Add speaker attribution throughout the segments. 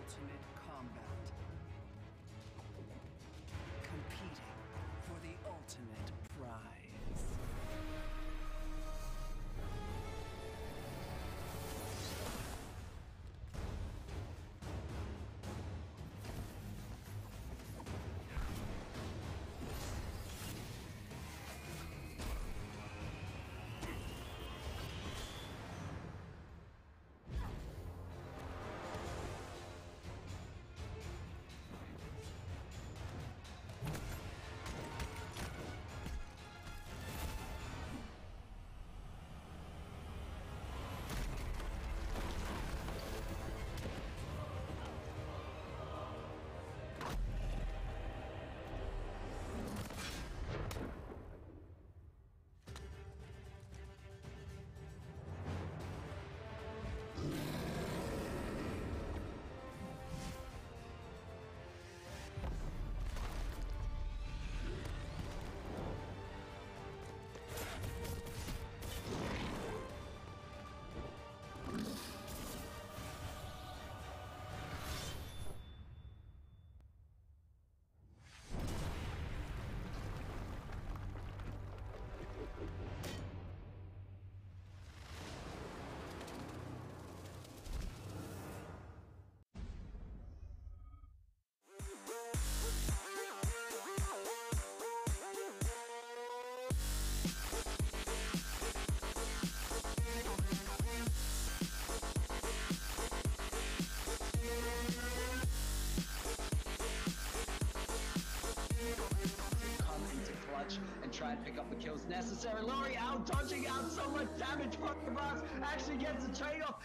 Speaker 1: ultimate combat. Competing for the ultimate prize.
Speaker 2: And try and pick up the kills necessary. Lori out, dodging out so much damage. Boss actually gets the trade-off.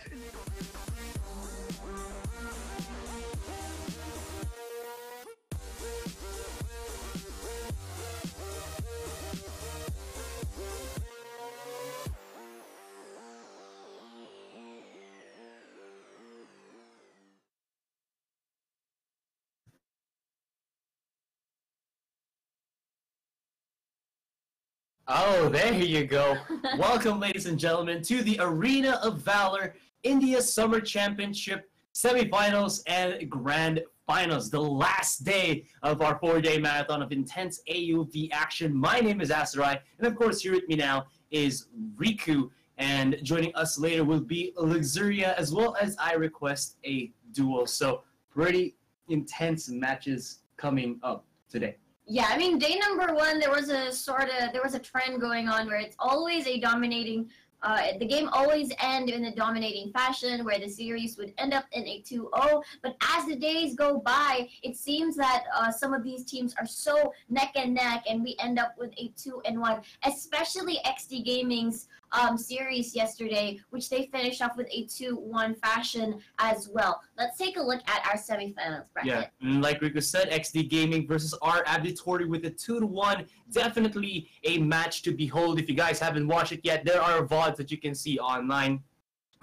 Speaker 3: Oh, there you go. Welcome, ladies and gentlemen, to the Arena of Valor India Summer Championship semifinals and grand finals. The last day of our 4-day marathon of intense AUV action. My name is Asarai, and of course, here with me now is Riku. And joining us later will be Luxuria, as well as I request a duel. So, pretty intense matches coming up today.
Speaker 4: Yeah, I mean, day number one, there was a trend going on where it's always a dominating, the game always end in a dominating fashion where the series would end up in a 2-0. But as the days go by, it seems that some of these teams are so neck and neck, and we end up with a 2-1. Especially ExDee Gaming's series yesterday, which they finished off with a 2-1 fashion as well. Let's take a look at our semifinals bracket.
Speaker 3: Yeah, and like Riku said, ExDee Gaming versus our Abditory with a 2-1. Definitely a match to behold. If you guys haven't watched it yet, there are VODs that you can see online.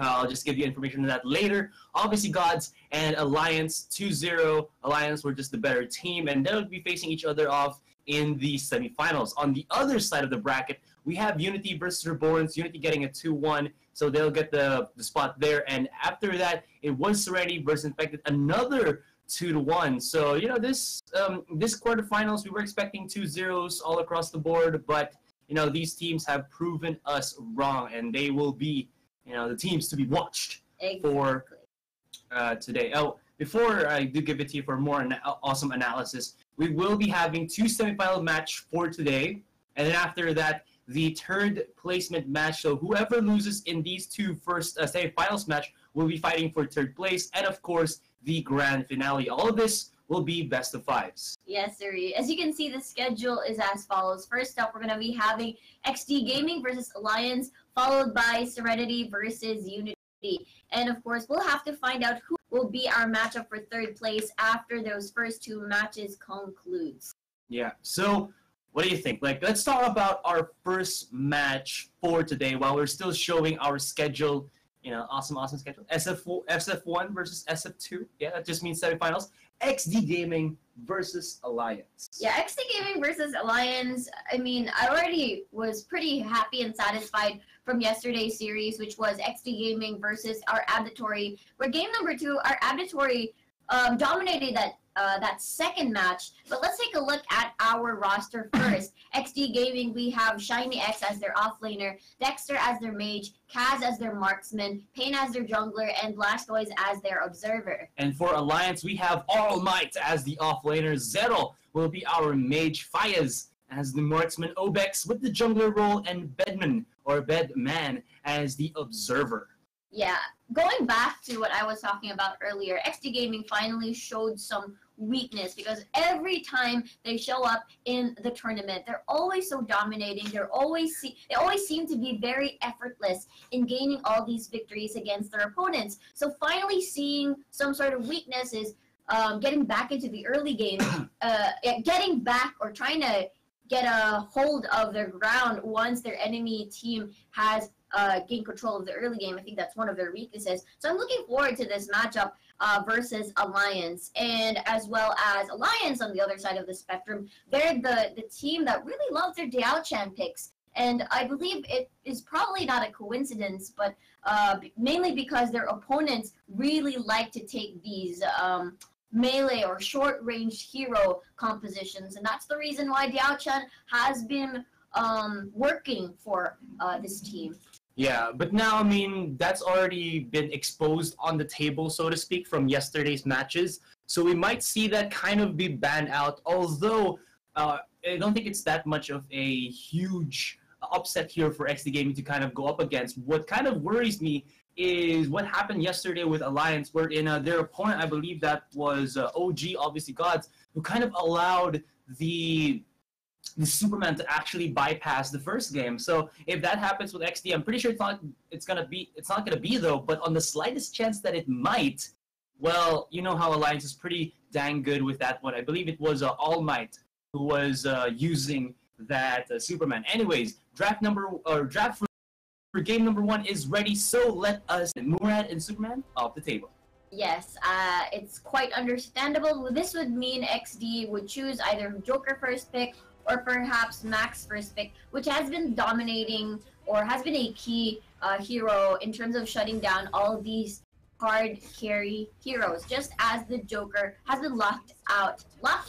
Speaker 3: I'll just give you information on that later. Obviously, Gods and Alliance 2-0. Alliance were just the better team, and they'll be facing each other off in the semifinals. On the other side of the bracket, we have Unity versus Reborns. Unity getting a 2-1, so they'll get the spot there. And after that, it was Serenity versus Infected, another 2-1. So, you know, this quarterfinals, we were expecting 2-0s all across the board, but, you know, these teams have proven us wrong, and they will be, you know, the teams to be watched for today. Oh, before I do give it to you for more awesome analysis, we will be having 2 semifinal match for today, and then after that, the third placement match. So whoever loses in these 2 first semifinals match will be fighting for 3rd place, and of course, the grand finale. All of this will be best of 5s.
Speaker 4: Yes, sir. As you can see, the schedule is as follows. First up, we're going to be having ExDee Gaming versus Alliance, followed by Serenity versus Unity. And of course, we'll have to find out who will be our matchup for 3rd place after those first 2 matches concludes.
Speaker 3: Yeah, so what do you think? Like, let's talk about our first match for today while we're still showing our schedule. You know, awesome schedule. SF1 versus SF2. Yeah, that just means semifinals. ExDee Gaming versus Alliance.
Speaker 4: Yeah, ExDee Gaming versus Alliance. I mean, I already was pretty happy and satisfied from yesterday's series, which was ExDee Gaming versus our Abditory. Where game number 2, our Abditory dominated that second match. But let's take a look at our roster first. ExDee Gaming, we have Shiny X as their offlaner, Dexter as their mage, Kaz as their marksman, Pain as their jungler, and Blastoise as their observer.
Speaker 3: And for Alliance, we have All Might as the offlaner, Zero will be our mage, Fayez as the marksman, Obex with the jungler role, and Bedman as the observer.
Speaker 4: Yeah, going back to what I was talking about earlier, ExDee Gaming finally showed some weakness because every time they show up in the tournament, they're always so dominating. They always seem to be very effortless in gaining all these victories against their opponents. So finally seeing some sort of weakness is getting back into the early game, getting back or trying to get a hold of their ground once their enemy team has gained control of the early game. I think that's one of their weaknesses. So I'm looking forward to this matchup versus Alliance. And as well as Alliance on the other side of the spectrum, they're the team that really loves their Diao-Chan picks. And I believe it is probably not a coincidence, but mainly because their opponents really like to take these melee or short-range hero compositions, and that's the reason why Diao-Chan has been working for this team.
Speaker 3: Yeah, but now, I mean, that's already been exposed on the table, so to speak, from yesterday's matches. So we might see that kind of be banned out, although I don't think it's that much of a huge upset here for ExDee Gaming to kind of go up against. What kind of worries me is what happened yesterday with Alliance, wherein their opponent, I believe that was OG, obviously Gods, who kind of allowed the Superman to actually bypass the first game. So if that happens with ExDee, I'm pretty sure it's not gonna be though. But on the slightest chance that it might, well, you know how Alliance is pretty dang good with that one. I believe it was All Might who was using that Superman. Anyways, draft for game number 1 is ready, so let us Murad and Superman off the table.
Speaker 4: Yes, it's quite understandable. This would mean ExDee would choose either Joker first pick or perhaps Max first pick, which has been dominating or has been a key hero in terms of shutting down all of these hard carry heroes, just as the Joker has been locked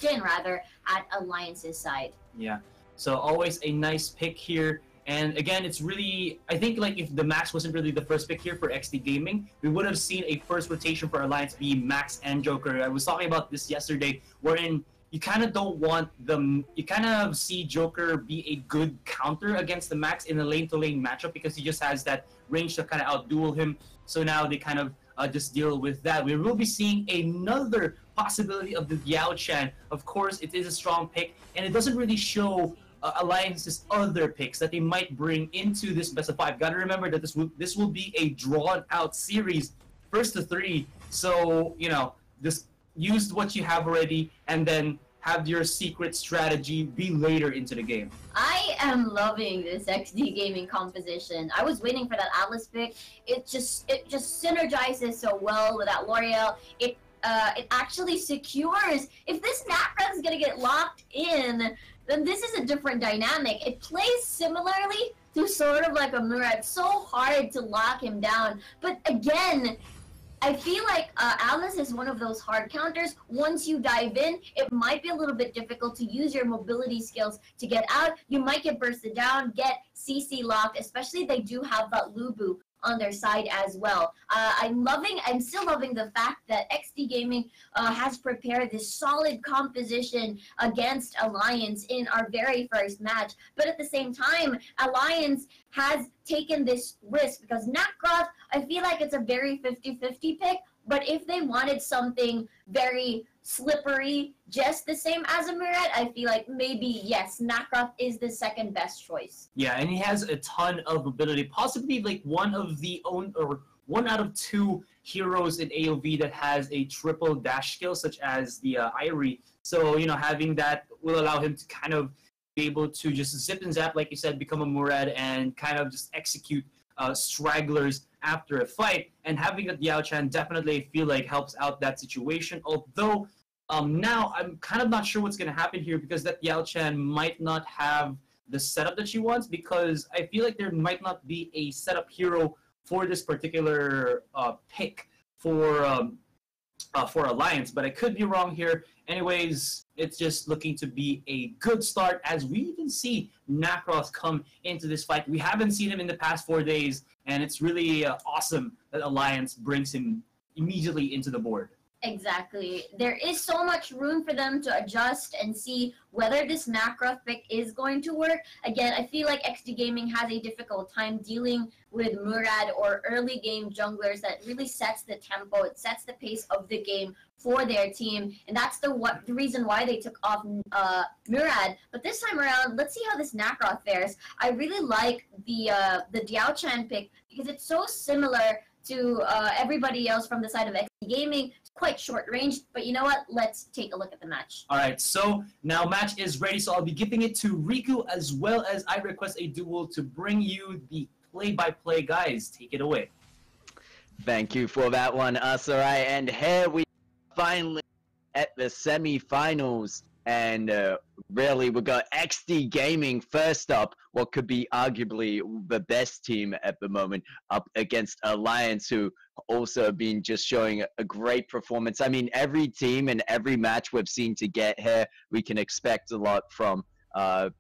Speaker 4: in at Alliance's side.
Speaker 3: Yeah, so always a nice pick here. And again, it's really, I think like if the Max wasn't really the first pick here for ExDee Gaming, we would have seen a first rotation for Alliance be Max and Joker. I was talking about this yesterday, wherein you kind of don't want them, you kind of see Joker be a good counter against the Max in a lane-to-lane matchup because he just has that range to kind of out-duel him. So now they kind of just deal with that. We will be seeing another possibility of the Diao-Chan. Of course, it is a strong pick, and it doesn't really show Alliance's other picks that they might bring into this best of 5. Gotta remember that this will be a drawn-out series, first to 3. So, you know, just use what you have already, and then have your secret strategy be later into the game.
Speaker 4: I am loving this ExDee Gaming composition. I was waiting for that Atlas pick. It just synergizes so well with that L'Oreal. It actually secures. If this Napra is gonna get locked in, then this is a different dynamic. It plays similarly to sort of like a Murad. So hard to lock him down. But again, I feel like Alice is one of those hard counters. Once you dive in, it might be a little bit difficult to use your mobility skills to get out. You might get bursted down, get CC locked, especially they do have that Lubu on their side as well. I'm still loving the fact that ExDee Gaming has prepared this solid composition against Alliance in our very first match. But at the same time, Alliance has taken this risk because Nakroth, I feel like it's a very 50-50 pick. But if they wanted something very slippery, just the same as a Murad, I feel like maybe, yes, Nakroth is the second best choice.
Speaker 3: Yeah, and he has a ton of ability, possibly like one out of 2 heroes in AoV that has a triple dash skill, such as the Irie. So, you know, having that will allow him to kind of be able to just zip and zap, like you said, become a Murad and kind of just execute stragglers after a fight. And having a Diao-Chan definitely feel like helps out that situation. Although now I'm kind of not sure what's going to happen here because that Diao-Chan might not have the setup that she wants, because I feel like there might not be a setup hero for this particular pick for for Alliance, but I could be wrong here. Anyways, it's just looking to be a good start as we even see Nacross come into this fight. We haven't seen him in the past 4 days, and it's really awesome that Alliance brings him immediately into the board.
Speaker 4: Exactly. There is so much room for them to adjust and see whether this Nacross pick is going to work. Again, I feel like XD Gaming has a difficult time dealing with Murad or early game junglers that really sets the tempo, it sets the pace of the game for their team, and that's the reason why they took off Murad. But this time around, let's see how this Nacross fares. I really like the Diao Chan pick because it's so similar to everybody else from the side of XD Gaming. It's quite short range, but you know what? Let's take a look at the match.
Speaker 3: All right, so now match is ready, so I'll be giving it to Riku as well as I request a duel to bring you the play-by-play. Guys, take it away.
Speaker 5: Thank you for that one, Asarai. And here we finally at the semi-finals. And really, we got ExDee Gaming first up, what could be arguably the best team at the moment, up against Alliance, who also have been just showing a great performance. I mean, every team and every match we've seen to get here, we can expect a lot from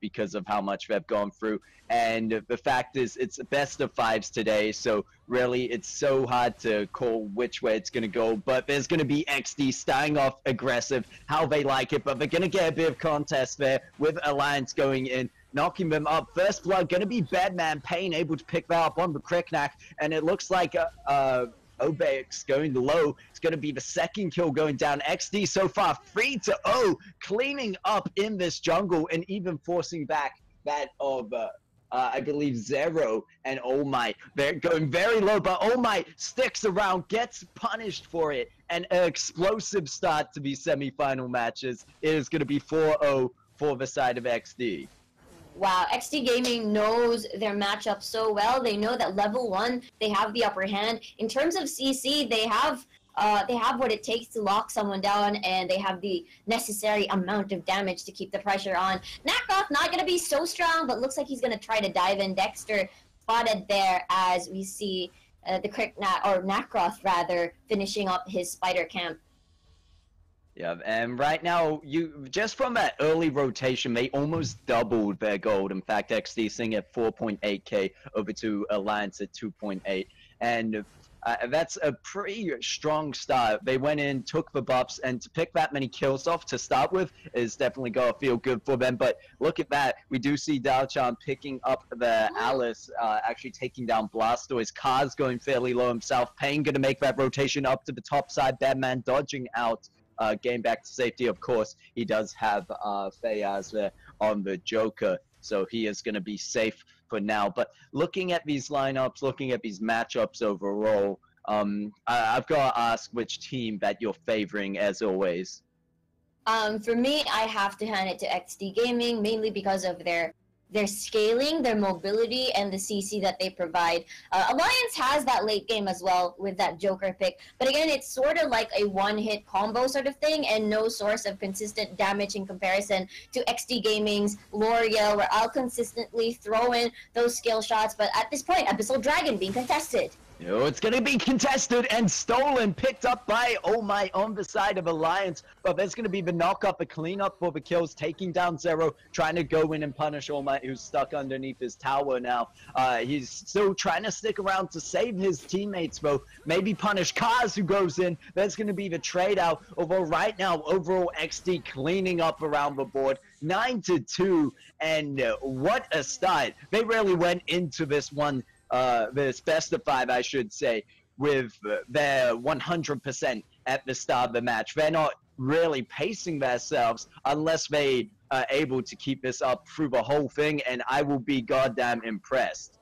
Speaker 5: because of how much they've gone through. And the fact is, it's best of fives today, so really it's so hard to call which way it's going to go. But there's going to be XD starting off aggressive, how they like it, but they're going to get a bit of contest there with Alliance going in, knocking them up. First blood going to be Badman Payne able to pick that up on the Cricknack, and it looks like Obex going low. It's going to be the second kill going down. XD so far 3-0, cleaning up in this jungle and even forcing back that of I believe Zero and All Might. They're going very low, but All Might sticks around, gets punished for it, and an explosive start to these semi-final matches. It is going to be 4-0 for the side of XD.
Speaker 4: Wow, XD Gaming knows their matchup so well. They know that level 1, they have the upper hand. In terms of CC, they have what it takes to lock someone down, and they have the necessary amount of damage to keep the pressure on. Nacross not going to be so strong, but looks like he's going to try to dive in. Dexter spotted there as we see the Nacross rather, finishing up his spider camp.
Speaker 5: Yeah, and right now, just from that early rotation, they almost doubled their gold. In fact, XD sitting at 4.8k over to Alliance at 2.8, and that's a pretty strong start. They went in, took the buffs, and to pick that many kills off to start with is definitely going to feel good for them. But look at that. We do see Dao-chan picking up the Alice, actually taking down Blastoise. Kaz going fairly low himself. Payne going to make that rotation up to the top side. Batman dodging out. Getting back to safety, of course. He does have Fayaz there on the Joker, so he is going to be safe for now. But looking at these lineups, looking at these matchups overall, I've got to ask which team that you're favoring as always.
Speaker 4: For me, I have to hand it to XD Gaming, mainly because of their scaling, their mobility, and the CC that they provide. Alliance has that late game as well with that Joker pick, but again, it's sort of like a one-hit combo sort of thing, and no source of consistent damage in comparison to XD Gaming's L'Oreal, where I'll consistently throw in those skill shots, but at this point, Abyssal Dragon being contested.
Speaker 5: It's going to be contested and stolen, picked up by Oh My on the side of Alliance. But there's going to be the knock-up, a clean-up for the kills, taking down Zero, trying to go in and punish All Might, who's stuck underneath his tower now. He's still trying to stick around to save his teammates, though. Maybe punish Kaz, who goes in. There's going to be the trade-out. Although right now, overall XD cleaning up around the board. 9-2, and what a start. They really went into this one. This best of 5, I should say, with their 100% at the start of the match. They're not really pacing themselves unless they are able to keep this up through the whole thing, and I will be goddamn impressed.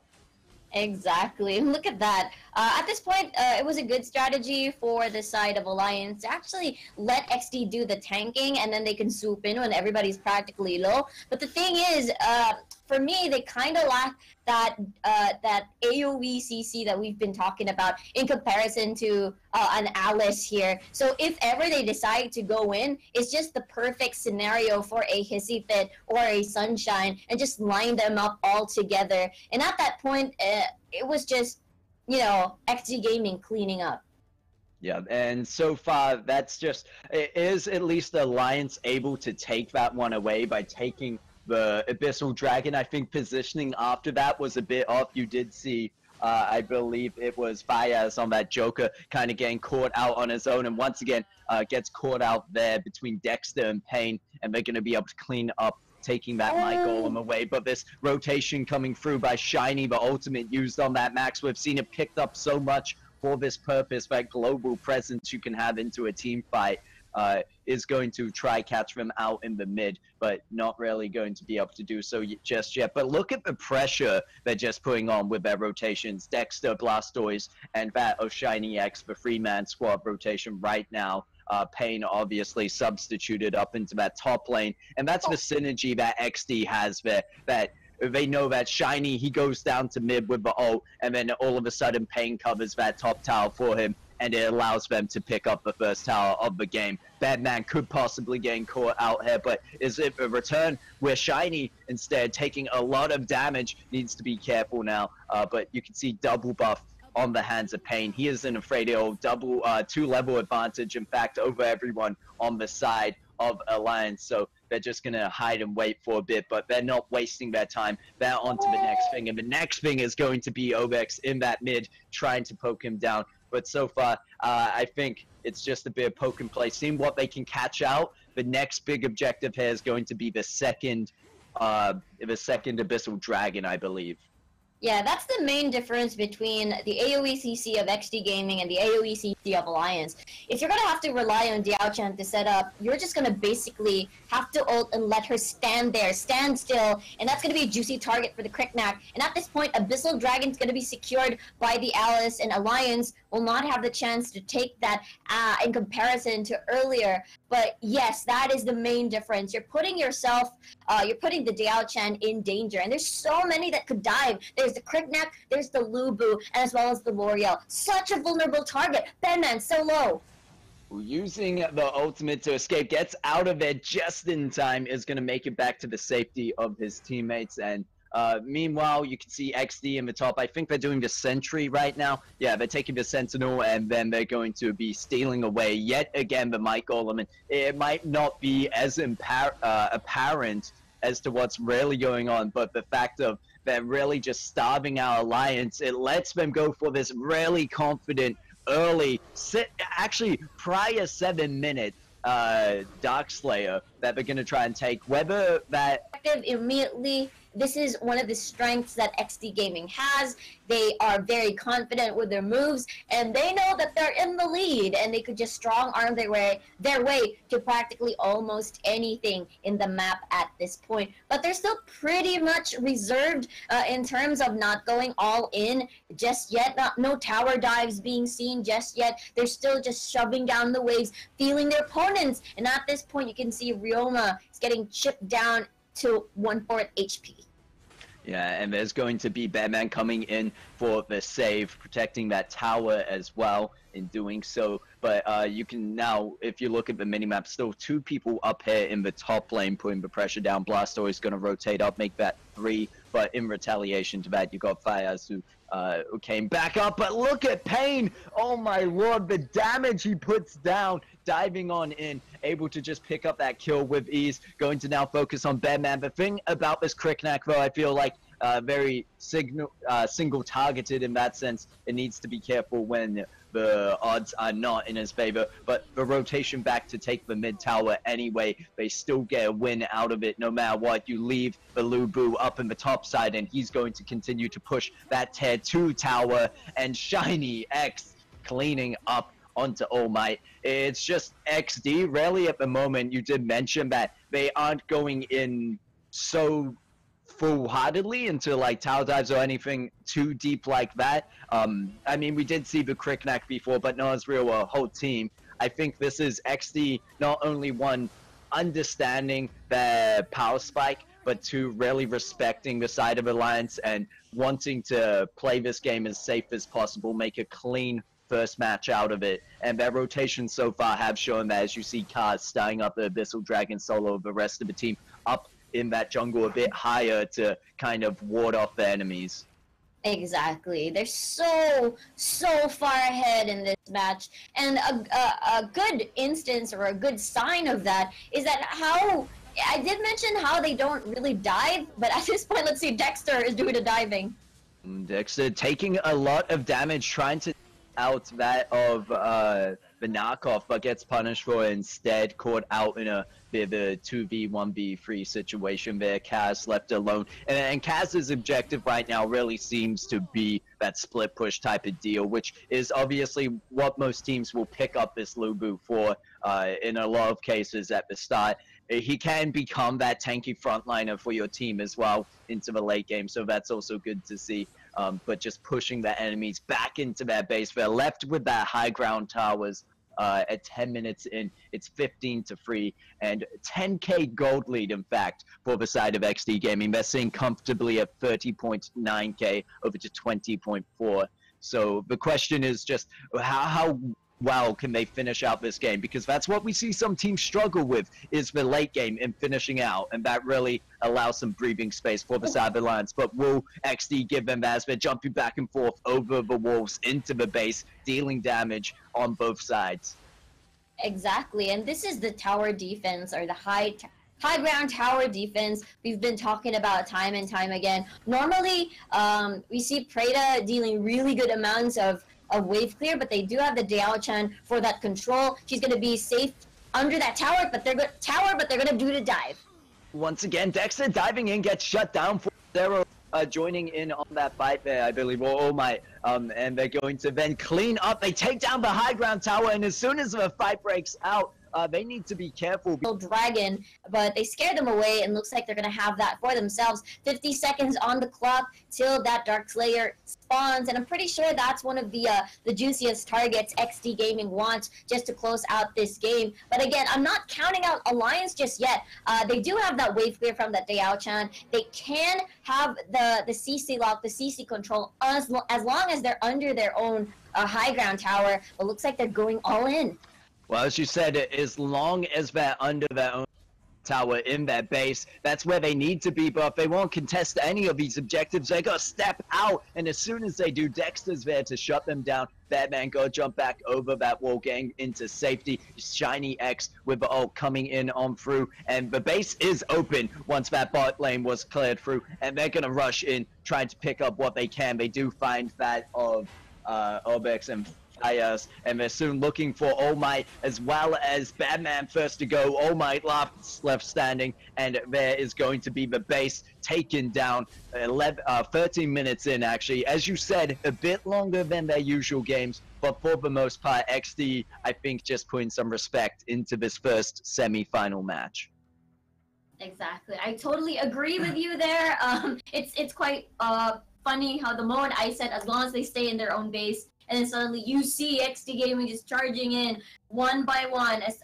Speaker 4: Exactly. Look at that. At this point, it was a good strategy for the side of Alliance to actually let XD do the tanking, and then they can swoop in when everybody's practically low. But the thing is, for me, they kind of lack that AoE CC that we've been talking about in comparison to an Alice here. So if ever they decide to go in, it's just the perfect scenario for a Hissy Fit or a Sunshine, and just line them up all together. And at that point, it was just, XG Gaming cleaning up.
Speaker 5: Yeah, and so far is at least the Alliance able to take that one away by taking the Abyssal Dragon. I think positioning after that was a bit off. You did see, I believe it was Fayaz on that Joker kind of getting caught out on his own, and once again gets caught out there between Dexter and Payne, and they're going to be able to clean up taking that My Golem away. But this rotation coming through by Shiny, the ultimate used on that Max, we've seen it picked up so much for this purpose, that global presence you can have into a team fight is going to try catch them out in the mid, but not really going to be able to do so just yet. But look at the pressure they're just putting on with their rotations. Dexter, Blastoise, and that of Shiny X, the 3-man squad rotation right now. Payne obviously substituted up into that top lane, and that's the synergy that ExDee has there, that they know that Shiny, he goes down to mid with the ult, and then all of a sudden Payne covers that top tower for him, and it allows them to pick up the first tower of the game. Batman could possibly get caught out here, but is it a return where Shiny, instead taking a lot of damage, needs to be careful now, but you can see double buff on the hands of Payne. He isn't afraid of double 2-level advantage, in fact, over everyone on the side of Alliance, so they're just going to hide and wait for a bit, but they're not wasting their time. They're on to the next thing, and the next thing is going to be Obex in that mid, trying to poke him down. But so far, I think it's just a bit of poke and play, seeing what they can catch out. The next big objective here is going to be the second Abyssal Dragon, I believe.
Speaker 4: Yeah, that's the main difference between the AoE CC of XD Gaming and the AoE CC of Alliance. If you're going to have to rely on Diao-chan to set up, you're just going to basically have to ult and let her stand there, stand still, and that's going to be a juicy target for the Cricknack. And at this point, Abyssal Dragon's going to be secured by the Alice, and Alliance will not have the chance to take that in comparison to earlier. But yes, that is the main difference. You're putting yourself, you're putting the Diao-chan in danger, and there's so many that could dive. There's the Cricknack, there's the Lubu, as well as the L'Oreal. Such a vulnerable target. Batman, so low.
Speaker 5: Using the ultimate to escape, gets out of it just in time, is going to make it back to the safety of his teammates. And meanwhile, you can see XD in the top. I think they're doing the Sentry right now. Yeah, they're taking the Sentinel, and then they're going to be stealing away yet again the My Golem. And it might not be as apparent as to what's really going on, but the fact of they're really just starving our Alliance, it lets them go for this really confident early, actually prior 7-minute Darkslayer that they're going to try and take. Whether that
Speaker 4: immediately, this is one of the strengths that XD Gaming has. They are very confident with their moves, and they know that they're in the lead, and they could just strong arm their way to practically almost anything in the map at this point. But they're still pretty much reserved in terms of not going all in just yet. No tower dives being seen just yet. They're still just shoving down the waves, feeling their opponents. And at this point, you can see Ryoma is getting chipped down to 1/4 HP.
Speaker 5: Yeah, and there's going to be Batman coming in for the save, protecting that tower as well in doing so. But you can now, if you look at the minimap, still 2 people up here in the top lane putting the pressure down. Blastoise is going to rotate up, make that 3. But in retaliation to that, you got Fayaz who came back up. But look at Payne! Oh my lord, the damage he puts down, diving on in, able to just pick up that kill with ease. Going to now focus on Batman. The thing about this Cricknack, though, I feel like very single targeted in that sense. It needs to be careful when the odds are not in his favor, but the rotation back to take the mid tower anyway, they still get a win out of it no matter what. You leave the Lubu up in the top side, and he's going to continue to push that tier 2 tower, and Shiny X cleaning up onto All Might. It's just XD really at the moment. You did mention that they aren't going in so full-heartedly into like tower dives or anything too deep like that. I mean, we did see the Cricknack before, but not as real a whole team. I think this is XD not only one understanding their power spike, but 2 really respecting the side of Alliance and wanting to play this game as safe as possible, make a clean first match out of it. And their rotations so far have shown that, as you see Kaz starting up the Abyssal Dragon solo, the rest of the team up in that jungle a bit higher to kind of ward off the enemies.
Speaker 4: Exactly. They're so far ahead in this match, and a good instance or a good sign of that is that how I did mention how they don't really dive, but at this point, let's see, Dexter is doing the diving.
Speaker 5: Dexter taking a lot of damage, trying to out that of the knockoff, but gets punished for it instead, caught out in a bit of a 2v1v3 situation there. Kaz left alone, and Kaz's objective right now really seems to be that split push type of deal, which is obviously what most teams will pick up this Lubu for in a lot of cases at the start. He can become that tanky frontliner for your team as well into the late game, so that's also good to see. But just pushing the enemies back into their base. They're left with that high ground towers at 10 minutes in. It's 15-3 and 10k gold lead, in fact, for the side of ExDee Gaming. They're sitting comfortably at 30.9k over to 20.4. So the question is just how well can they finish out this game, because that's what we see some teams struggle with, is the late game and finishing out, and that really allows some breathing space for the Cyber Lions. But will ExDee give them that as they're jumping back and forth over the walls into the base, dealing damage on both sides?
Speaker 4: Exactly, and this is the tower defense, or the high ground tower defense we've been talking about time and time again. Normally, we see Preda dealing really good amounts of wave clear, but they do have the Diao-chan for that control. She's going to be safe under that tower, but they're going to do the dive.
Speaker 5: Once again, Dexter diving in, gets shut down for Zero joining in on that fight there, I believe. Oh my, and they're going to then clean up. They take down the high ground tower, and as soon as the fight breaks out, they need to be careful.
Speaker 4: Dragon, but they scare them away, and looks like they're going to have that for themselves. 50 seconds on the clock till that Dark Slayer spawns, and I'm pretty sure that's one of the juiciest targets ExDee Gaming wants just to close out this game. But again, I'm not counting out Alliance just yet. They do have that wave clear from that Diao-chan. They can have the CC lock, the CC control, as long as they're under their own high ground tower. But looks like they're going all in.
Speaker 5: Well, as you said, as long as they're under their own tower in their base, that's where they need to be. But if they won't contest any of these objectives, they gotta step out. And as soon as they do, Dexter's there to shut them down. Batman gotta jump back over that wall, getting into safety. Shiny X with the ult coming in on through. And the base is open once that bot lane was cleared through. And they're gonna rush in, trying to pick up what they can. They do find that of Obex and Fires, and they're soon looking for All Might, as well as Batman first to go. All Might left standing, and there is going to be the base taken down 13 minutes in, actually. As you said, a bit longer than their usual games, but for the most part, ExDee, I think, just putting some respect into this first semi-final match.
Speaker 4: Exactly. I totally agree with you there. It's quite funny how the moment I said as long as they stay in their own base, and then suddenly you see ExDee Gaming just charging in one by one as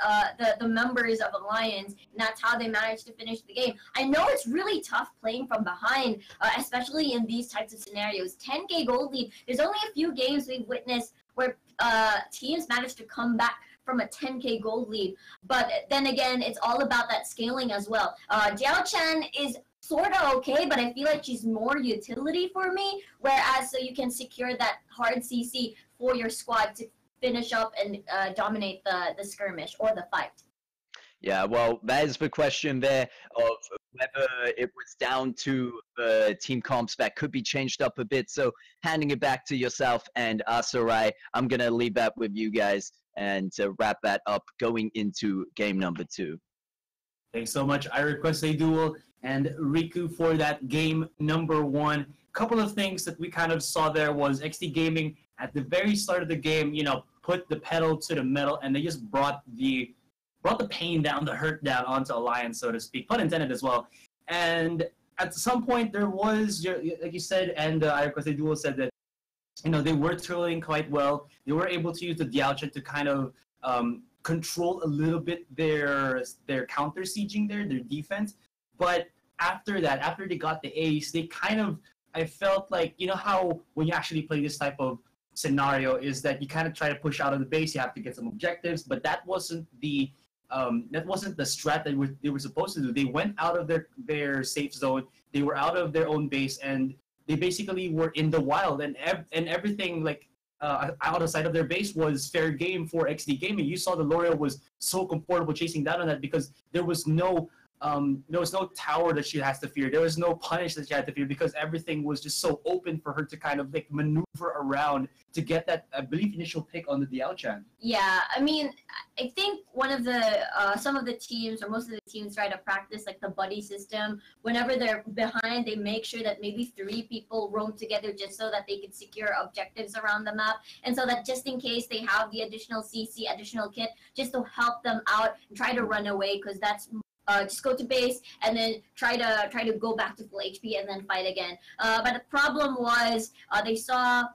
Speaker 4: the members of Alliance, and that's how they managed to finish the game. I know it's really tough playing from behind, especially in these types of scenarios. 10k gold lead, there's only a few games we've witnessed where teams managed to come back from a 10k gold lead, but then again, it's all about that scaling as well. Diao-chan is sort of okay, but I feel like she's more utility for me, whereas so you can secure that hard CC for your squad to finish up and dominate the skirmish or the fight.
Speaker 5: Yeah, well, that is the question there of whether it was down to the team comps that could be changed up a bit. So handing it back to yourself and Asarai, I'm going to leave that with you guys and to wrap that up going into game number 2.
Speaker 3: Thanks so much. I request a duel and Riku for that game number 1. Couple of things that we kind of saw there was ExDee Gaming at the very start of the game, you know, put the pedal to the metal, and they just brought the pain down, the hurt down onto Alliance, so to speak, pun intended as well. And at some point there was, like you said, and I request a duel said that, you know, they were trolling quite well. They were able to use the Diao-chan to kind of control a little bit their counter sieging their defense. But after that, after they got the ace, they kind of, I felt like, you know how when you actually play this type of scenario is that you kind of try to push out of the base, you have to get some objectives, but that wasn't the strat that they were supposed to do. They went out of their safe zone, they were out of their own base, and they basically were in the wild, and everything like out of sight of their base was fair game for ExDee Gaming. You saw the L'Oreal was so comfortable chasing down on that because there was no tower that she has to fear. There was no punish that she had to fear because everything was just so open for her to kind of like maneuver around to get that, I believe, initial pick on the Diao-chan.
Speaker 4: Yeah, I mean, I think one of the some of the teams or most of the teams try to practice like the buddy system. Whenever they're behind, they make sure that maybe 3 people roam together just so that they can secure objectives around the map, and so that just in case they have the additional CC, additional kit, just to help them out and try to run away, because that's just go to base and then try to go back to full HP and then fight again. But the problem was they saw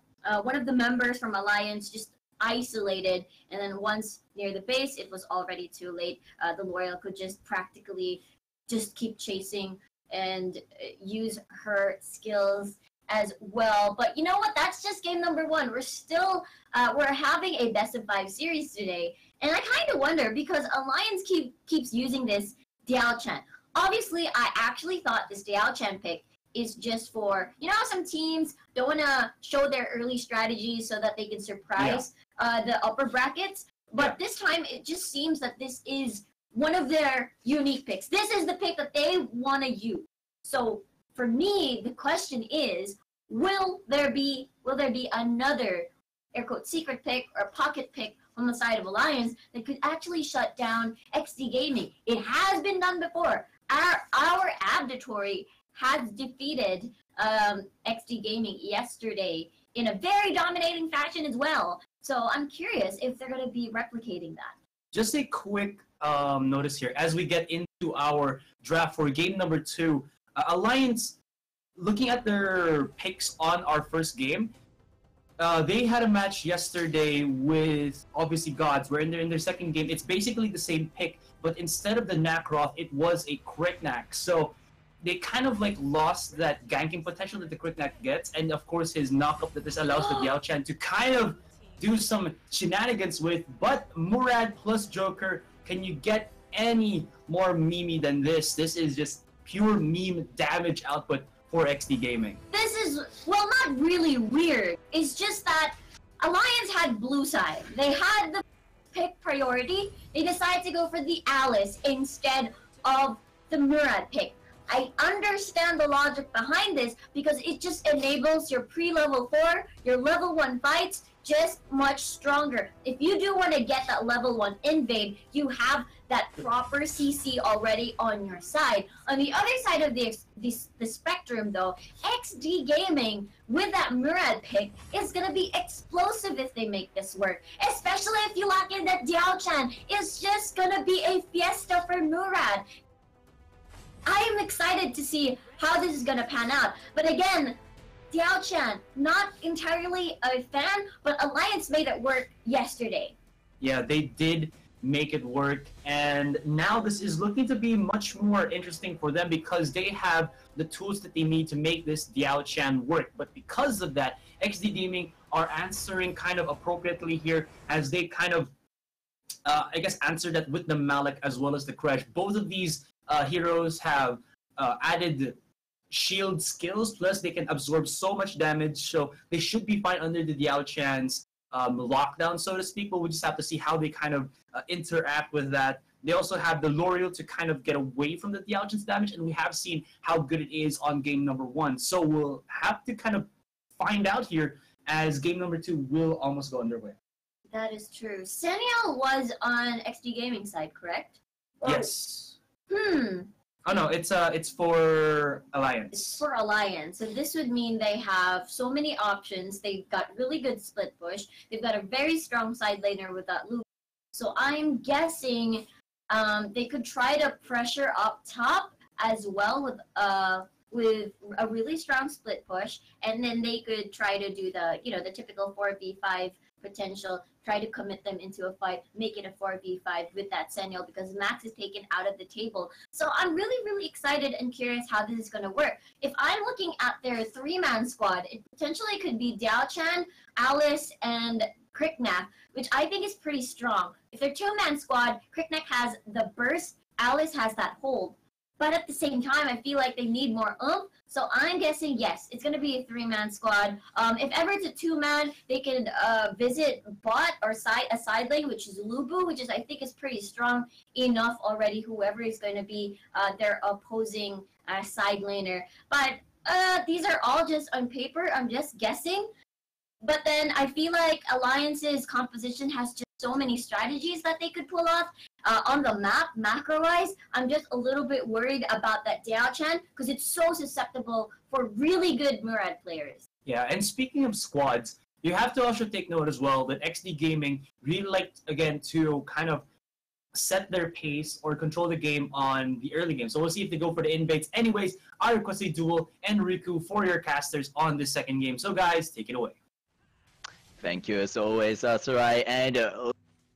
Speaker 4: one of the members from Alliance just isolated, and then once near the base, it was already too late. The L'Oreal could just practically just keep chasing and use her skills as well. But you know what? That's just game number 1. We're still we're having a best of 5 series today, and I kind of wonder because Alliance keeps using this Diao-chan. Obviously, I actually thought this Diao-chan pick is just for, you know, some teams don't want to show their early strategies so that they can surprise the upper brackets. But this time, it just seems that this is one of their unique picks. This is the pick that they want to use. So for me, the question is, will there be another air quote secret pick or pocket pick on the side of Alliance that could actually shut down ExDee Gaming? It has been done before. Our Abditory has defeated ExDee Gaming yesterday in a very dominating fashion as well. So I'm curious if they're going to be replicating that.
Speaker 3: Just a quick notice here as we get into our draft for game number 2. Alliance, looking at their picks on our first game, they had a match yesterday with obviously Gods, where in their second game it's basically the same pick, but instead of the Nacroth, it was a Kriknak. So they kind of like lost that ganking potential that the Kriknak gets, and of course his knockup that this allows the Diao-chan to kind of do some shenanigans with. But Murad plus Joker, can you get any more memey than this? This is just pure meme damage output for ExDee Gaming.
Speaker 4: This is, well, not really weird. It's just that Alliance had blue side. They had the pick priority. They decided to go for the Alice instead of the Murad pick. I understand the logic behind this because it just enables your pre-level 4, your level 1 fights just much stronger. If you do want to get that level 1 invade, you have that proper CC already on your side. On the other side of the spectrum though, ExDee Gaming with that Murad pick is gonna be explosive if they make this work. Especially if you lock in that Diao-chan, it's just gonna be a fiesta for Murad. I am excited to see how this is gonna pan out. But again, Diao-chan, not entirely a fan, but Alliance made it work yesterday.
Speaker 3: Yeah, they did make it work, and now this is looking to be much more interesting for them because they have the tools that they need to make this Diao-chan work. But because of that, ExDee Gaming are answering kind of appropriately here as they kind of, I guess, answered that with the Malik as well as the Crash. Both of these heroes have added shield skills, plus they can absorb so much damage, so they should be fine under the Diao-chan's lockdown, so to speak, but we just have to see how they kind of interact with that. They also have the L'Oreal to kind of get away from the Diao-chan's damage, and we have seen how good it is on game number 1. So we'll have to kind of find out here as game number 2 will almost go underway.
Speaker 4: That is true. Seniel was on ExDee Gaming side, correct? Or,
Speaker 3: yes.
Speaker 4: Oh
Speaker 3: no, it's for Alliance.
Speaker 4: It's for Alliance. So this would mean they have so many options. They've got really good split push. They've got a very strong side laner with that loop. So I'm guessing they could try to pressure up top as well with a really strong split push, and then they could try to do the the typical 4v5 potential, try to commit them into a fight, make it a 4v5 with that Seniel because Max is taken out of the table. So I'm really, really excited and curious how this is going to work. If I'm looking at their 3-man squad, it potentially could be Diao-chan, Alice, and Kriknak, which I think is pretty strong. If they're 2-man squad, Kriknak has the burst, Alice has that hold. But at the same time, I feel like they need more oomph. So I'm guessing, yes, it's going to be a 3-man squad. If ever it's a 2-man, they can visit bot or a side lane, which is Lubu, which is I think is pretty strong enough already, whoever is going to be their opposing side laner. But these are all just on paper. I'm just guessing. But then I feel like Alliance's composition has just so many strategies that they could pull off. On the map, macro-wise, I'm just a little bit worried about that Diao-chan because it's so susceptible for really good Murad players.
Speaker 3: Yeah, and speaking of squads, you have to also take note as well that XD Gaming really liked, again, to kind of set their pace or control the game on the early game. So we'll see if they go for the invades. Anyways, I request a duel and Riku for your casters on this second game. So guys, take it away.
Speaker 5: Thank you as always, Sarai. And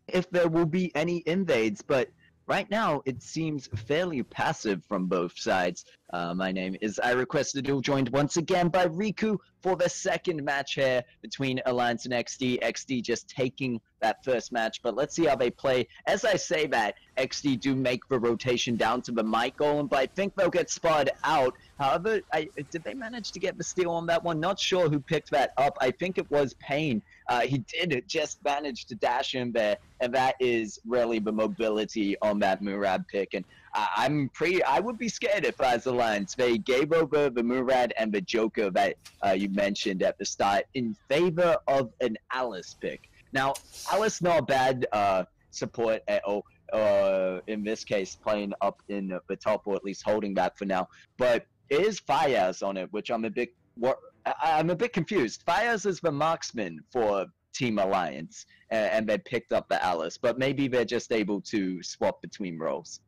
Speaker 5: if there will be any invades, but right now it seems fairly passive from both sides. My name is I Request a Duel, joined once again by Riku for the second match here between Alliance and XD. XD just taking that first match, but let's see how they play. As I say that, XD do make the rotation down to the Might Golem, but I think they'll get spotted out. However, did they manage to get the steal on that one? Not sure who picked that up. I think it was Payne. He did just manage to dash in there, and that is really the mobility on that Murad pick. And I would be scared if I was Alliance. They gave over the Murad and the Joker that you mentioned at the start in favor of an Alice pick. Now, Alice not bad support at all. In this case, playing up in the top, or at least holding that for now. But it is Fayaz on it, which I'm a bit confused. Fayaz is the marksman for Team Alliance, and they picked up the Alice. But maybe they're just able to swap between roles.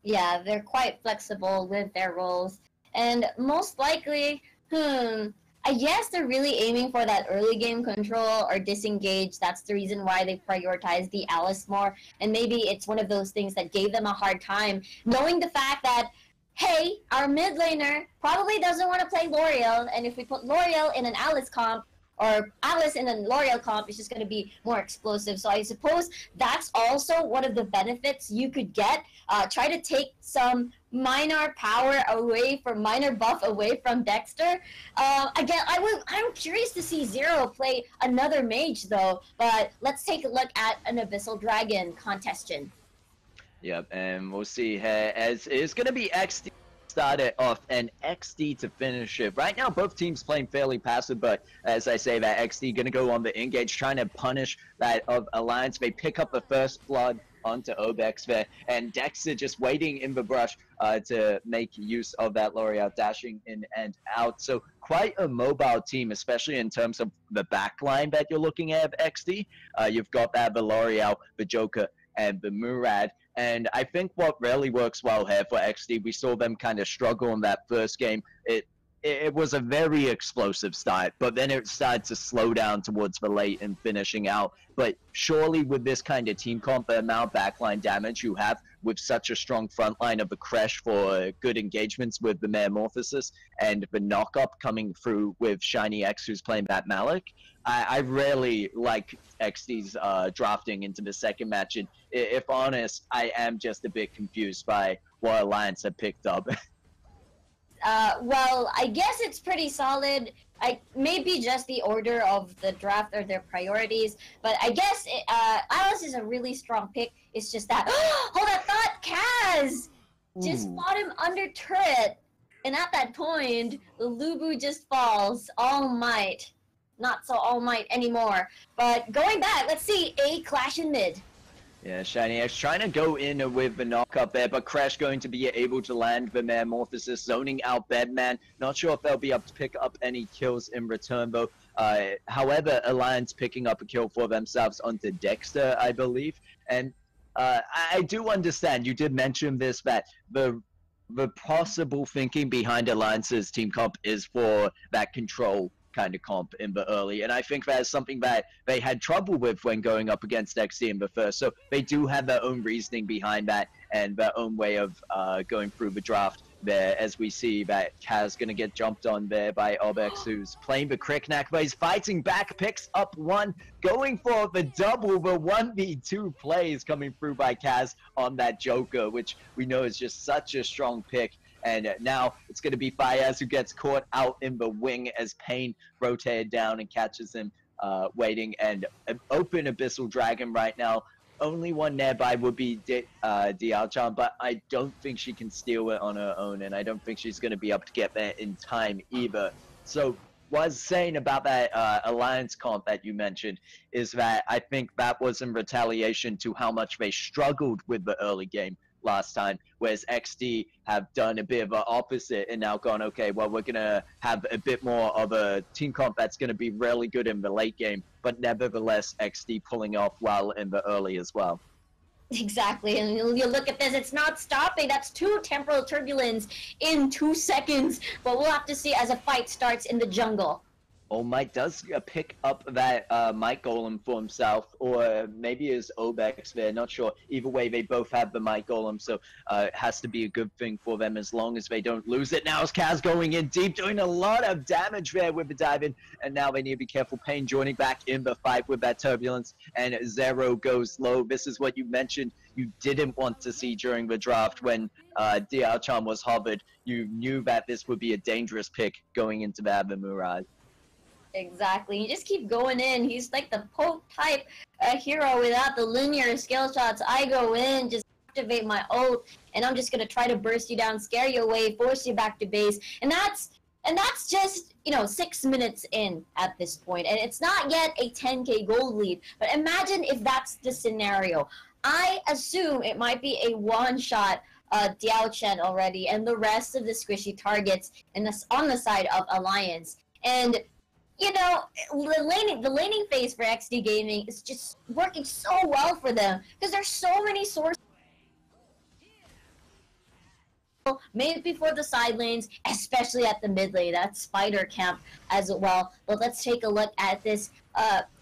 Speaker 4: Yeah, they're quite flexible with their roles. And most likely, I guess they're really aiming for that early game control or disengage. That's the reason why they prioritize the Alice more. And maybe it's one of those things that gave them a hard time, knowing the fact that, hey, our mid laner probably doesn't want to play L'Oreal, and if we put L'Oreal in an Alice comp, or Alice in a L'Oreal comp, it's just going to be more explosive. So I suppose that's also one of the benefits you could get. Try to take some minor power away from, minor buff away from Dexter. Again, I'm curious to see Zero play another mage though, but let's take a look at an Abyssal Dragon contestation.
Speaker 5: Yep, and we'll see here as it's going to be XD started off and XD to finish it. Right now, both teams playing fairly passive, but as I say that, XD going to go on the engage, trying to punish that of Alliance. They pick up the first blood onto Obex there, and Dexter just waiting in the brush to make use of that L'Oreal dashing in and out. So quite a mobile team, especially in terms of the backline that you're looking at XD. You've got that, the L'Oreal, the Joker, and the Murad. And I think what really works well here for XD, we saw them kind of struggle in that first game. It was a very explosive start, but then it started to slow down towards the late and finishing out. But surely with this kind of team comp, the amount of backline damage you have with such a strong front line of the Crash for good engagements with the Metamorphosis and the knock-up coming through with Shiny X who's playing that Malik, I really like XD's drafting into the second match. And if honest, I am just a bit confused by what Alliance have picked up.
Speaker 4: Well, I guess it's pretty solid. Maybe just the order of the draft or their priorities, but I guess Alice is a really strong pick. It's just that, hold that thought, Kaz! Just fought him under turret, and at that point, the Lubu just falls. All Might. Not so All Might anymore. But going back, let's see, a clash in mid.
Speaker 5: Yeah, Shiny X trying to go in with the knock-up there, but Crash going to be able to land the Metamorphosis, zoning out Bedman. Not sure if they'll be able to pick up any kills in return, though. However, Alliance picking up a kill for themselves onto Dexter, I believe. And I do understand, you did mention this, that the possible thinking behind Alliance's team comp is for that control kind of comp in the early, and I think that is something that they had trouble with when going up against XD in the first, so they do have their own reasoning behind that and their own way of going through the draft there, as we see that Kaz gonna get jumped on there by Obex, who's playing the Cricknack, but he's fighting back, picks up one, going for the double, the 1v2 plays coming through by Kaz on that Joker, which we know is just such a strong pick. And now it's going to be Fayaz who gets caught out in the wing as Pain rotated down and catches him waiting. And an open Abyssal Dragon right now. Only one nearby would be Dialchan, but I don't think she can steal it on her own, and I don't think she's going to be able to get there in time either. So what I was saying about that Alliance comp that you mentioned is that I think that was in retaliation to how much they struggled with the early game last time, whereas ExDee have done a bit of the opposite and now gone, okay, well, we're going to have a bit more of a team comp that's going to be really good in the late game, but nevertheless, ExDee pulling off well in the early as well.
Speaker 4: Exactly, and you look at this, it's not stopping. That's 2 temporal turbulence in 2 seconds, but we'll have to see as a fight starts in the jungle.
Speaker 5: All Might does pick up that Might Golem for himself, or maybe is Obex there, not sure. Either way, they both have the Might Golem, so it has to be a good thing for them as long as they don't lose it. Now is Kaz going in deep, doing a lot of damage there with the dive in, and now they need to be careful. Pain joining back in the fight with that turbulence, and Zero goes low. This is what you mentioned you didn't want to see during the draft when Dialchan was hovered. You knew that this would be a dangerous pick going into the Murad.
Speaker 4: Exactly. You just keep going in. He's like the poke type hero without the linear skill shots. I go in, just activate my ult, and I'm just gonna try to burst you down, scare you away, force you back to base. And that's just, you know, 6 minutes in at this point. And it's not yet a 10k gold lead. But imagine if that's the scenario. I assume it might be a one-shot Dialchan already, and the rest of the squishy targets on the side of Alliance. And you know, the laning phase for ExDee Gaming is just working so well for them because there's so many sources made before the side lanes, especially at the mid lane. That's Spider Camp as well. But let's take a look at this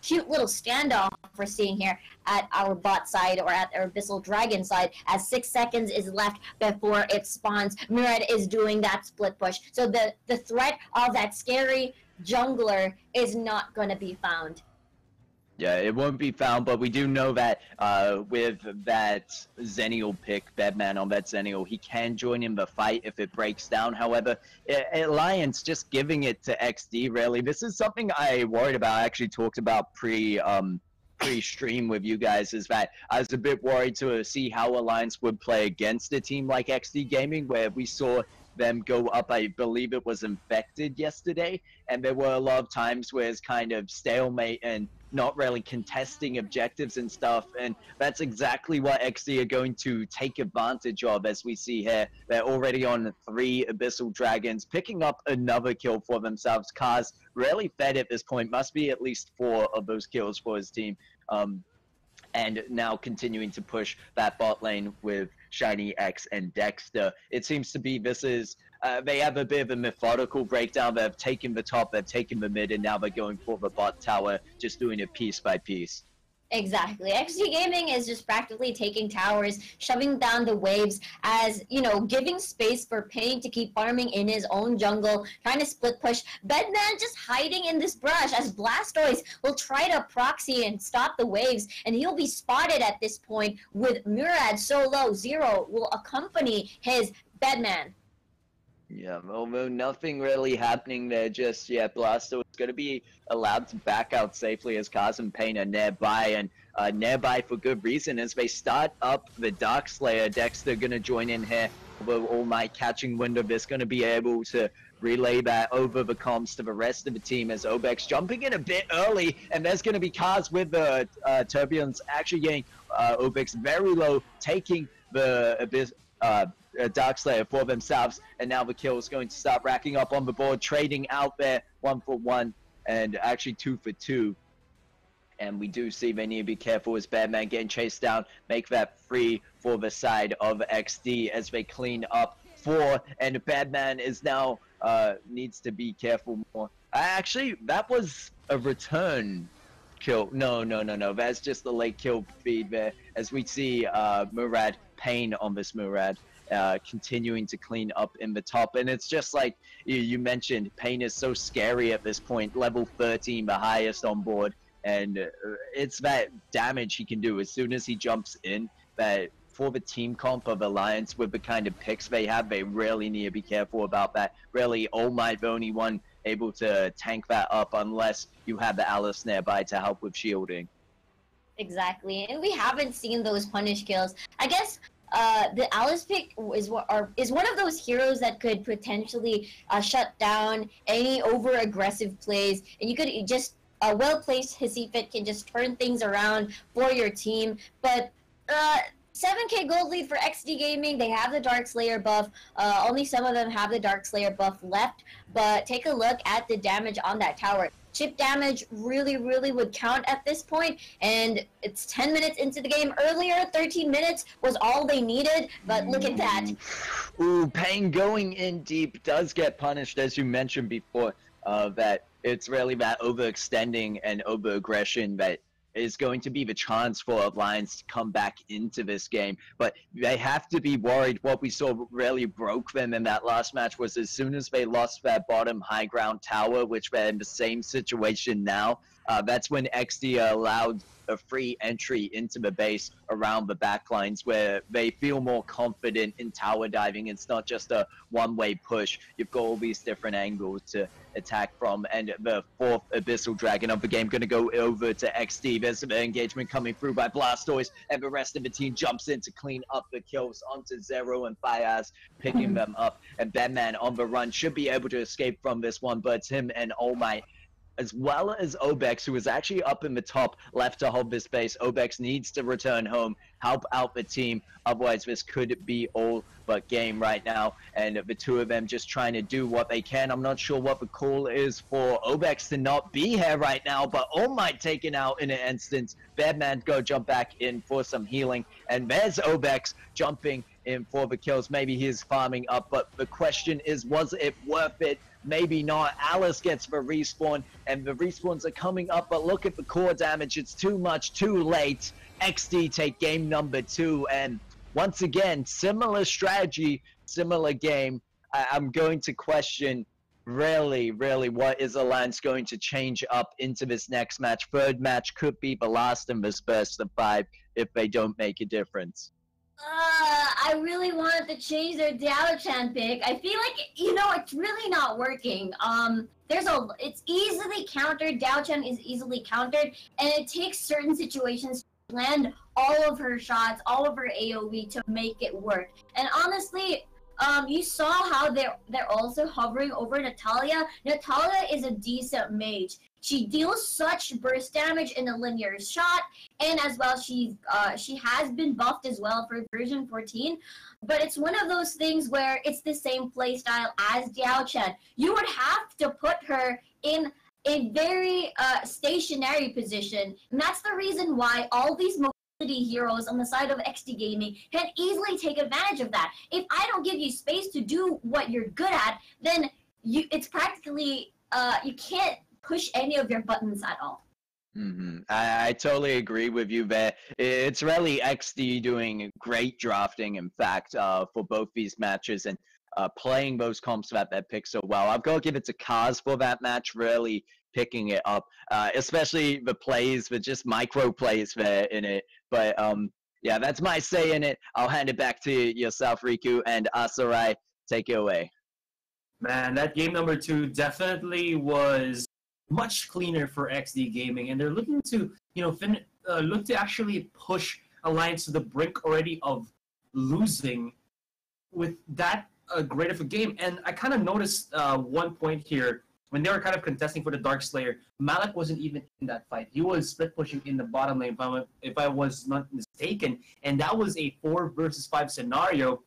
Speaker 4: cute little standoff we're seeing here at our bot side, or at our Abyssal Dragon side, as 6 seconds is left before it spawns. Murad is doing that split push. So the threat of that scary jungler is not going to be found.
Speaker 5: Yeah, it won't be found, but we do know that with that Xennial pick, Bedman on that Xennial, he can join in the fight if it breaks down. However, Alliance just giving it to ExDee, really. This is something I worried about. I actually talked about pre-stream with you guys, is that I was a bit worried to see how Alliance would play against a team like ExDee Gaming, where we saw them go up, I believe it was Infected yesterday, and there were a lot of times where it's kind of stalemate and not really contesting objectives and stuff, and that's exactly what ExDee are going to take advantage of. As we see here, they're already on 3 Abyssal Dragons, picking up another kill for themselves. Kaz really fed at this point, must be at least 4 of those kills for his team, and now continuing to push that bot lane with Shiny X and Dexter. It seems to be this is they have a bit of a methodical breakdown. They've taken the top, they've taken the mid, and now they're going for the bot tower, just doing it piece by piece.
Speaker 4: Exactly. ExDee Gaming is just practically taking towers, shoving down the waves, as, you know, giving space for Pain to keep farming in his own jungle, trying to split push. Bedman just hiding in this brush, as Blastoise will try to proxy and stop the waves, and he'll be spotted at this point with Murad so low. Zero will accompany his Bedman.
Speaker 5: Yeah, although nothing really happening there just yet. Blasto is going to be allowed to back out safely as Kaz and Pain are nearby, and nearby for good reason as they start up the Dark Slayer. Dexter going to join in here with All Might catching wind of this, going to be able to relay that over the comms to the rest of the team as Obex jumping in a bit early, and there's going to be Kaz with the Turbulence actually getting Obex very low, taking the Dark Slayer for themselves, and now the kill is going to start racking up on the board, trading out there 1 for 1 and actually 2 for 2. And we do see they need to be careful as Badman getting chased down, make that free for the side of ExDee as they clean up 4, and Badman is now needs to be careful more. Actually, that was a return kill. No, that's just the late kill feed there as we see Murad Pain on this Murad. continuing to clean up in the top. And it's just like you mentioned, Pain is so scary at this point, level 13, the highest on board. And it's that damage he can do as soon as he jumps in. That for the team comp of Alliance, with the kind of picks they have, they really need to be careful about that. Really, All Might the only one able to tank that up unless you have the Alice nearby to help with shielding.
Speaker 4: Exactly, and we haven't seen those punish kills. I guess the Alice pick is one of those heroes that could potentially shut down any over-aggressive plays, and you could just a well-placed Hissifit can just turn things around for your team. But 7k gold lead for ExDee Gaming. They have the Dark Slayer buff. Only some of them have the Dark Slayer buff left. But take a look at the damage on that tower. Chip damage really would count at this point, and it's 10 minutes into the game. Earlier, 13 minutes was all they needed, but look at that.
Speaker 5: Ooh, Pain going in deep does get punished, as you mentioned before, that it's really that overextending and over-aggression that is going to be the chance for Alliance to come back into this game. But they have to be worried. What we saw really broke them in that last match was as soon as they lost that bottom high ground tower, which they're in the same situation now, that's when ExDee allowed a free entry into the base around the backlines where they feel more confident in tower diving. It's not just a one-way push. You've got all these different angles to attack from, and the fourth Abyssal Dragon of the game going to go over to ExDee. There's some engagement coming through by Blastoise, and the rest of the team jumps in to clean up the kills onto Zero and Fayaz, picking them up, and Batman on the run should be able to escape from this one, but it's him and All Might, as well as Obex, who is actually up in the top, left to hold this base. Obex needs to return home, help out the team. Otherwise, this could be all but game right now. And the two of them just trying to do what they can. I'm not sure what the call is for Obex to not be here right now, but All Might taken out in an instance. Badman go jump back in for some healing. And there's Obex jumping in for the kills. Maybe he's farming up, but the question is, was it worth it? Maybe not. Alice gets the respawn, and the respawns are coming up, but look at the core damage. It's too much, too late. ExDee take game number 2, and once again, similar strategy, similar game. I'm going to question, really, what is Alliance going to change up into this next match? Third match could be the last in this best of 5 if they don't make a difference.
Speaker 4: I really wanted to change their Diao-chan pick. I feel like, it's really not working. It's easily countered. Diao-chan is easily countered, and it takes certain situations to land all of her shots, all of her AoE to make it work. And honestly, you saw how they're also hovering over Natalia. Natalia is a decent mage. She deals such burst damage in a linear shot, and as well, she has been buffed as well for version 14. But it's one of those things where it's the same playstyle as Diao-chan. You would have to put her in a very stationary position, and that's the reason why all these mobility heroes on the side of ExDee Gaming can easily take advantage of that. If I don't give you space to do what you're good at, then it's practically you can't push any of your buttons at all.
Speaker 5: I totally agree with you there. It's really ExDee doing great drafting, in fact, for both these matches, and playing those comps that they pick so well. I've got to give it to Kaz for that match, really picking it up, especially the plays, the just micro plays there in it. But yeah, that's my say in it. I'll hand it back to yourself, Riku, and Asarai, take it away.
Speaker 3: Man, that game number 2 definitely was much cleaner for ExDee Gaming, and they're looking to, look to actually push Alliance to the brink already of losing with that great of a game. And I kind of noticed one point here when they were kind of contesting for the Dark Slayer. Malik wasn't even in that fight. He was split pushing in the bottom lane, if I was not mistaken, and that was a 4 versus 5 scenario.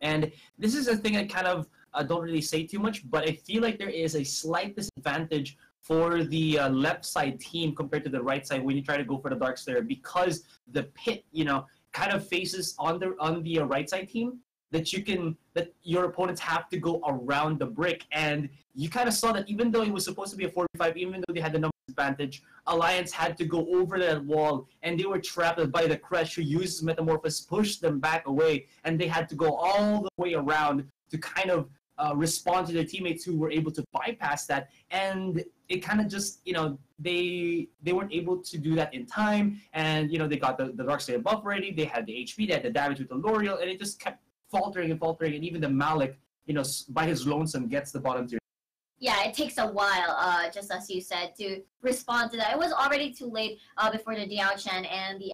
Speaker 3: And this is a thing I kind of don't really say too much, but I feel like there is a slight disadvantage for the left side team compared to the right side when you try to go for the Dark Slayer, because the pit, kind of faces on the right side team. that your opponents have to go around the brick. And you kind of saw that even though it was supposed to be a 45, even though they had the numbers advantage, Alliance had to go over that wall, and they were trapped by the Crush, who uses Metamorphosis, pushed them back away, and they had to go all the way around to kind of respond to their teammates who were able to bypass that. And it kind of just, they weren't able to do that in time, and they got the Darkslayer buff already, they had the HP, they had the damage with the L'Oreal, and it just kept faltering, and even the Malik, by his lonesome, gets the bottom tier.
Speaker 4: Yeah, it takes a while, just as you said, to respond to that. It was already too late before the Diao Chen and the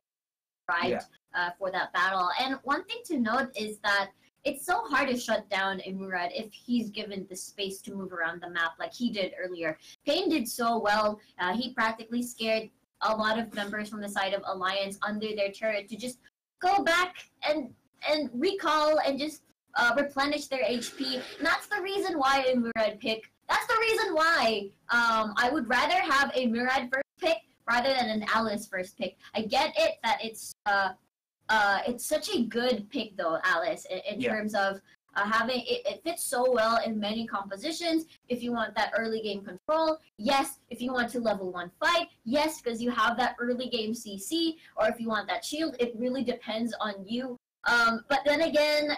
Speaker 4: for that battle. And one thing to note is that it's so hard to shut down a Murad if he's given the space to move around the map like he did earlier. Pain did so well. He practically scared a lot of members from the side of Alliance under their turret to just go back and recall and just replenish their HP. And that's the reason why a Murad pick. That's the reason why I would rather have a Murad first pick rather than an Alice first pick. I get it that it's such a good pick though, Alice, in terms of having it fits so well in many compositions. If you want that early game control, yes. If you want to level 1 fight, yes, because you have that early game CC. Or if you want that shield, it really depends on you. But then again,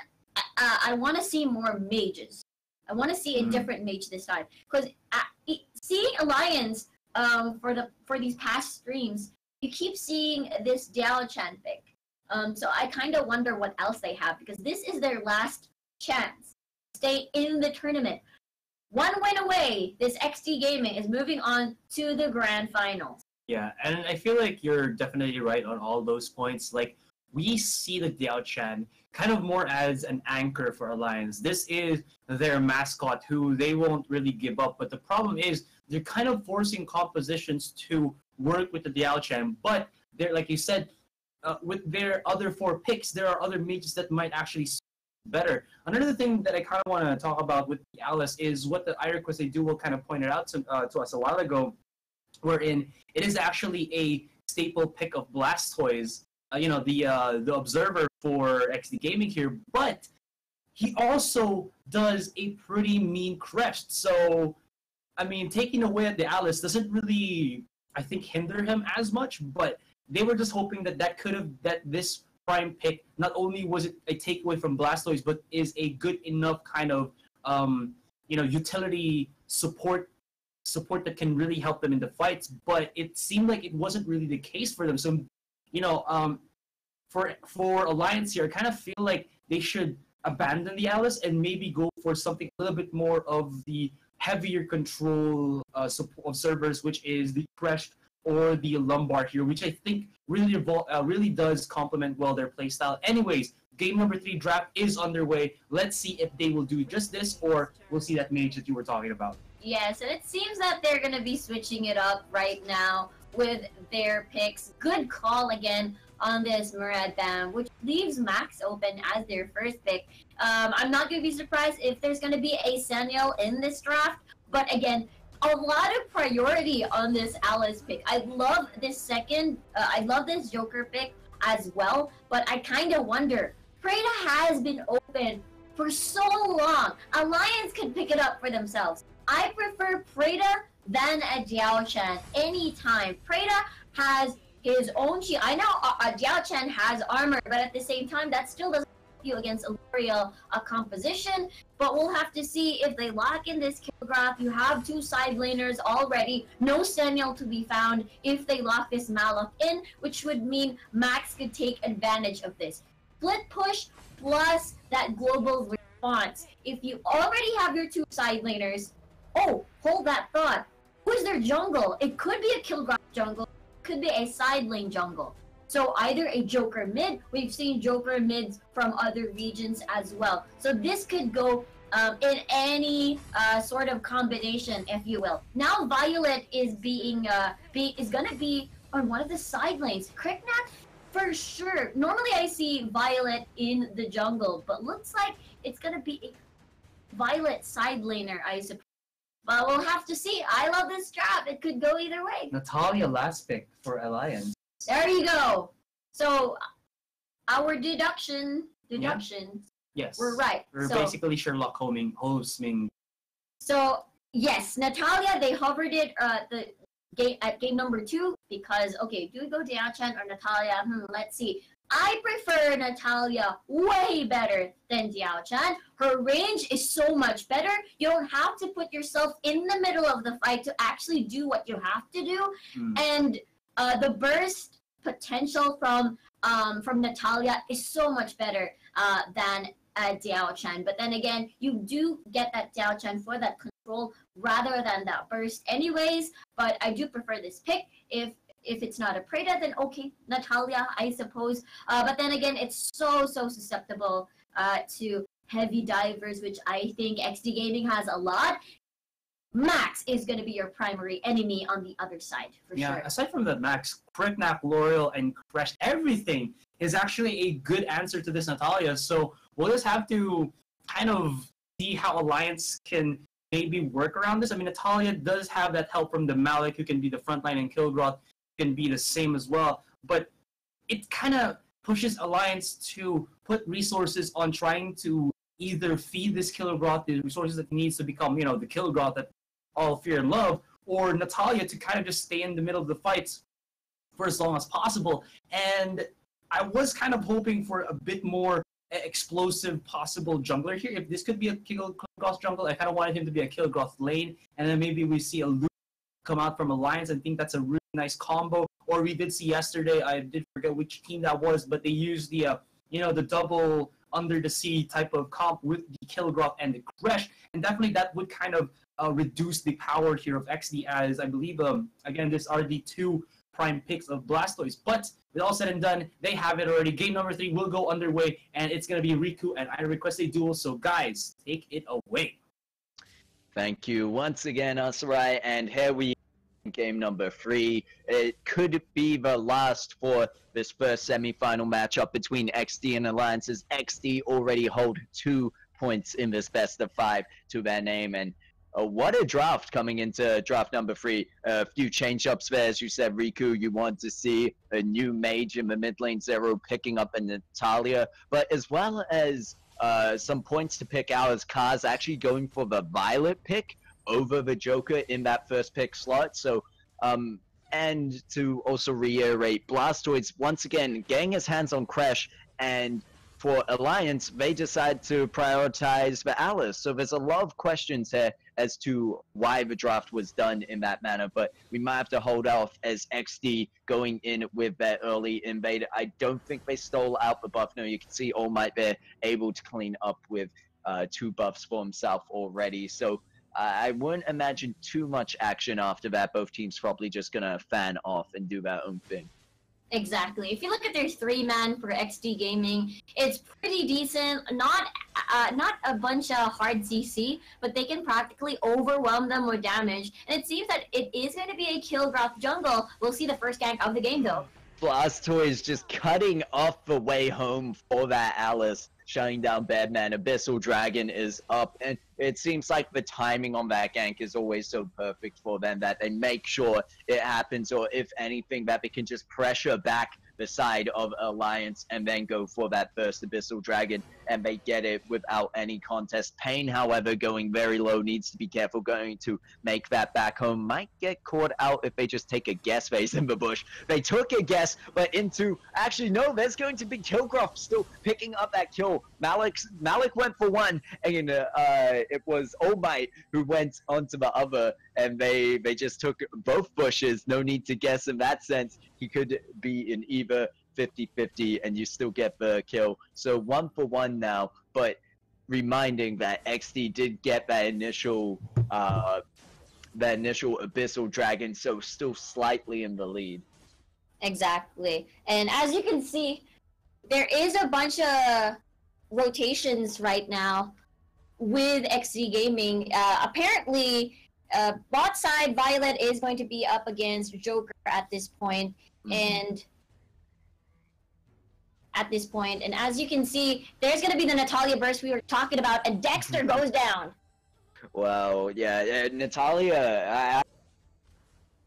Speaker 4: I want to see more mages. I want to see a different mage this time, because seeing Alliance for these past streams, you keep seeing this Diao Chan pick. So I kind of wonder what else they have, because this is their last chance to stay in the tournament. One win away, this ExDee Gaming is moving on to the grand finals.
Speaker 3: Yeah, and I feel like you're definitely right on all those points. Like, we see the Diao Chan kind of more as an anchor for Alliance. This is their mascot who they won't really give up. But the problem is they're kind of forcing compositions to work with the Diao Chan. But they're, like you said, with their other 4 picks, there are other mages that might actually suit better. Another thing that I kind of want to talk about with the Alice is what the iRequest they do will kind of pointed out to us a while ago, wherein it is actually a staple pick of Blastoise. The observer for ExDee Gaming here, but he also does a pretty mean crest. So, I mean, taking away at the Alice doesn't really, I think, hinder him as much, but they were just hoping that this prime pick, not only was it a takeaway from Blastoise, but is a good enough kind of, utility support that can really help them in the fights, but it seemed like it wasn't really the case for them. So, for Alliance here, I kind of feel like they should abandon the Alice and maybe go for something a little bit more of the heavier control of servers, which is the Crest or the Lumbar here, which I think really does complement well their playstyle. Anyways, game number 3 draft is underway. Let's see if they will do just this, or we'll see that mage that you were talking about.
Speaker 4: Yes, and it seems that they're going to be switching it up right now with their picks. Good call again on this Murad Bam, which leaves Max open as their first pick. I'm not going to be surprised if there's going to be a Saniel in this draft, but again, a lot of priority on this Alice pick. I love this I love this Joker pick as well, but I kind of wonder, Preda has been open for so long. Alliance could pick it up for themselves. I prefer Preda than a Diao Chen anytime. Preda has his own shield. I know Diao Chen has armor, but at the same time, that still doesn't help you against a L'Oreal composition. But we'll have to see if they lock in this kill graph. You have 2 side laners already. No Senial to be found if they lock this Malok in, which would mean Max could take advantage of this. Split push plus that global response. If you already have your 2 side laners, oh, hold that thought. Who's their jungle? It could be a kill graph jungle. It could be a side lane jungle. So either a Joker mid, we've seen Joker mids from other regions as well. So this could go in any sort of combination, if you will. Now Violet is gonna be on one of the side lanes. Cricknat, for sure. Normally I see Violet in the jungle, but looks like it's gonna be a Violet side laner, I suppose. But we'll have to see. I love this draft. It could go either way.
Speaker 3: Natalia last pick for Alliance.
Speaker 4: There you go. So, our deduction.
Speaker 3: Yeah, Yes.
Speaker 4: We're right.
Speaker 3: We're
Speaker 4: So,
Speaker 3: basically Sherlock Holmes.
Speaker 4: so yes, Natalia, they hovered it the game at game number 2 because okay, do we go Diao-chan or Natalia? Let's see. I prefer Natalia way better than Diao-chan. Her range is so much better. You don't have to put yourself in the middle of the fight to actually do what you have to do. And the burst potential from Natalia is so much better than Diao-chan. But then again, you do get that Diao-chan for that control rather than that burst anyways. But I do prefer this pick. If it's not a Preda, then okay, Natalia, I suppose. But then again, it's so susceptible to heavy divers, which I think ExDee Gaming has a lot. Max is going to be your primary enemy on the other side, for sure.
Speaker 3: Aside from the Max, Cricknap, L'Oreal, and Crash, everything is actually a good answer to this Natalia. So we'll just have to kind of see how Alliance can maybe work around this. I mean, Natalia does have that help from the Malik, who can be the frontline, and Kilgroth can be the same as well. But it kind of pushes Alliance to put resources on trying to either feed this Kilgroth the resources that he needs to become, the Kilgroth that all fear and love, or Natalia to kind of just stay in the middle of the fights for as long as possible. And I was kind of hoping for a bit more explosive possible jungler here. If this could be a Kilgroth jungle, I kind of wanted him to be a Kilgroth lane, and then maybe we see a Luke come out from Alliance. I think that's a really nice combo. Or we did see yesterday, I did forget which team that was, but they used the the double under the sea type of comp with the Kilgroth and the Crash, and definitely that would kind of reduce the power here of ExDee, as I believe again these are the 2 prime picks of Blastoise. But with all said and done, they have it already. Game number 3 will go underway, and it's going to be Riku and I Request a Duel. So guys, take it away.
Speaker 5: Thank you once again, Asarai, and here we game number 3. It could be the last for this first semi-final matchup between ExDee and Alliance, as ExDee already hold 2 points in this best of 5 to their name. And what a draft coming into draft number 3. A few change-ups there, as you said, Riku. You want to see a new mage in the mid lane 0 picking up a Natalia, but as well as some points to pick out, as Kaz actually going for the Violet pick over the Joker in that first pick slot. So, and to also reiterate, Blastoise once again getting his hands on Crash, and for Alliance, they decide to prioritize the Alice. So there's a lot of questions here as to why the draft was done in that manner, but we might have to hold off as ExDee going in with that early invade. I don't think they stole out the buff. No, you can see All Might there able to clean up with 2 buffs for himself already. So I wouldn't imagine too much action after that. Both teams probably just gonna fan off and do their own thing.
Speaker 4: Exactly. If you look at their 3-man for ExDee Gaming, it's pretty decent. Not a bunch of hard CC, but they can practically overwhelm them with damage. And it seems that it is going to be a Kilgroth jungle. We'll see the first gank of the game, though.
Speaker 5: Blastoise just cutting off the way home for that Alice, shutting down Badman. Abyssal Dragon is up, and it seems like the timing on that gank is always so perfect for them that they make sure it happens, or if anything, that they can just pressure back the side of Alliance and then go for that first Abyssal Dragon, and they get it without any contest. Pain, however, going very low, needs to be careful going to make that back home. Might get caught out if they just take a guess phase in the bush. They took a guess, but into, actually no, there's going to be Kilgroth still picking up that kill. Malik went for one, and it was All Might who went onto the other, and they just took both bushes. No need to guess in that sense. He could be in either 50-50 and you still get the kill. So 1 for 1 now, but reminding that ExDee did get that initial Abyssal Dragon, so still slightly in the lead.
Speaker 4: Exactly. And as you can see, there is a bunch of rotations right now with ExDee Gaming. Apparently, bot side Violet is going to be up against Joker at this point. And as you can see, there's going to be the Natalia burst we were talking about, and Dexter goes down.
Speaker 5: Well, yeah, Natalia,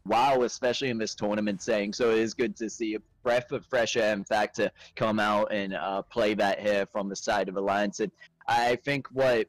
Speaker 5: wow, especially in this tournament saying, so it is good to see breath of fresh air, in fact, to come out and play that here from the side of Alliance. And I think what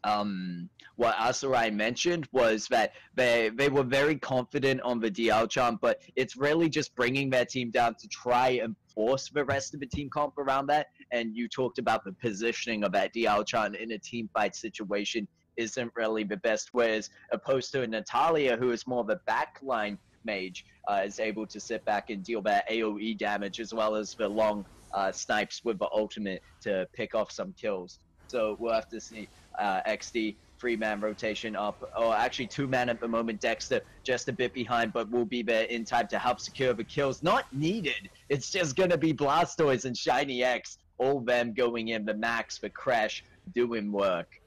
Speaker 5: Asarai mentioned was that they were very confident on the DL champ, but it's really just bringing their team down to try and force the rest of the team comp around that. And you talked about the positioning of that DL champ in a team fight situation isn't really the best, whereas opposed to Natalia, who is more of a backline mage, is able to sit back and deal that AoE damage as well as the long snipes with the ultimate to pick off some kills. So we'll have to see. ExDee, 3-man rotation up, or actually 2-man at the moment. Dexter just a bit behind, but will be there in time to help secure the kills. Not needed. It's just gonna be Blastoise and Shiny X, all them going in the max for Crash, doing work.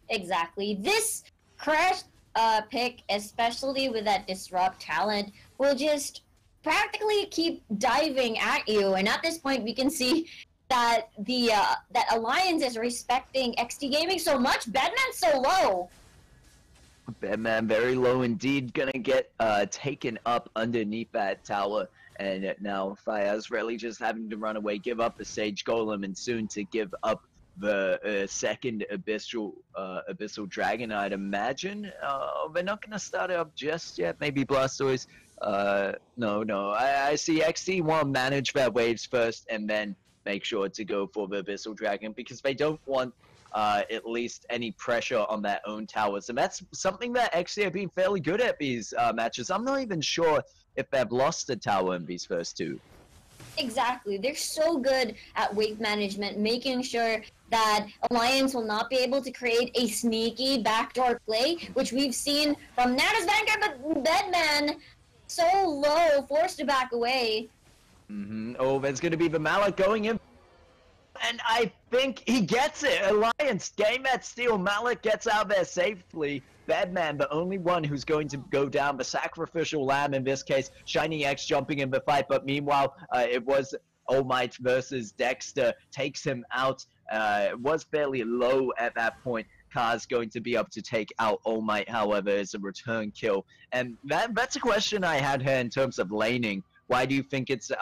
Speaker 4: Exactly. This Crash pick, especially with that Disrupt talent, will just practically keep diving at you. And at this point, we can see that the that Alliance is respecting ExDee Gaming so much. Bedman's so low.
Speaker 5: Bedman very low indeed, gonna get taken up underneath that tower, and now Fayaz really just having to run away, give up the Sage Golem, and soon to give up the second Abyssal Dragon, I'd imagine. They're not gonna start it up just yet. Maybe Blastoise. No. I see ExDee want to manage their waves first, and then make sure to go for the Abyssal Dragon, because they don't want at least any pressure on their own towers. And that's something that ExDee have been fairly good at these matches. I'm not even sure if they've lost a tower in these first two.
Speaker 4: Exactly. They're so good at wave management, making sure that Alliance will not be able to create a sneaky backdoor play, which we've seen from Nana's Vanguard, but Bedman so low, forced to back away.
Speaker 5: Oh, there's going to be the Mallet going in. And I think he gets it. Alliance, game that steal. Mallet gets out there safely. Bedman, the only one who's going to go down. The sacrificial lamb in this case. Shiny X jumping in the fight. But meanwhile, it was All Might versus Dexter. Takes him out. It was fairly low at that point. Kaz going to be up to take out All Might, however, is a return kill. And that's a question I had here in terms of laning. Why do you think it's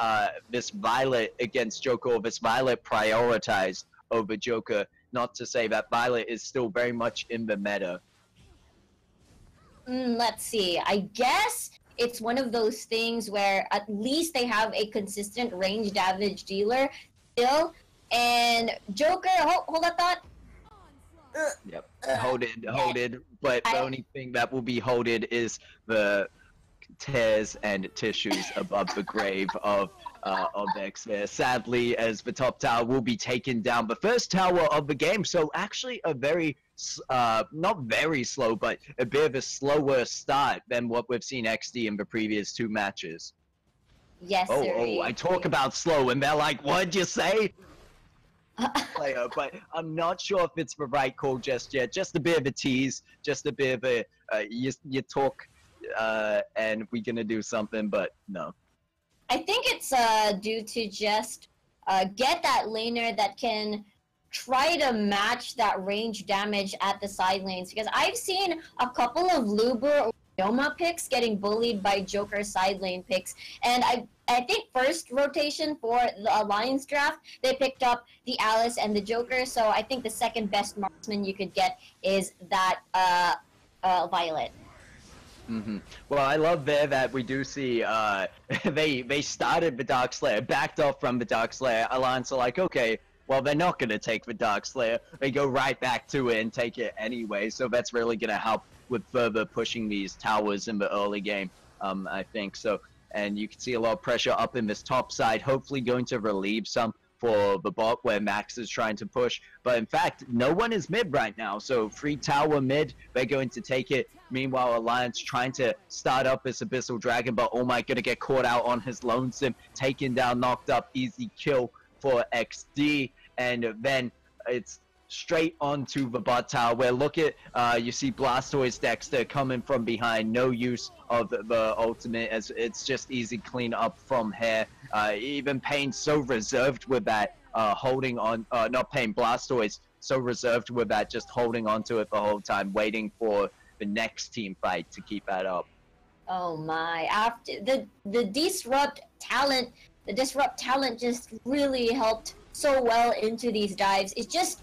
Speaker 5: this Violet against Joker, or this Violet prioritized over Joker? Not to say that Violet is still very much in the meta.
Speaker 4: Let's see. I guess it's one of those things where at least they have a consistent range damage dealer still. And Joker, hold that thought.
Speaker 5: Yep, hold it. But the only thing that will be holded is the tears and tissues above the grave of X there. Sadly, as the top tower will be taken down, the first tower of the game. So actually a very, not very slow, but a bit of a slower start than what we've seen ExDee in the previous two matches.
Speaker 4: Yes,
Speaker 5: Oh, I talk about slow and they're like, what'd you say? Player, but I'm not sure if it's the right call just yet. Just a bit of a tease, just a bit of a, you talk and we're gonna do something, but no.
Speaker 4: I think it's due to just get that laner that can try to match that range damage at the side lanes, because I've seen a couple of Luber or Yoma picks getting bullied by Joker side lane picks, and I think first rotation for the Alliance draft, they picked up the Alice and the Joker, so I think the second best marksman you could get is that Violet.
Speaker 5: Well, I love there that we do see they started the Dark Slayer, backed off from the Dark Slayer. Alliance are like, okay, well, they're not going to take the Dark Slayer. They go right back to it and take it anyway, so that's really going to help with further pushing these towers in the early game, I think. So, and you can see a lot of pressure up in this top side, hopefully going to relieve some for the bot where Max is trying to push. But in fact, no one is mid right now, so free tower mid, they're going to take it. Meanwhile, Alliance trying to start up this Abyssal Dragon, but Oh My gonna get caught out on his lonesome, taken down, knocked up, easy kill for ExDee, and then it's straight onto the bot tower where look at you see Blastoise Dexter coming from behind, no use of the ultimate, as it's just easy clean up from here. Even Pain so reserved with that, holding on, not Pain, Blastoise so reserved with that, just holding on to it the whole time, waiting for the next team fight to keep that up.
Speaker 4: Oh my, after the Disrupt talent the Disrupt talent just really helped so well into these dives. It just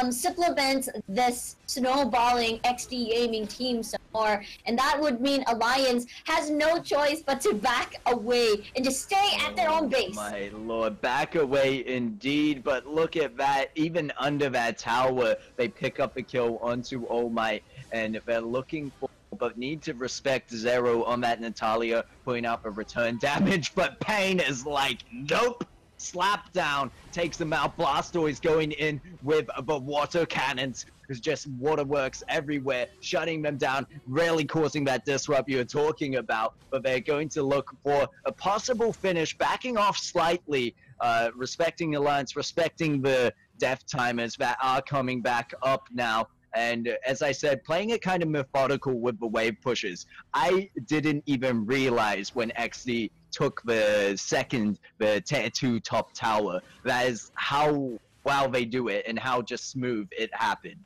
Speaker 4: supplements this snowballing ExDee Gaming team some more, and that would mean Alliance has no choice but to back away and just stay at their own base.
Speaker 5: My lord, back away indeed, but look at that, even under that tower, they pick up a kill onto All Might, and they're looking for, but need to respect Zero on that Natalia, putting out a return damage, but Pain is like, nope! Slap down, takes them out. Blastoise going in with the water cannons. There's just waterworks everywhere, shutting them down, really causing that disrupt you're talking about. But they're going to look for a possible finish, backing off slightly, respecting Alliance, respecting the death timers that are coming back up now. And as I said, playing it kind of methodical with the wave pushes. I didn't even realize when ExDee took the tier 2 top tower. That is how well they do it and how just smooth it happened.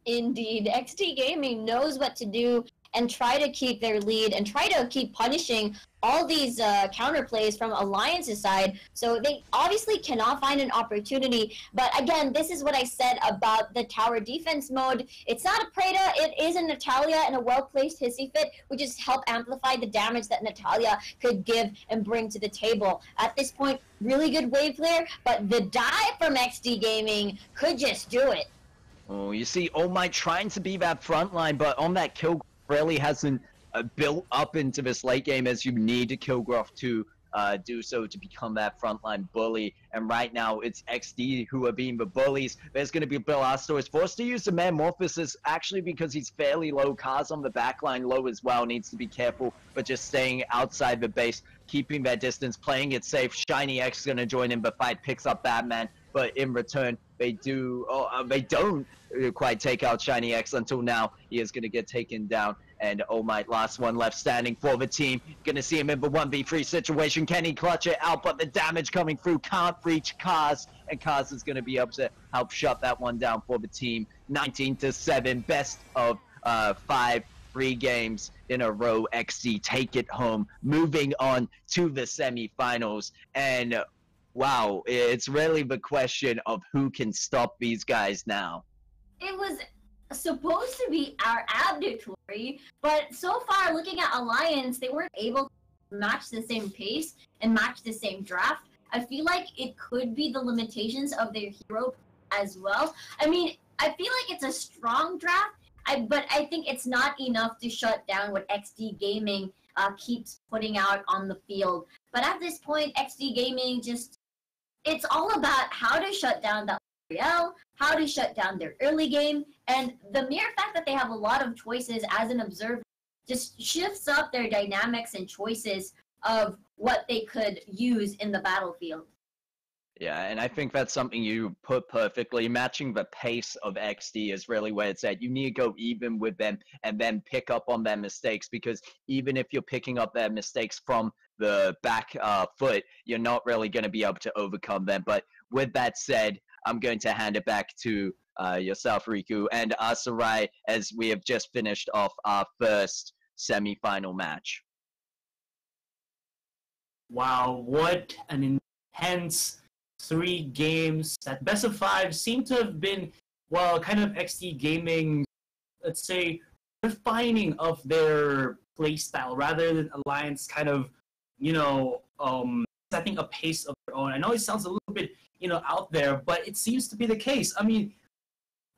Speaker 4: Indeed, ExDee Gaming knows what to do and try to keep their lead and try to keep punishing all these counterplays from Alliance's side. So they obviously cannot find an opportunity. But again, this is what I said about the tower defense mode. It's not a Preda, it is a Natalia and a well-placed hissy fit, which just help amplify the damage that Natalia could give and bring to the table. At this point, really good wave player, but the dive from ExDee Gaming could just do it.
Speaker 5: Oh, you see All Might trying to be that front line, but on that kill really hasn't built up into this late game as you need to kill Gruff to do so to become that frontline bully. And right now it's ExDee who are being the bullies. There's going to be Blastoise forced to use the Metamorphosis actually because he's fairly low. Cars on the backline low as well, needs to be careful, but just staying outside the base, keeping that distance, playing it safe. Shiny X is going to join in the fight, picks up Batman, but in return they don't quite take out Shiny X until now. He is going to get taken down. And All Might, last one left standing for the team. Gonna see him in the 1v3 situation. Can he clutch it out? But the damage coming through can't reach Cars. And Cars is gonna be able to help shut that one down for the team. 19-7, best of 5 free games in a row. ExDee take it home. Moving on to the semifinals. And wow, it's really the question of who can stop these guys now.
Speaker 4: It was supposed to be our abdicatory, but so far looking at Alliance, they weren't able to match the same pace and match the same draft. I feel like it could be the limitations of their hero as well. I mean, I feel like it's a strong draft, but I think it's not enough to shut down what ExDee Gaming keeps putting out on the field. But at this point, ExDee Gaming it's all about how to shut down that Real, how to shut down their early game, and the mere fact that they have a lot of choices as an observer just shifts up their dynamics and choices of what they could use in the battlefield.
Speaker 5: Yeah, and I think that's something you put perfectly. Matching the pace of ExDee is really where it's at. You need to go even with them and then pick up on their mistakes, because even if you're picking up their mistakes from the back foot, you're not really going to be able to overcome them. But with that said, I'm going to hand it back to yourself, Riku, and Asarai, as we have just finished off our first semi-final match.
Speaker 3: Wow, what an intense 3 games. That best of 5 seem to have been, well, kind of ExDee Gaming, let's say, refining of their playstyle rather than Alliance kind of, setting a pace of their own. I know it sounds a little bit, out there, but it seems to be the case. I mean,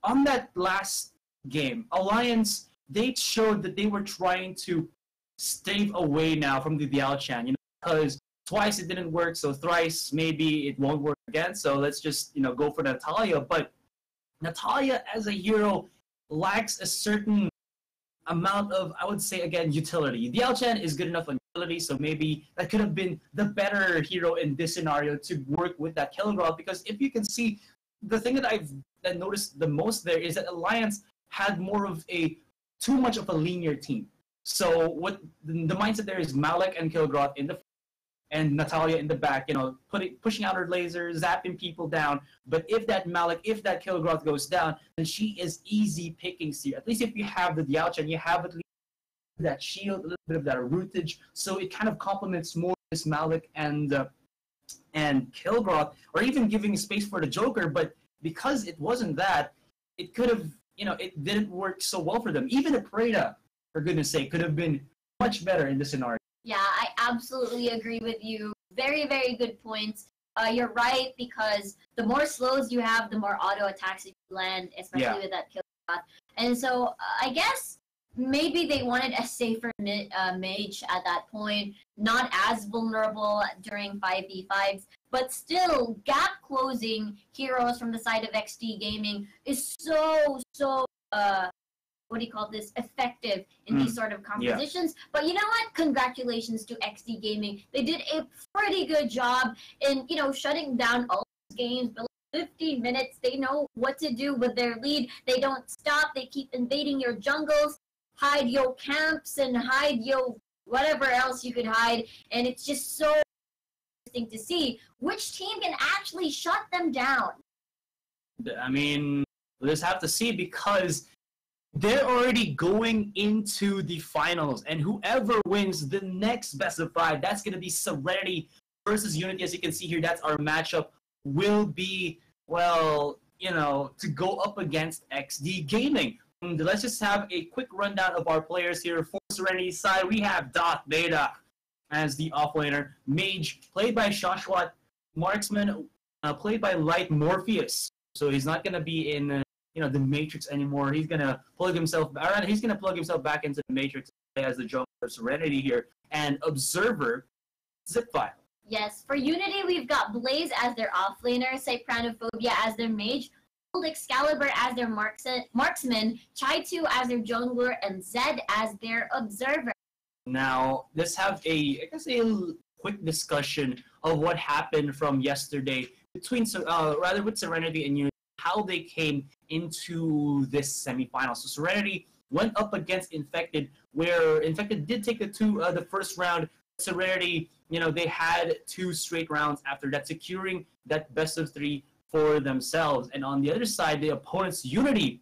Speaker 3: on that last game, Alliance, they showed that they were trying to stave away now from the Dialchan, because twice it didn't work, so thrice maybe it won't work again, so let's just, go for Natalia. But Natalia as a hero lacks a certain amount of, I would say, again, utility. Dialchan is good enough on utility, so maybe that could have been the better hero in this scenario to work with that kill growth, because if you can see, the thing that I've noticed the most there is that Alliance had more of too much of a linear team. So what the mindset there is Malik and Kilgroth in the front and Natalia in the back, pushing out her lasers, zapping people down. But if that Kilgroth goes down, then she is easy pickings here. At least if you have the Dialchan, you have at least that shield, a little bit of that rootage, so it kind of complements more Malik and Kilgroth, or even giving space for the Joker, but because it wasn't that, it could have, it didn't work so well for them. Even a Preda, for goodness sake, could have been much better in this scenario.
Speaker 4: Yeah, I absolutely agree with you. Very, very good points. You're right, because the more slows you have, the more auto attacks you land, especially with that kill shot. And so I guess maybe they wanted a safer mage at that point, not as vulnerable during 5v5s, but still gap closing heroes from the side of ExDee Gaming is so what do you call this, effective in these sort of compositions. Yeah. But you know what? Congratulations to ExDee Gaming. They did a pretty good job in, shutting down all these games. But 15 minutes, they know what to do with their lead. They don't stop. They keep invading your jungles, hide your camps, and hide your whatever else you could hide. And it's just so interesting to see which team can actually shut them down.
Speaker 3: I mean, we'll just have to see, because they're already going into the finals, and whoever wins the next best of 5, that's going to be Serenity versus Unity. As you can see here, that's our matchup, will be, well, to go up against ExDee Gaming. And let's just have a quick rundown of our players here. For Serenity's side, we have Darth Beta as the offlaner, Mage, played by Shashwat, Marksman, played by Light Morpheus. So he's not going to be in the Matrix anymore. He's gonna plug himself back into the Matrix as the Joker of Serenity here. And Observer, Zipfile.
Speaker 4: Yes, for Unity, we've got Blaze as their offlaner, Cypranophobia as their mage, Old Excalibur as their marksman, Chai2 as their jungler, and Zed as their observer.
Speaker 3: Now, let's have a quick discussion of what happened from yesterday between with Serenity and Unity, how they came into this semifinal. So Serenity went up against Infected, where Infected did take the first round. Serenity, they had 2 straight rounds after that, securing that best of 3 for themselves. And on the other side, the opponents, Unity,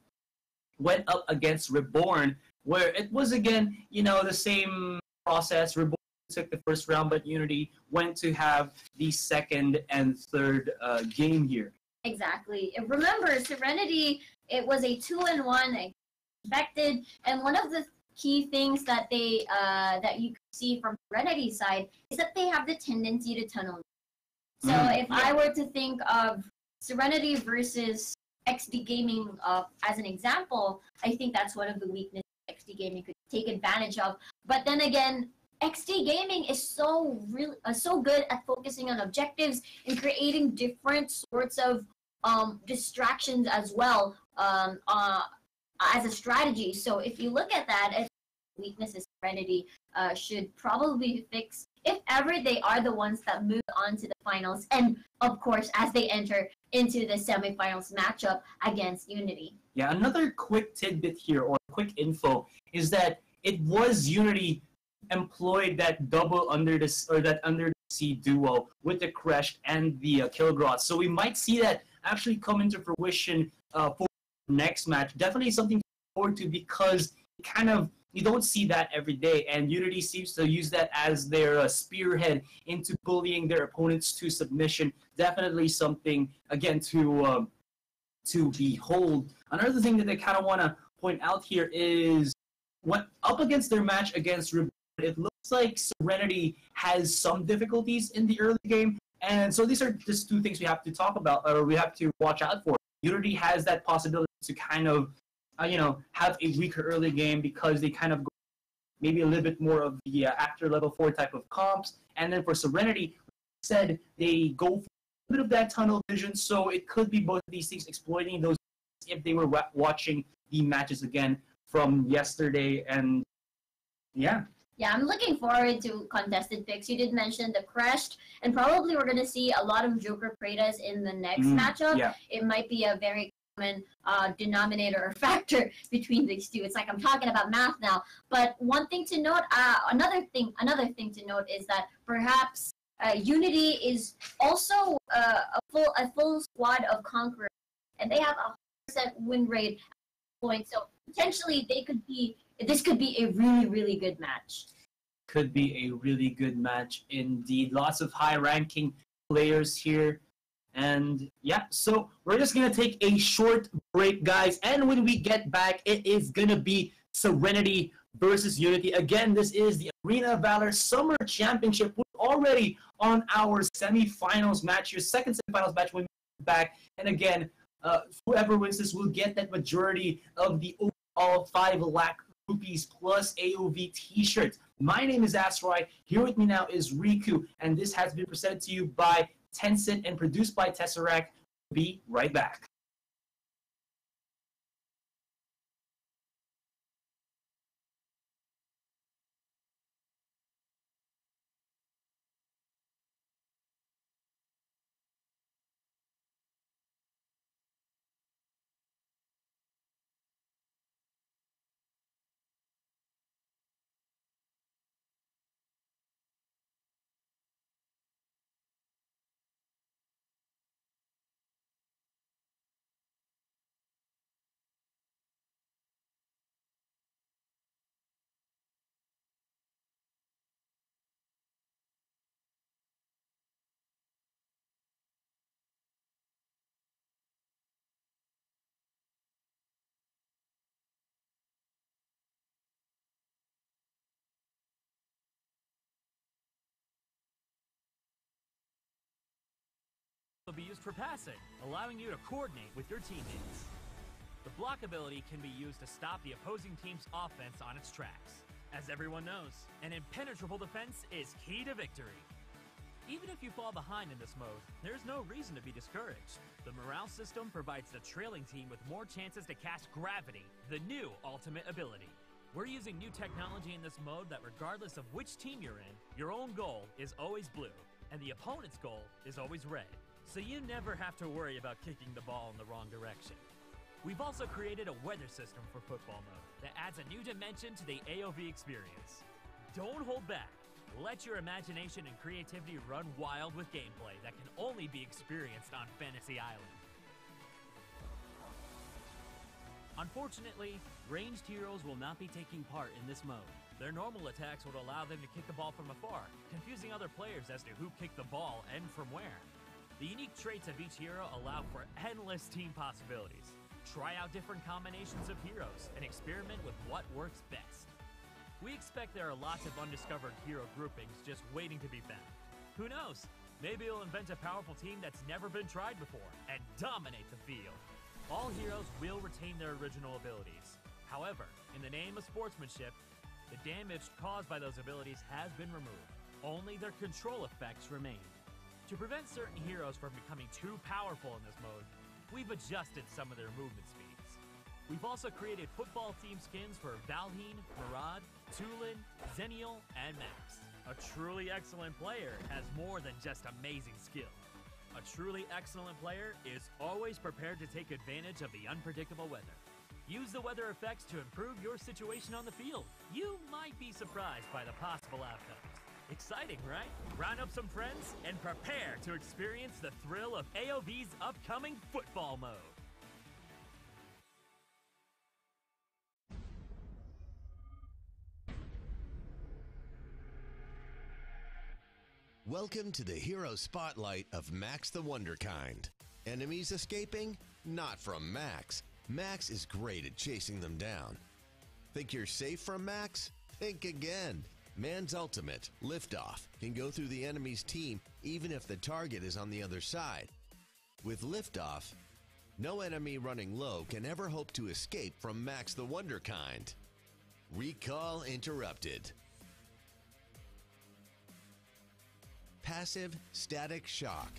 Speaker 3: went up against Reborn, where it was again, the same process. Reborn took the first round, but Unity went to have the second and third game here.
Speaker 4: Exactly. Remember, Serenity, it was a 2-1 expected, and one of the key things that they that you can see from Serenity's side is that they have the tendency to tunnel. So if I were to think of Serenity versus ExDee Gaming as an example, I think that's one of the weaknesses ExDee Gaming could take advantage of. But then again, ExDee Gaming is so good at focusing on objectives and creating different sorts of distractions as well as a strategy. So if you look at that, weaknesses Serenity should probably fix. If ever, they are the ones that move on to the finals, and of course, as they enter into the semifinals matchup against Unity.
Speaker 3: Yeah, another quick tidbit here, or quick info, is that it was Unity employed that double under the sea duo with the Crest and the Kilgroth. So we might see that actually come into fruition for the next match. Definitely something to look forward to, because you don't see that every day, and Unity seems to use that as their spearhead into bullying their opponents to submission. Definitely something, again, to behold. Another thing that I kind of want to point out here is, what up against their match against Reborn, it looks like Serenity has some difficulties in the early game, and so these are just 2 things we have to talk about, or we have to watch out for. Unity has that possibility to kind of have a weaker early game, because they kind of go maybe a little bit more of the after level 4 type of comps. And then for Serenity, said they go for a bit of that tunnel vision, so it could be both of these things exploiting those if they were watching the matches again from yesterday. And yeah,
Speaker 4: I'm looking forward to contested picks. You did mention the Crest, and probably we're going to see a lot of Joker Praetas in the next matchup. Yeah. It might be a very common denominator or factor between these 2. It's like I'm talking about math now. But one thing to note, another thing to note is that perhaps Unity is also a full squad of Conquerors, and they have a 100% win rate point. So potentially this could be a really, really good match.
Speaker 3: could be a really good match indeed. Lots of high-ranking players here. And yeah, so we're just going to take a short break, guys. And when we get back, it is going to be Serenity versus Unity. Again, this is the Arena of Valor Summer Championship. We're already on our semifinals match, your second semifinals match when we get back. And again, whoever wins this will get that majority of the overall 5 lakh rupees plus AOV t-shirts. My name is Asroy. Here with me now is Riku, and this has been presented to you by Tencent and produced by Tesseract. Be right back.
Speaker 6: Will be used for passing, allowing you to coordinate with your teammates. The block ability can be used to stop the opposing team's offense on its tracks. As everyone knows, an impenetrable defense is key to victory. Even if you fall behind in this mode, there's no reason to be discouraged. The morale system provides the trailing team with more chances to cast Gravity, the new ultimate ability. We're using new technology in this mode that regardless of which team you're in, your own goal is always blue, and the opponent's goal is always red. So you never have to worry about kicking the ball in the wrong direction. We've also created a weather system for football mode that adds a new dimension to the AOV experience. Don't hold back. Let your imagination and creativity run wild with gameplay that can only be experienced on Fantasy Island. Unfortunately, ranged heroes will not be taking part in this mode. Their normal attacks would allow them to kick the ball from afar, confusing other players as to who kicked the ball and from where. The unique traits of each hero allow for endless team possibilities. Try out different combinations of heroes and experiment with what works best. We expect there are lots of undiscovered hero groupings just waiting to be found. Who knows? Maybe you'll invent a powerful team that's never been tried before and dominate the field. All heroes will retain their original abilities. However, in the name of sportsmanship, the damage caused by those abilities has been removed. Only their control effects remain. To prevent certain heroes from becoming too powerful in this mode, we've adjusted some of their movement speeds. We've also created football-themed skins for Valheim, Murad, Tulin, Zenial, and Max. A truly excellent player has more than just amazing skill. A truly excellent player is always prepared to take advantage of the unpredictable weather. Use the weather effects to improve your situation on the field. You might be surprised by the possible outcomes. Exciting, right? Round up some friends and prepare to experience the thrill of AOV's upcoming football mode.
Speaker 7: Welcome to the hero spotlight of Max the Wonderkind. Enemies escaping? Not from Max. Max is great at chasing them down. Think you're safe from Max? Think again. Man's ultimate, Liftoff, can go through the enemy's team even if the target is on the other side. With Liftoff, no enemy running low can ever hope to escape from Max the Wonderkind. Recall interrupted. Passive static shock.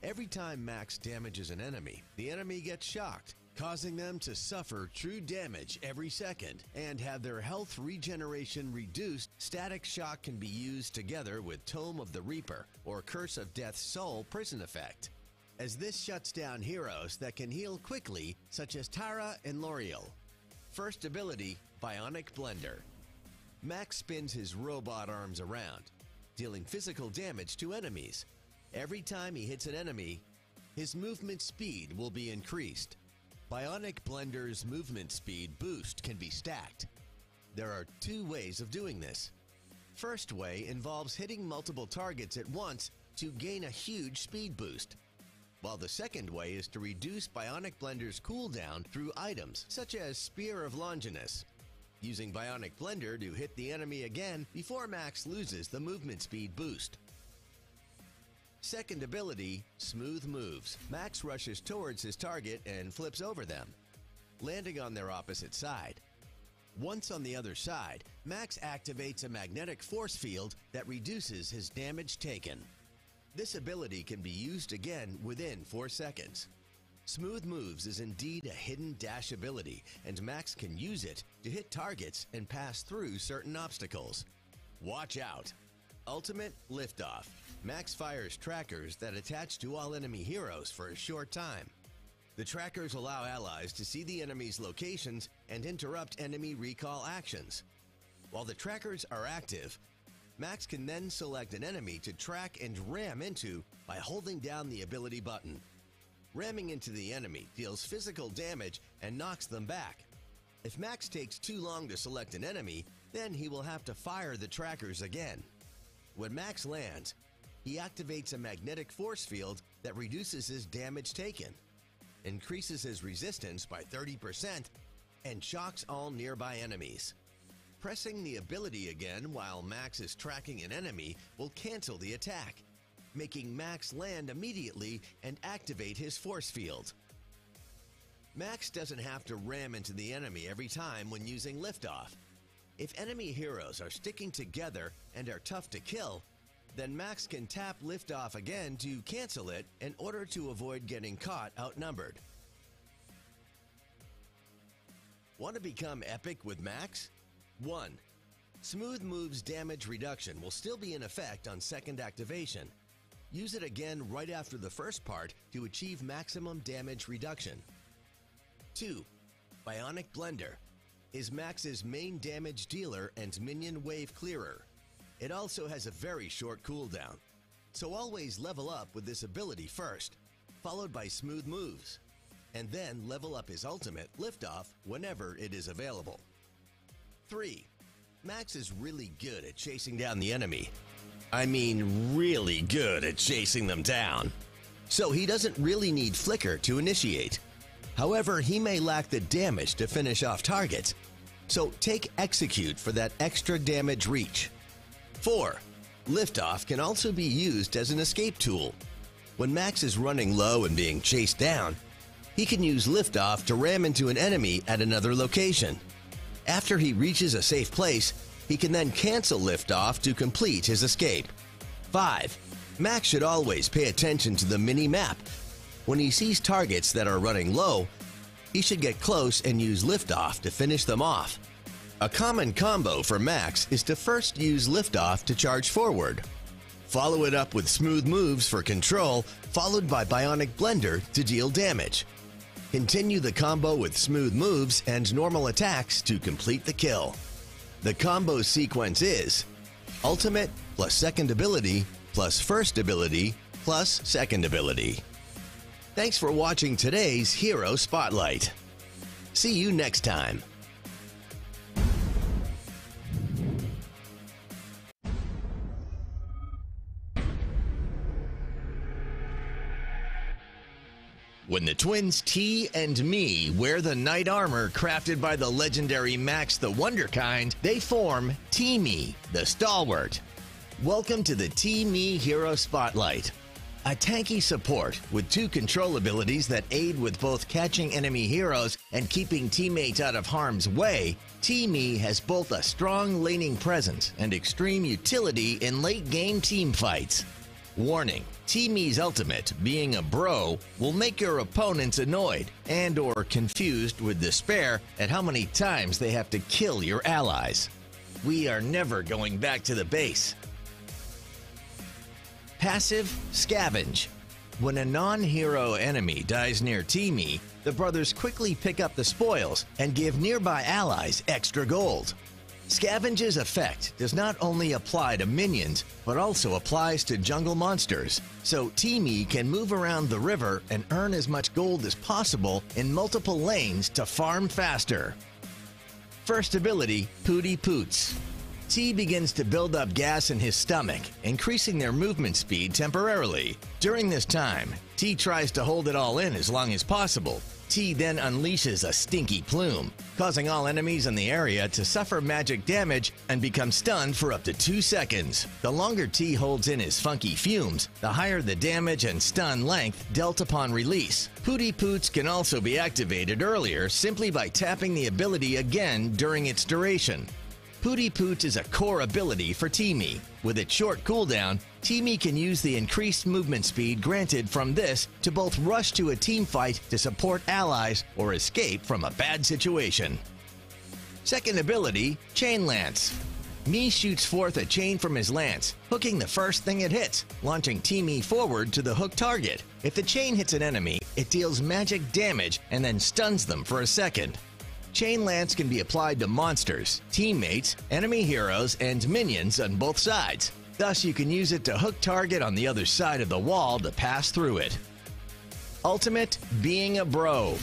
Speaker 7: Every time Max damages an enemy, the enemy gets shocked, causing them to suffer true damage every second and have their health regeneration reduced. Static shock can be used together with Tome of the Reaper or Curse of Death's Soul prison effect, as this shuts down heroes that can heal quickly, such as Tara and L'Oreal. First ability, Bionic Blender. Max spins his robot arms around, dealing physical damage to enemies. Every time he hits an enemy, his movement speed will be increased. Bionic Blender's movement speed boost can be stacked. There are two ways of doing this. first way involves hitting multiple targets at once to gain a huge speed boost, while the second way is to reduce Bionic Blender's cooldown through items such as Spear of Longinus, using Bionic Blender to hit the enemy again before Max loses the movement speed boost. Second ability, Smooth Moves. Max rushes towards his target and flips over them, landing on their opposite side. Once on the other side, Max activates a magnetic force field that reduces his damage taken. This ability can be used again within 4 seconds. Smooth Moves is indeed a hidden dash ability, and Max can use it to hit targets and pass through certain obstacles. Watch out! Ultimate Liftoff. Max fires trackers that attach to all enemy heroes for a short time. The trackers allow allies to see the enemy's locations and interrupt enemy recall actions. While the trackers are active, Max can then select an enemy to track and ram into by holding down the ability button. Ramming into the enemy deals physical damage and knocks them back. If Max takes too long to select an enemy, then he will have to fire the trackers again. When Max lands, he activates a magnetic force field that reduces his damage taken, increases his resistance by 30%, and shocks all nearby enemies. Pressing the ability again while Max is tracking an enemy will cancel the attack, making Max land immediately and activate his force field. Max doesn't have to ram into the enemy every time when using Liftoff. If enemy heroes are sticking together and are tough to kill, then Max can tap Liftoff again to cancel it in order to avoid getting caught outnumbered. Want to become epic with Max? 1. Smooth Moves damage reduction will still be in effect on second activation. Use it again right after the first part to achieve maximum damage reduction. 2. Bionic Blender is Max's main damage dealer and minion wave clearer. It also has a very short cooldown, so always level up with this ability first, followed by Smooth Moves, and then level up his ultimate Liftoff whenever it is available. 3. Max is really good at chasing down the enemy. I mean really good at chasing them down. So he doesn't really need Flicker to initiate. However, he may lack the damage to finish off targets, so take Execute for that extra damage reach. 4. Liftoff can also be used as an escape tool. When Max is running low and being chased down, he can use Liftoff to ram into an enemy at another location. After he reaches a safe place, he can then cancel Liftoff to complete his escape. 5. Max should always pay attention to the mini-map. When he sees targets that are running low, he should get close and use Liftoff to finish them off. A common combo for Max is to first use Liftoff to charge forward. Follow it up with Smooth Moves for control, followed by Bionic Blender to deal damage. Continue the combo with Smooth Moves and normal attacks to complete the kill. The combo sequence is Ultimate plus second ability plus first ability plus second ability. Thanks for watching today's Hero Spotlight. See you next time. When the twins T and Me wear the knight armor crafted by the legendary Max the Wonderkind, they form T-Me, the Stalwart. Welcome to the T-Me Hero Spotlight. A tanky support with 2 control abilities that aid with both catching enemy heroes and keeping teammates out of harm's way, T-Me has both a strong laning presence and extreme utility in late-game team fights. Warning, T-Me's ultimate, being a bro, will make your opponents annoyed and or confused with despair at how many times they have to kill your allies. We are never going back to the base. Passive Scavenge. When a non-hero enemy dies near T-Me, the brothers quickly pick up the spoils and give nearby allies extra gold. Scavenge's effect does not only apply to minions, but also applies to jungle monsters, so T-Me can move around the river and earn as much gold as possible in multiple lanes to farm faster. First ability, Pooty Poots. T begins to build up gas in his stomach, increasing their movement speed temporarily. During this time, T tries to hold it all in as long as possible. T then unleashes a stinky plume, causing all enemies in the area to suffer magic damage and become stunned for up to 2 seconds. The longer T holds in his funky fumes, the higher the damage and stun length dealt upon release. Pooty Poots can also be activated earlier simply by tapping the ability again during its duration. Pooty Poots is a core ability for Teamy. With its short cooldown, Teamy can use the increased movement speed granted from this to both rush to a team fight to support allies or escape from a bad situation. Second ability, Chain Lance. Mii shoots forth a chain from his lance, hooking the first thing it hits, launching Teamy forward to the hooked target. If the chain hits an enemy, it deals magic damage and then stuns them for a second. Chain Lance can be applied to monsters, teammates, enemy heroes, and minions on both sides. Thus, you can use it to hook target on the other side of the wall to pass through it. Ultimate, Being a Bro.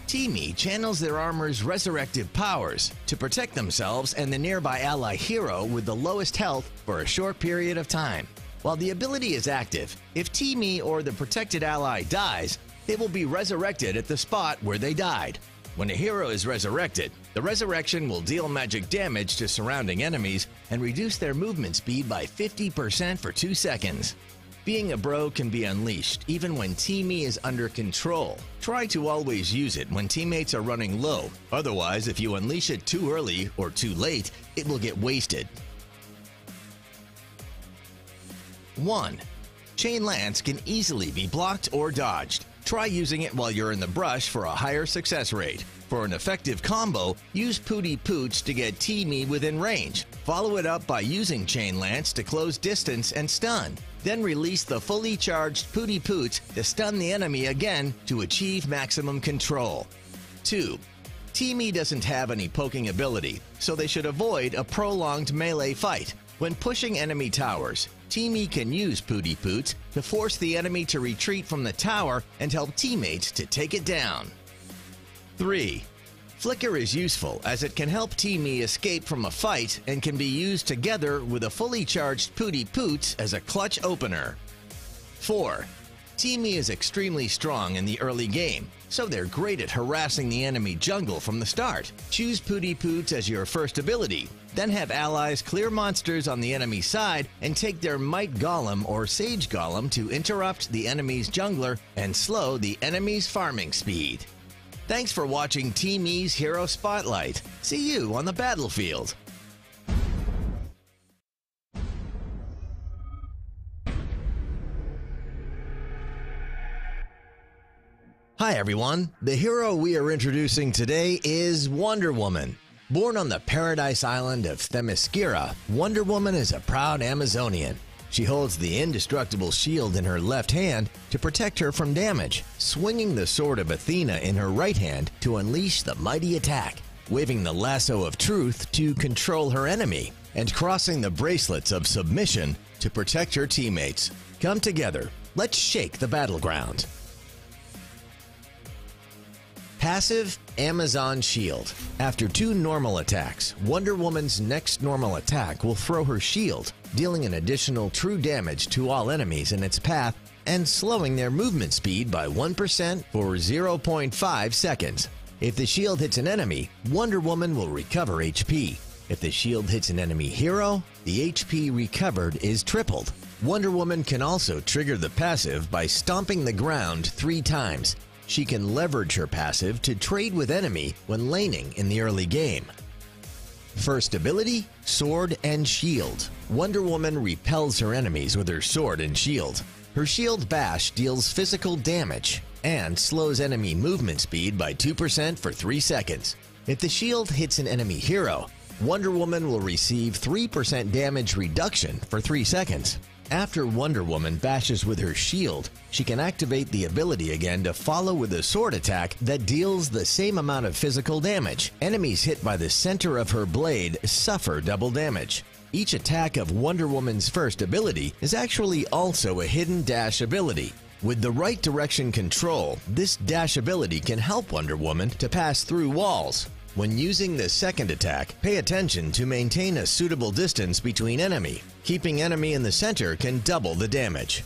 Speaker 7: Teamy channels their armor's resurrective powers to protect themselves and the nearby ally hero with the lowest health for a short period of time. While the ability is active, if Teamy or the protected ally dies, they will be resurrected at the spot where they died. When a hero is resurrected, the resurrection will deal magic damage to surrounding enemies and reduce their movement speed by 50% for 2 seconds. Being a Bro can be unleashed even when Teamy is under control. Try to always use it when teammates are running low. Otherwise, if you unleash it too early or too late, it will get wasted. 1. Chain Lance can easily be blocked or dodged. Try using it while you're in the brush for a higher success rate. For an effective combo, use Pooty Poots to get Teamy within range. Follow it up by using Chain Lance to close distance and stun. Then release the fully charged Pooty Poots to stun the enemy again to achieve maximum control. 2. Teamy doesn't have any poking ability, so they should avoid a prolonged melee fight. When pushing enemy towers, Teamy can use Pooty Poots to force the enemy to retreat from the tower and help teammates to take it down. 3. Flicker is useful as it can help Teamy escape from a fight and can be used together with a fully charged Pooty Poots as a clutch opener. 4. Teamy is extremely strong in the early game, so they're great at harassing the enemy jungle from the start. Choose Pooty Poots as your first ability, then have allies clear monsters on the enemy side and take their Might Golem or Sage Golem to interrupt the enemy's jungler and slow the enemy's farming speed. Thanks for watching Teamy's Hero Spotlight. See you on the battlefield. Hi everyone, the hero we are introducing today is Wonder Woman. Born on the paradise island of Themyscira, Wonder Woman is a proud Amazonian. She holds the indestructible shield in her left hand to protect her from damage, swinging the sword of Athena in her right hand to unleash the mighty attack, waving the lasso of truth to control her enemy, and crossing the bracelets of submission to protect her teammates. Come together, let's shake the battleground. Passive, Amazon Shield. After 2 normal attacks, Wonder Woman's next normal attack will throw her shield, dealing an additional true damage to all enemies in its path and slowing their movement speed by 1% for 0.5 seconds. If the shield hits an enemy, Wonder Woman will recover HP. If the shield hits an enemy hero, the HP recovered is tripled. Wonder Woman can also trigger the passive by stomping the ground 3 times. She can leverage her passive to trade with enemy when laning in the early game. First ability, Sword and Shield. Wonder Woman repels her enemies with her sword and shield. Her shield bash deals physical damage and slows enemy movement speed by 2% for 3 seconds. If the shield hits an enemy hero, Wonder Woman will receive 3% damage reduction for 3 seconds. After Wonder Woman bashes with her shield, she can activate the ability again to follow with a sword attack that deals the same amount of physical damage. Enemies hit by the center of her blade suffer double damage. Each attack of Wonder Woman's first ability is actually also a hidden dash ability. With the right direction control, this dash ability can help Wonder Woman to pass through walls. When using the second attack, pay attention to maintain a suitable distance between enemy. Keeping enemy in the center can double the damage.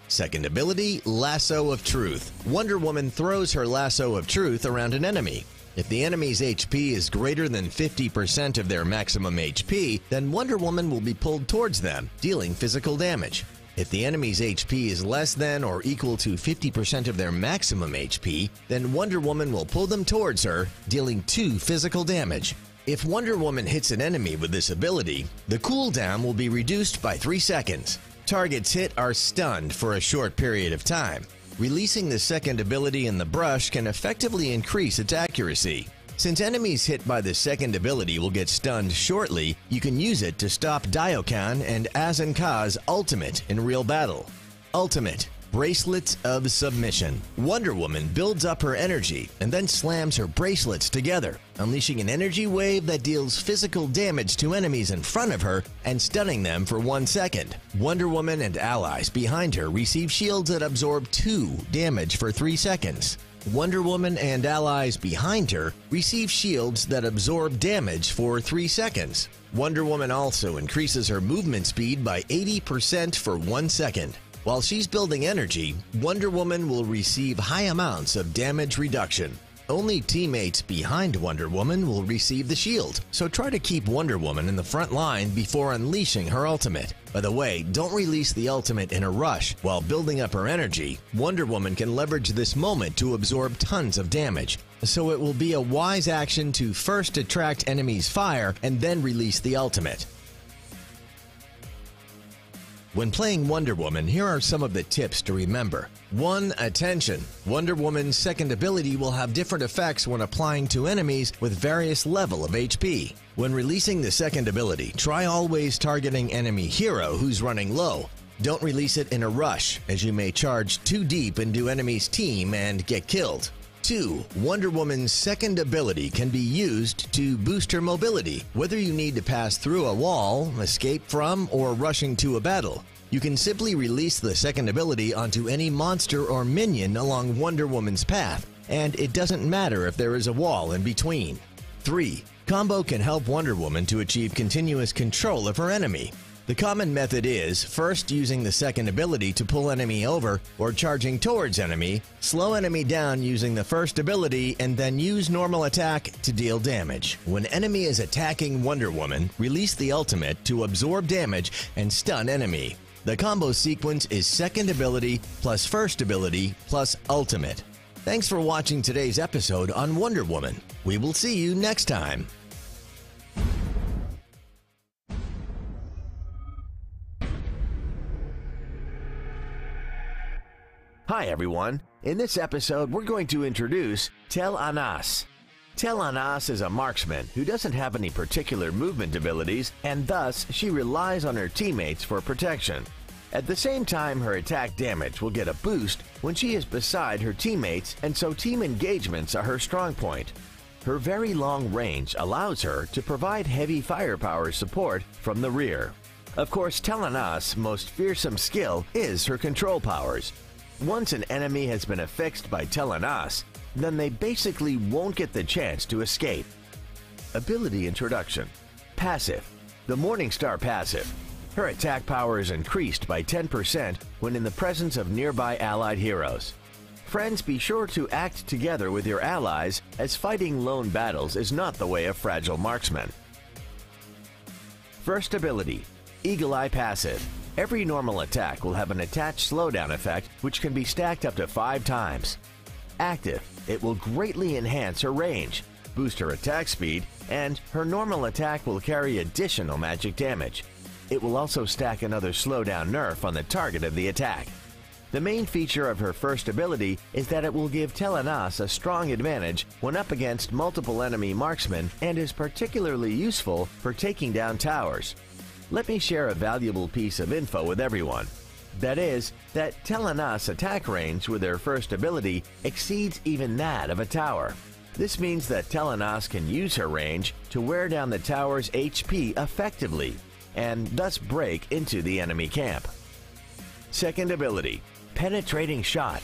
Speaker 7: Second ability, Lasso of Truth. Wonder Woman throws her Lasso of Truth around an enemy. If the enemy's HP is greater than 50% of their maximum HP, then Wonder Woman will be pulled towards them, dealing physical damage. If the enemy's HP is less than or equal to 50% of their maximum HP, then Wonder Woman will pull them towards her, dealing 2 physical damage. If Wonder Woman hits an enemy with this ability, the cooldown will be reduced by 3 seconds. Targets hit are stunned for a short period of time. Releasing the second ability in the brush can effectively increase its accuracy. Since enemies hit by the second ability will get stunned shortly, you can use it to stop Daiokan and Azenka's ultimate in real battle. Ultimate, Bracelets of Submission. Wonder Woman builds up her energy and then slams her bracelets together, unleashing an energy wave that deals physical damage to enemies in front of her and stunning them for 1 second. Wonder Woman and allies behind her receive shields that absorb 2 damage for 3 seconds. Wonder Woman and allies behind her receive shields that absorb damage for 3 seconds. Wonder Woman also increases her movement speed by 80% for 1 second. While she's building energy, Wonder Woman will receive high amounts of damage reduction. Only teammates behind Wonder Woman will receive the shield, so try to keep Wonder Woman in the front line before unleashing her ultimate. By the way, don't release the ultimate in a rush. While building up her energy, Wonder Woman can leverage this moment to absorb tons of damage, so it will be a wise action to first attract enemies' fire and then release the ultimate. When playing Wonder Woman, here are some of the tips to remember. 1. Attention. Wonder Woman's second ability will have different effects when applying to enemies with various level of HP. When releasing the second ability, try always targeting enemy hero who's running low. Don't release it in a rush, as you may charge too deep into enemy's team and get killed. 2. Wonder Woman's second ability can be used to boost her mobility, whether you need to pass through a wall, escape from, or rushing to a battle. You can simply release the second ability onto any monster or minion along Wonder Woman's path, and it doesn't matter if there is a wall in between. 3. Combo can help Wonder Woman to achieve continuous control of her enemy. The common method is first using the second ability to pull enemy over or charging towards enemy, slow enemy down using the first ability, and then use normal attack to deal damage. When enemy is attacking Wonder Woman, release the ultimate to absorb damage and stun enemy. The combo sequence is second ability plus first ability plus ultimate. Thanks for watching today's episode on Wonder Woman. We will see you next time. Hi everyone. In this episode, we're going to introduce Tel Anas. Tel Anas is a marksman who doesn't have any particular movement abilities, and thus she relies on her teammates for protection. At the same time, her attack damage will get a boost when she is beside her teammates, and so team engagements are her strong point. Her very long range allows her to provide heavy firepower support from the rear. Of course, Tel Anas' most fearsome skill is her control powers. Once an enemy has been affixed by Tel Anas, then they basically won't get the chance to escape. Ability introduction. Passive. The Morningstar passive. Her attack power is increased by 10% when in the presence of nearby allied heroes. Friends, be sure to act together with your allies, as fighting lone battles is not the way of fragile marksmen. First ability. Eagle Eye passive. Every normal attack will have an attached slowdown effect which can be stacked up to 5 times. Active. It will greatly enhance her range, boost her attack speed, and her normal attack will carry additional magic damage. It will also stack another slowdown nerf on the target of the attack. The main feature of her first ability is that it will give Tel Anas a strong advantage when up against multiple enemy marksmen and is particularly useful for taking down towers. Let me share a valuable piece of info with everyone. That is, that Tel Anas' attack range with her first ability exceeds even that of a tower. This means that Tel Anas can use her range to wear down the tower's HP effectively, and thus break into the enemy camp. Second ability. Penetrating Shot.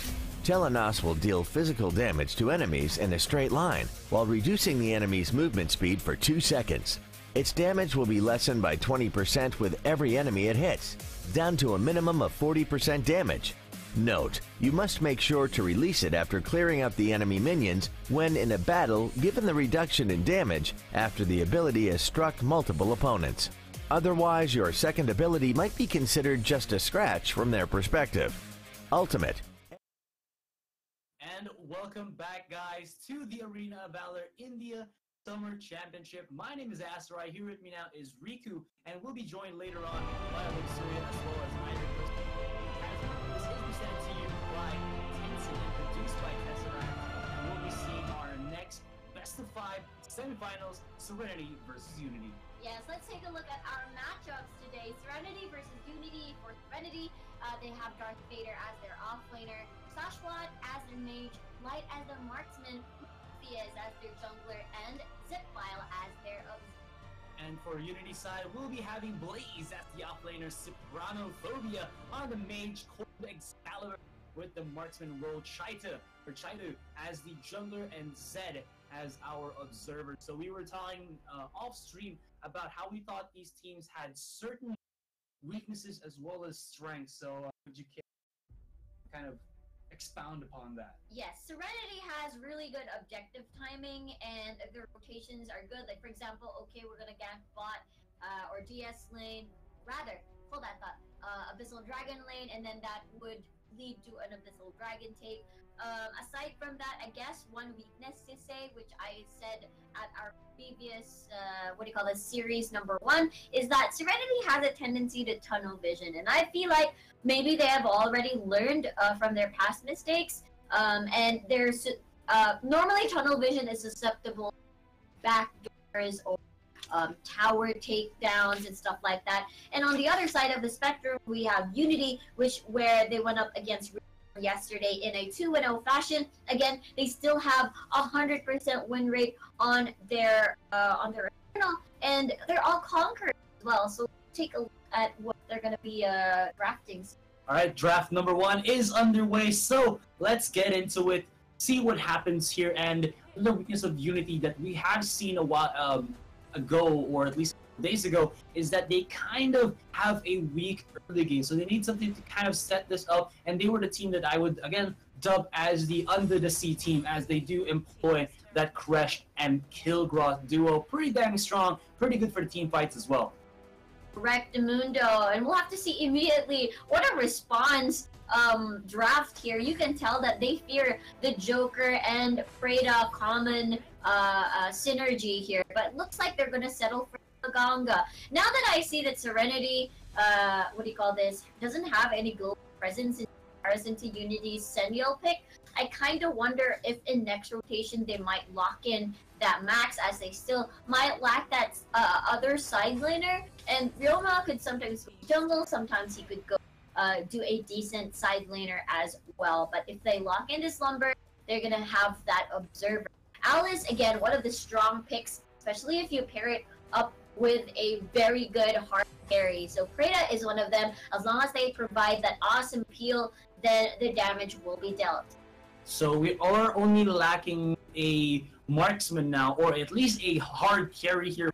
Speaker 7: Telenos will deal physical damage to enemies in a straight line while reducing the enemy's movement speed for 2 seconds. Its damage will be lessened by 20% with every enemy it hits, down to a minimum of 40% damage. Note, you must make sure to release it after clearing out the enemy minions when in a battle given the reduction in damage after the ability has struck multiple opponents. Otherwise, your second ability might be considered just a scratch from their perspective. Ultimate.
Speaker 3: And welcome back, guys, to the Arena of Valor India Summer Championship. My name is Asarai. Here with me now is Riku, and we'll be joined later on by Surya as well as Isaac. This is presented to you by Tencent and produced by Tesseract, and we'll be seeing our next best of 5 semifinals, Serenity versus Unity.
Speaker 4: Yes, let's take a look at our matchups today. Serenity versus Unity. For Serenity, they have Darth Vader as their offlaner, Sashwat as their mage, Light as their marksman, Fiaz as their jungler, and Zipfile as their
Speaker 3: And for Unity side, we'll be having Blaze as the offlaner, Sopranophobia on the mage, Cold Excalibur with the marksman role, Chaitu as the jungler, and Zed as our observer. So we were talking off stream about how we thought these teams had certain weaknesses as well as strengths. So would you kind of expound upon that?
Speaker 4: Yes, Serenity has really good objective timing, and their rotations are good. Like, for example, okay, we're gonna gank bot or DS lane, rather, hold that thought, Abyssal Dragon lane, and then that would lead to an Abyssal Dragon take. Aside from that, I guess one weakness to say, which I said at our previous, series number 1, is that Serenity has a tendency to tunnel vision, and I feel like maybe they have already learned from their past mistakes, and there's normally tunnel vision is susceptible to backdoors or tower takedowns and stuff like that. And on the other side of the spectrum, we have Unity, where they went up against yesterday in a 2-0 fashion. Again, they still have 100% win rate on their arsenal, and they're all conquerors as well. So take a look at what they're going to be drafting.
Speaker 3: All right, draft number 1 is underway, so let's get into it, see what happens here. And the weakness of Unity that we have seen a while ago, or at least days ago, is that they kind of have a weak early game, so they need something to kind of set this up. And they were the team that I would again dub as the under the sea team, as they do employ that Kresh and Kilgroth duo. Pretty damn strong, pretty good for the team fights as well.
Speaker 4: Rectamundo, and we'll have to see immediately what a response draft here. You can tell that they fear the Joker and Freda common synergy here, but looks like they're gonna settle for Ganga. Now that I see that Serenity, doesn't have any global presence in comparison to Unity's Sentinel pick, I kind of wonder if in next rotation they might lock in that Max, as they still might lack that other side laner. And Ryoma could sometimes go jungle, sometimes he could go do a decent side laner as well. But if they lock into Slumber, they're gonna have that observer. Alice, again, one of the strong picks, especially if you pair it up with a very good hard carry. So Preda is one of them. As long as they provide that awesome peel, then the damage will be dealt.
Speaker 3: So we are only lacking a marksman now, or at least a hard carry here.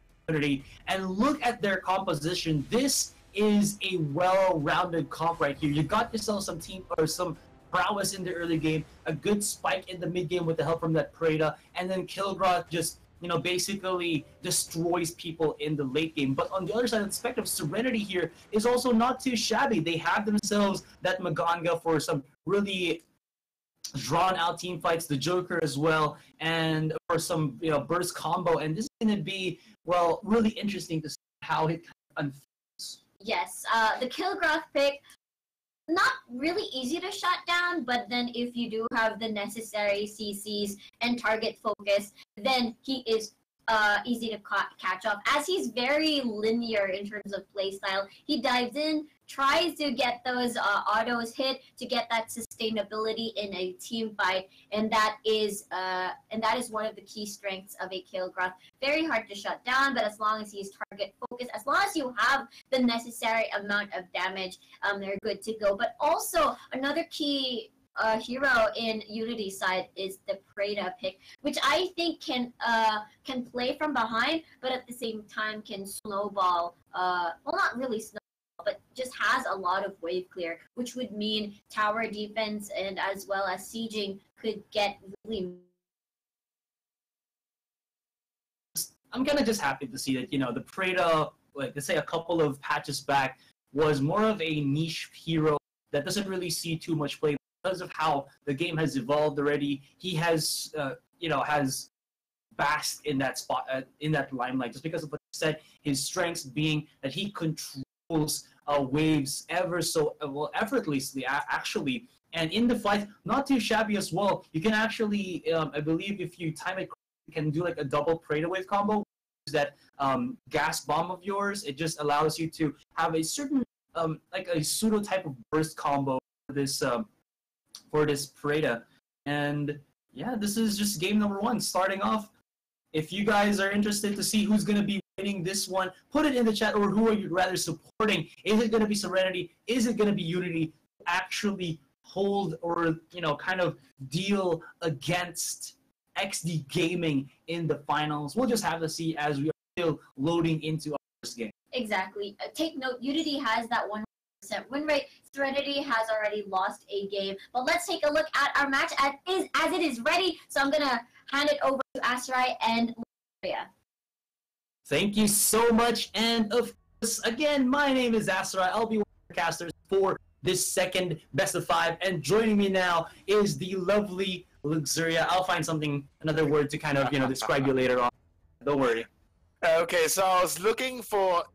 Speaker 3: And look at their composition. This is a well-rounded comp right here. You got yourself some team or some prowess in the early game, a good spike in the mid game with the help from that Preda, and then Kilgroth just basically destroys people in the late game. But on the other side of the spectrum, Serenity here is also not too shabby. They have themselves that Maganga for some really drawn-out team fights, the Joker as well, and for some burst combo. And this is going to be, well, really interesting to see how it unfolds.
Speaker 4: Yes, the Kilgroth pick, not really easy to shut down, but then if you do have the necessary CCs and target focus, then he is easy to catch up, as he's very linear in terms of playstyle. He dives in, tries to get those autos hit to get that sustainability in a team fight, and that is one of the key strengths of a Kilgroth. Very hard to shut down, but as long as he's target focused, as long as you have the necessary amount of damage, they're good to go. But also another key hero in Unity side is the Preda pick, which I think can play from behind, but at the same time can snowball. Well, not really snowball, but just has a lot of wave clear, which would mean tower defense and as well as sieging could get really.
Speaker 3: I'm kind of just happy to see that, the Preda, like, let's say a couple of patches back, was more of a niche hero that doesn't really see too much play because of how the game has evolved already. He has, has basked in that spot, in that limelight, just because of what you said, his strengths being that he controls waves ever so effortlessly, actually. And in the fight, not too shabby as well. You can actually, I believe, if you time it, you can do like a double Preda wave combo. That gas bomb of yours, it just allows you to have a certain like a pseudo type of burst combo for this Preda. And yeah, this is just game number 1 starting off. If you guys are interested to see who's going to be winning this one, put it in the chat, or who are you rather supporting? Is it going to be Serenity? Is it going to be Unity? Actually hold or kind of deal against ExDee Gaming in the finals. We'll just have to see as we are still loading into our first game.
Speaker 4: Exactly. Take note, Unity has that 100% win rate. Serenity has already lost a game. But let's take a look at our match as it is ready. So I'm going to hand it over to Asarai and Gloria.
Speaker 3: Thank you so much. And of course, again, my name is Asarai. I'll be one of the casters for this second best of 5. And joining me now is the lovely Luxuria. I'll find another word to kind of, describe you later on. Don't worry.
Speaker 8: Okay, so I was looking for,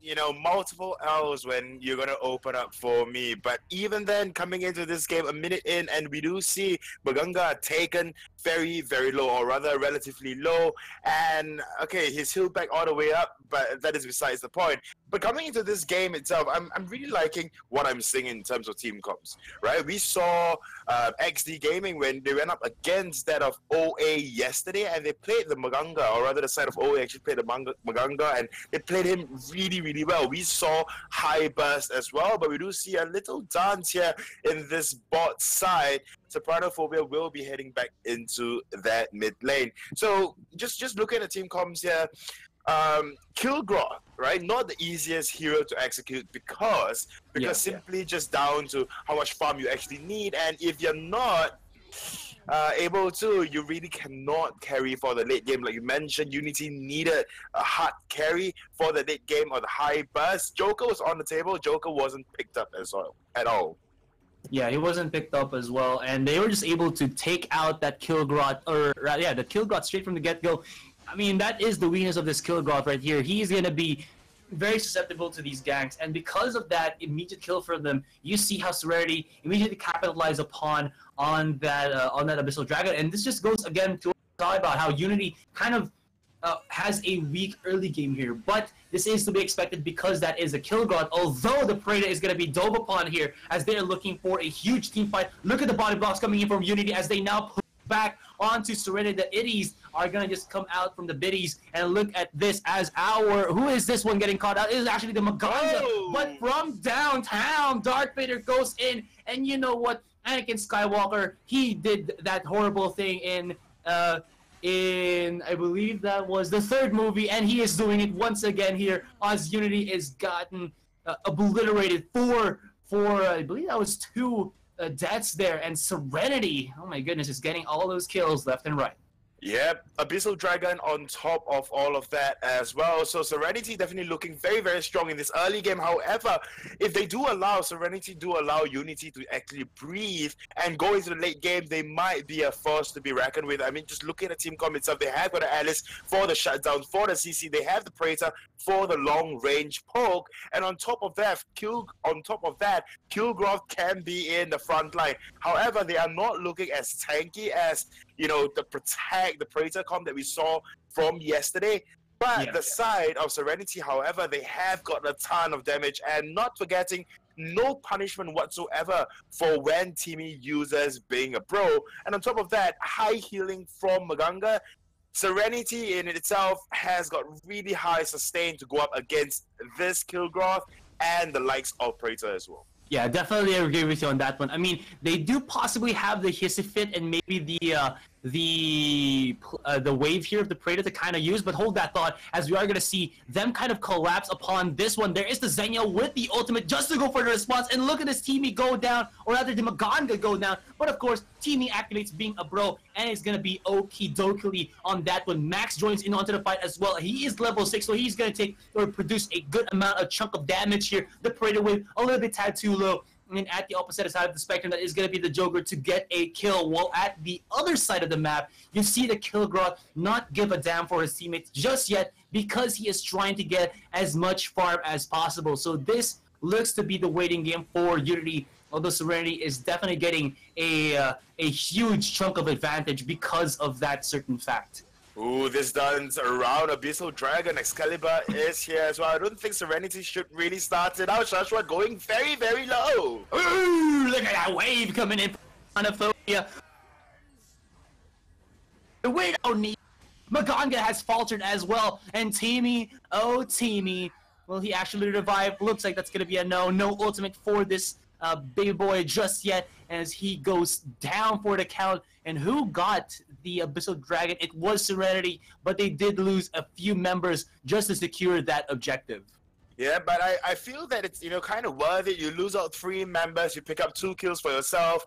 Speaker 8: multiple L's when you're going to open up for me. But even then, coming into this game a minute in, and we do see Maganga taken very, very low, or rather relatively low. And, okay, he's healed back all the way up, but that is besides the point. But coming into this game itself, I'm really liking what I'm seeing in terms of team comps, right? We saw ExDee Gaming when they went up against that of OA yesterday, and they played the Maganga, or rather the side of OA actually played the Maganga, and they played him really, really well. We saw high burst as well, but we do see a little dance here in this bot side. Sopranophobia will be heading back into that mid lane. So just look at the team comps here. Kilgroth, right? Not the easiest hero to execute because simply just down to how much farm you actually need, and if you're not able to, you really cannot carry for the late game. Like you mentioned, Unity needed a hard carry for the late game or the high burst. Joker was on the table. Joker wasn't picked up at all.
Speaker 3: Yeah, he wasn't picked up as well, and they were just able to take out that Kilgroth, the Kilgroth straight from the get-go. I mean, that is the weakness of this Kilgroth right here. He's going to be very susceptible to these ganks, and because of that immediate kill for them, you see how Serenity immediately capitalized upon on that Abyssal Dragon, and this just goes again to talk about how Unity kind of has a weak early game here, but this is to be expected because that is a Kilgroth, although the Preda is going to be dove upon here as they're looking for a huge team fight. Look at the body blocks coming in from Unity as they now push back onto Serenity. The Itties are going to just come out from the biddies, and look at this as who is this one getting caught out? It is actually the Maganda, but from downtown, Darth Vader goes in, and you know what? Anakin Skywalker, he did that horrible thing in I believe that was the 3rd movie, and he is doing it once again here as Unity is gotten obliterated for I believe that was 2 deaths there, and Serenity, oh my goodness, is getting all those kills left and right.
Speaker 8: Yep, Abyssal Dragon on top of all of that as well. So Serenity definitely looking very, very strong in this early game. However, if they do allow Unity to actually breathe and go into the late game, they might be a force to be reckoned with. I mean, just looking at the team comp itself, they have got the Alice for the shutdown, for the CC, they have the Praetor for the long range poke, and on top of that, Kilgroth can be in the front line. However, they are not looking as tanky as the Praetor comp that we saw from yesterday. But the side of Serenity, however, they have got a ton of damage, and not forgetting, no punishment whatsoever for when Timmy uses being a bro. And on top of that, high healing from Maganga. Serenity in itself has got really high sustain to go up against this Kilgroth and the likes of Praetor as well.
Speaker 3: Yeah, definitely agree with you on that one. I mean, they do possibly have the hissy fit and maybe the wave here of the Praetor to kind of use, but hold that thought as we are going to see them kind of collapse upon this one. There is the Xenia with the ultimate just to go for the response, and look at this Teamy go down, or rather the Maganga go down, but of course, Teamy activates being a bro, and it's going to be okie dokie on that one. Max joins in onto the fight as well. He is level 6, so he's going to take or produce a good amount of chunk of damage here. The Praetor wave a little bit tad too low. And at the opposite side of the spectrum, that is going to be the Joker to get a kill. While at the other side of the map, you see the Kilgroth not give a damn for his teammates just yet because he is trying to get as much farm as possible. So this looks to be the waiting game for Unity, although Serenity is definitely getting a huge chunk of advantage because of that certain fact.
Speaker 8: Ooh, this dance around Abyssal Dragon. Excalibur is here as well. I don't think Serenity should really start it out. Shashwa going very, very low.
Speaker 3: Ooh, look at that wave coming in. Anaphobia. We don't need. Maganga has faltered as well. And Teamy, oh Teamy, will he actually revive? Looks like that's going to be a no. No ultimate for this baby boy just yet as he goes down for the count. And who got the Abyssal Dragon? It was Serenity, but they did lose a few members just to secure that objective.
Speaker 8: Yeah, but I feel that it's, you know, kind of worth it. You lose out 3 members, you pick up 2 kills for yourself,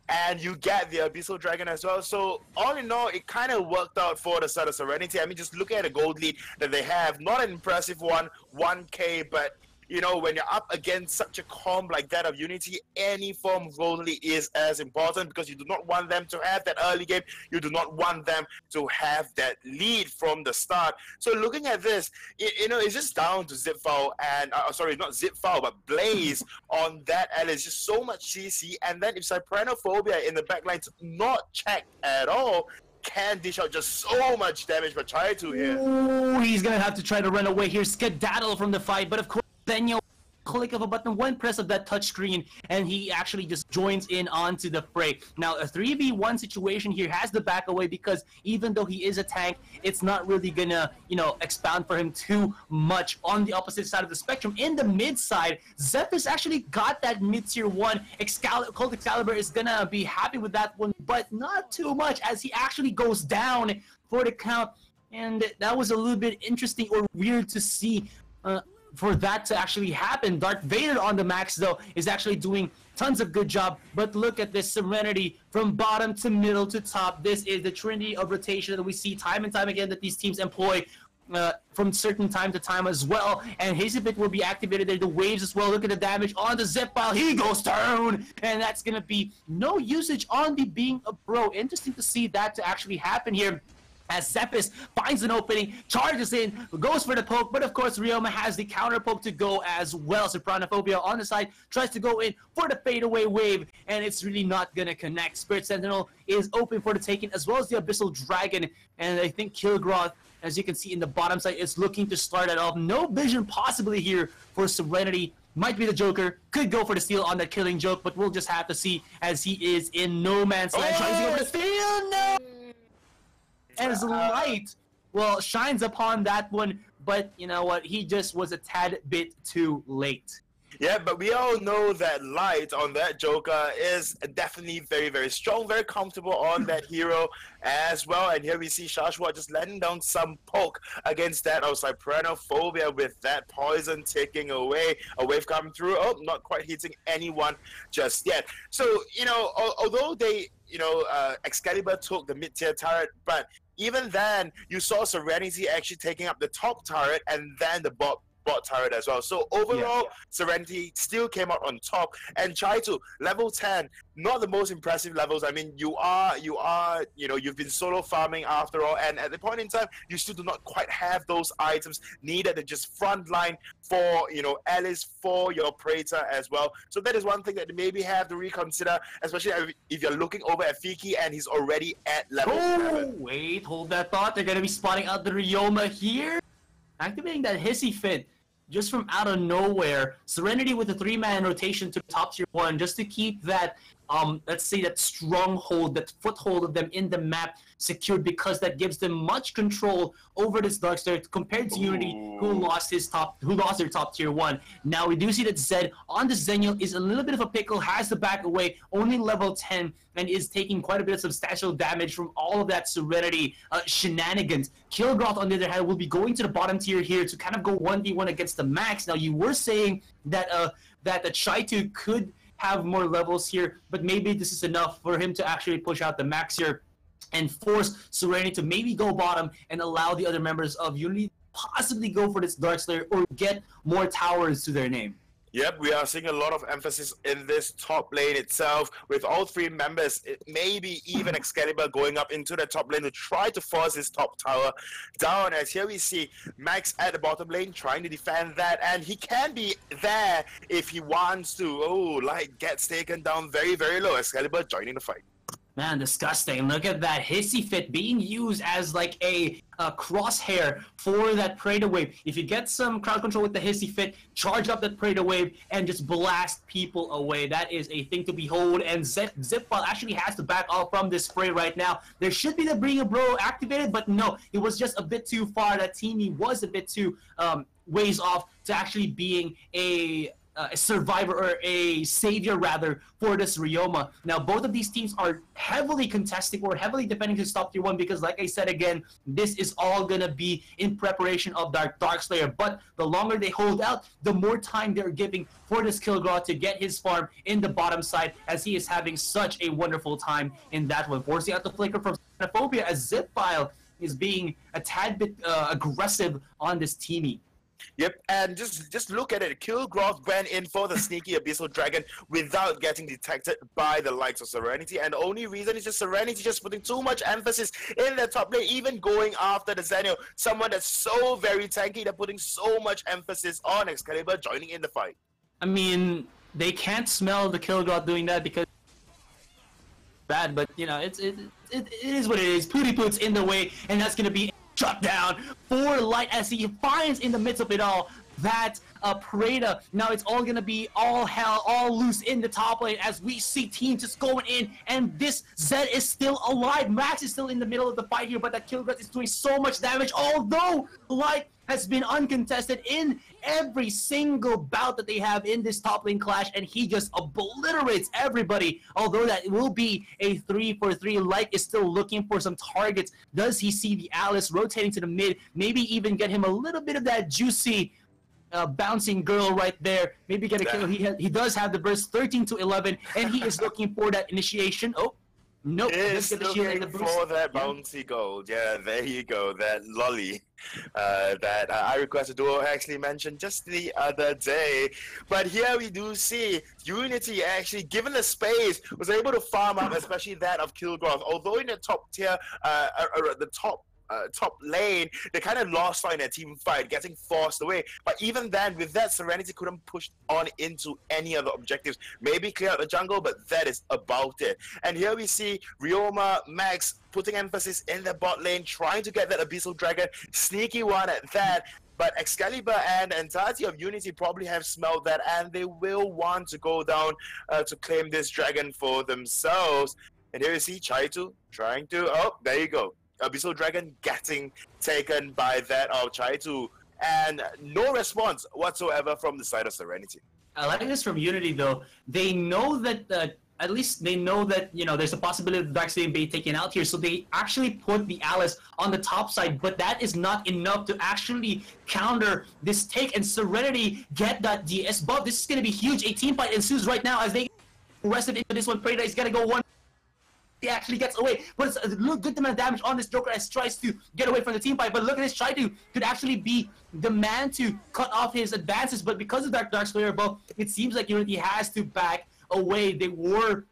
Speaker 8: and you get the Abyssal Dragon as well. So all in all, it kind of worked out for the side of Serenity. I mean, just look at the gold lead that they have. Not an impressive one, 1K, but you know, when you're up against such a comp like that of Unity, any form of gold lead is as important because you do not want them to have that early game. You do not want them to have that lead from the start. So looking at this, you know, it's just down to Zipfowl and, sorry, not Zipfowl, but Blaze on that. And it's just so much CC. And then if Cypranophobia in the backline's not checked at all, can dish out just so much damage for Chaitu here.
Speaker 3: Ooh, he's going to have to try to run away here, skedaddle from the fight, but of course, Daniel, click of a button, one press of that touchscreen, and he actually just joins in onto the fray. Now, a 3v1 situation here has the back away because even though he is a tank, it's not really gonna, you know, expound for him too much. On the opposite side of the spectrum, in the mid side, Zephyr's actually got that mid-tier 1. Cold Excalibur is gonna be happy with that one, but not too much as he actually goes down for the count. And that was a little bit interesting or weird to see. For that to actually happen. Darth Vader on the max, though, is actually doing tons of good job. But look at this Serenity from bottom to middle to top. This is the trinity of rotation that we see time and time again that these teams employ from certain time to time as well. And Hazebit will be activated there. The waves as well. Look at the damage on the zip file. He goes down. And that's going to be no usage on the being a bro. Interesting to see that to actually happen here. As Zephys finds an opening, charges in, goes for the poke, but of course Ryoma has the counter poke to go as well. Sopranophobia on the side tries to go in for the fadeaway wave, and it's really not gonna connect. Spirit Sentinel is open for the taking, as well as the Abyssal Dragon, and I think Kilgroth, as you can see in the bottom side, is looking to start it off. No vision possibly here for Serenity. Might be the Joker, could go for the steal on that killing joke, but we'll just have to see as he is in no man's land. Tries to go for the steal, no! As light, well, shines upon that one, but you know what? He just was a tad bit too late.
Speaker 8: Yeah, but we all know that light on that Joker is definitely very, very strong, very comfortable on that hero as well. And here we see Shashwa just letting down some poke against that of Cypranophobia with that poison ticking away. A wave coming through. Oh, not quite hitting anyone just yet. So, you know, although they, you know, Excalibur took the mid-tier turret, but even then, you saw Serenity actually taking up the top turret and then the bot turret as well. So overall, Serenity still came out on top. And Chaitu, level 10, not the most impressive levels. I mean, you are, you know, you've been solo farming after all, and at the point in time, you still do not quite have those items needed to just frontline for, you know, Alice, for your Praetor as well. So that is one thing that they maybe have to reconsider, especially if you're looking over at Fiki and he's already at level 7.
Speaker 3: Wait, hold that thought. They're gonna be spotting out the Ryoma here. Activating that hissy fit just from out of nowhere. Serenity with a 3-man rotation to top tier 1 just to keep that let's say that stronghold, that foothold of them in the map secured, because that gives them much control over this Darkslayer compared to Unity, who lost their top tier 1. Now we do see that Zed on the Zennial is a little bit of a pickle, has to back away, only level 10, and is taking quite a bit of substantial damage from all of that Serenity shenanigans. Kilgroth, on the other hand, will be going to the bottom tier here to kind of go 1v1 against the Max. Now you were saying that the Chaitu could have more levels here, but maybe this is enough for him to actually push out the Max here and force Serenity to maybe go bottom and allow the other members of Unity possibly go for this Darkslayer or get more towers to their name.
Speaker 8: Yep, we are seeing a lot of emphasis in this top lane itself with all 3 members, maybe even Excalibur going up into the top lane to try to force his top tower down. As here we see Max at the bottom lane trying to defend that, and he can be there if he wants to. Oh, Light gets taken down very, very low. Excalibur joining the fight.
Speaker 3: Man, disgusting. Look at that hissy fit being used as like a crosshair for that Predator wave. If you get some crowd control with the hissy fit, charge up that Predator wave and just blast people away. That is a thing to behold. And Zipfile actually has to back off from this spray right now. There should be the Bring a Bro activated, but no, it was just a bit too far. That teamie was a bit too ways off to actually being a survivor, or a savior rather, for this Ryoma. Now both of these teams are heavily contesting or heavily defending this top tier 1, because like I said again, this is all gonna be in preparation of Darkslayer. But the longer they hold out, the more time they're giving for this Kilgraw to get his farm in the bottom side, as he is having such a wonderful time in that one, forcing out the flicker from Xenophobia, as Zipfile is being a tad bit aggressive on this teamie.
Speaker 8: Yep, and just look at it. Kilgroth went in for the sneaky Abyssal Dragon without getting detected by the likes of Serenity, and the only reason is just Serenity just putting too much emphasis in the top lane, even going after the Zenio, someone that's so very tanky. They're putting so much emphasis on Excalibur joining in the fight.
Speaker 3: I mean, they can't smell the Kilgroth doing that because bad, but you know, it is what it is. Pooty Poot's in the way, and that's gonna be shut down for Light as he finds in the midst of it all that Preda. Now it's all gonna be all hell, all loose in the top lane as we see teams just going in, and this Zed is still alive. Max is still in the middle of the fight here, but that Kilgrath is doing so much damage, although Light has been uncontested in every single bout that they have in this top lane clash, and he just obliterates everybody. Although that will be a 3-for-3, Light is still looking for some targets. Does he see the Alice rotating to the mid? Maybe even get him a little bit of that juicy bouncing girl right there. Maybe get a kill. He does have the burst, 13-11, and he is looking for that initiation. Oh, nope.
Speaker 8: Is looking for that bouncy gold. Yeah, there you go. That lolly that I Requested Duo actually mentioned just the other day. But here we do see Unity actually, given the space, was able to farm up, especially that of Kilgroth. Although in the top tier, the top lane, they kind of lost out in a team fight, getting forced away. But even then, with that, Serenity couldn't push on into any other objectives. Maybe clear out the jungle, but that is about it. And here we see Ryoma, Max putting emphasis in the bot lane, trying to get that Abyssal Dragon, sneaky one at that. But Excalibur and the entirety of Unity probably have smelled that, and they will want to go down to claim this dragon for themselves. And here you see Chaitu trying to, oh, there you go. Abyssal Dragon getting taken by that of Chaitu, and no response whatsoever from the side of Serenity.
Speaker 3: I like this from Unity though. They know that at least they know that, you know, there's a possibility of Darkslayer being taken out here, so they actually put the Alice on the top side, but that is not enough to actually counter this take, and Serenity get that DS buff. This is going to be huge. A team fight ensues right now as they get arrested into this one. Preda is going to go one. He actually gets away, but it's a good amount of damage on this Joker as tries to get away from the team fight. But look at this, Chaitu could actually be the man to cut off his advances, but because of that Darkslayer buff, it seems like Unity has to back away. They were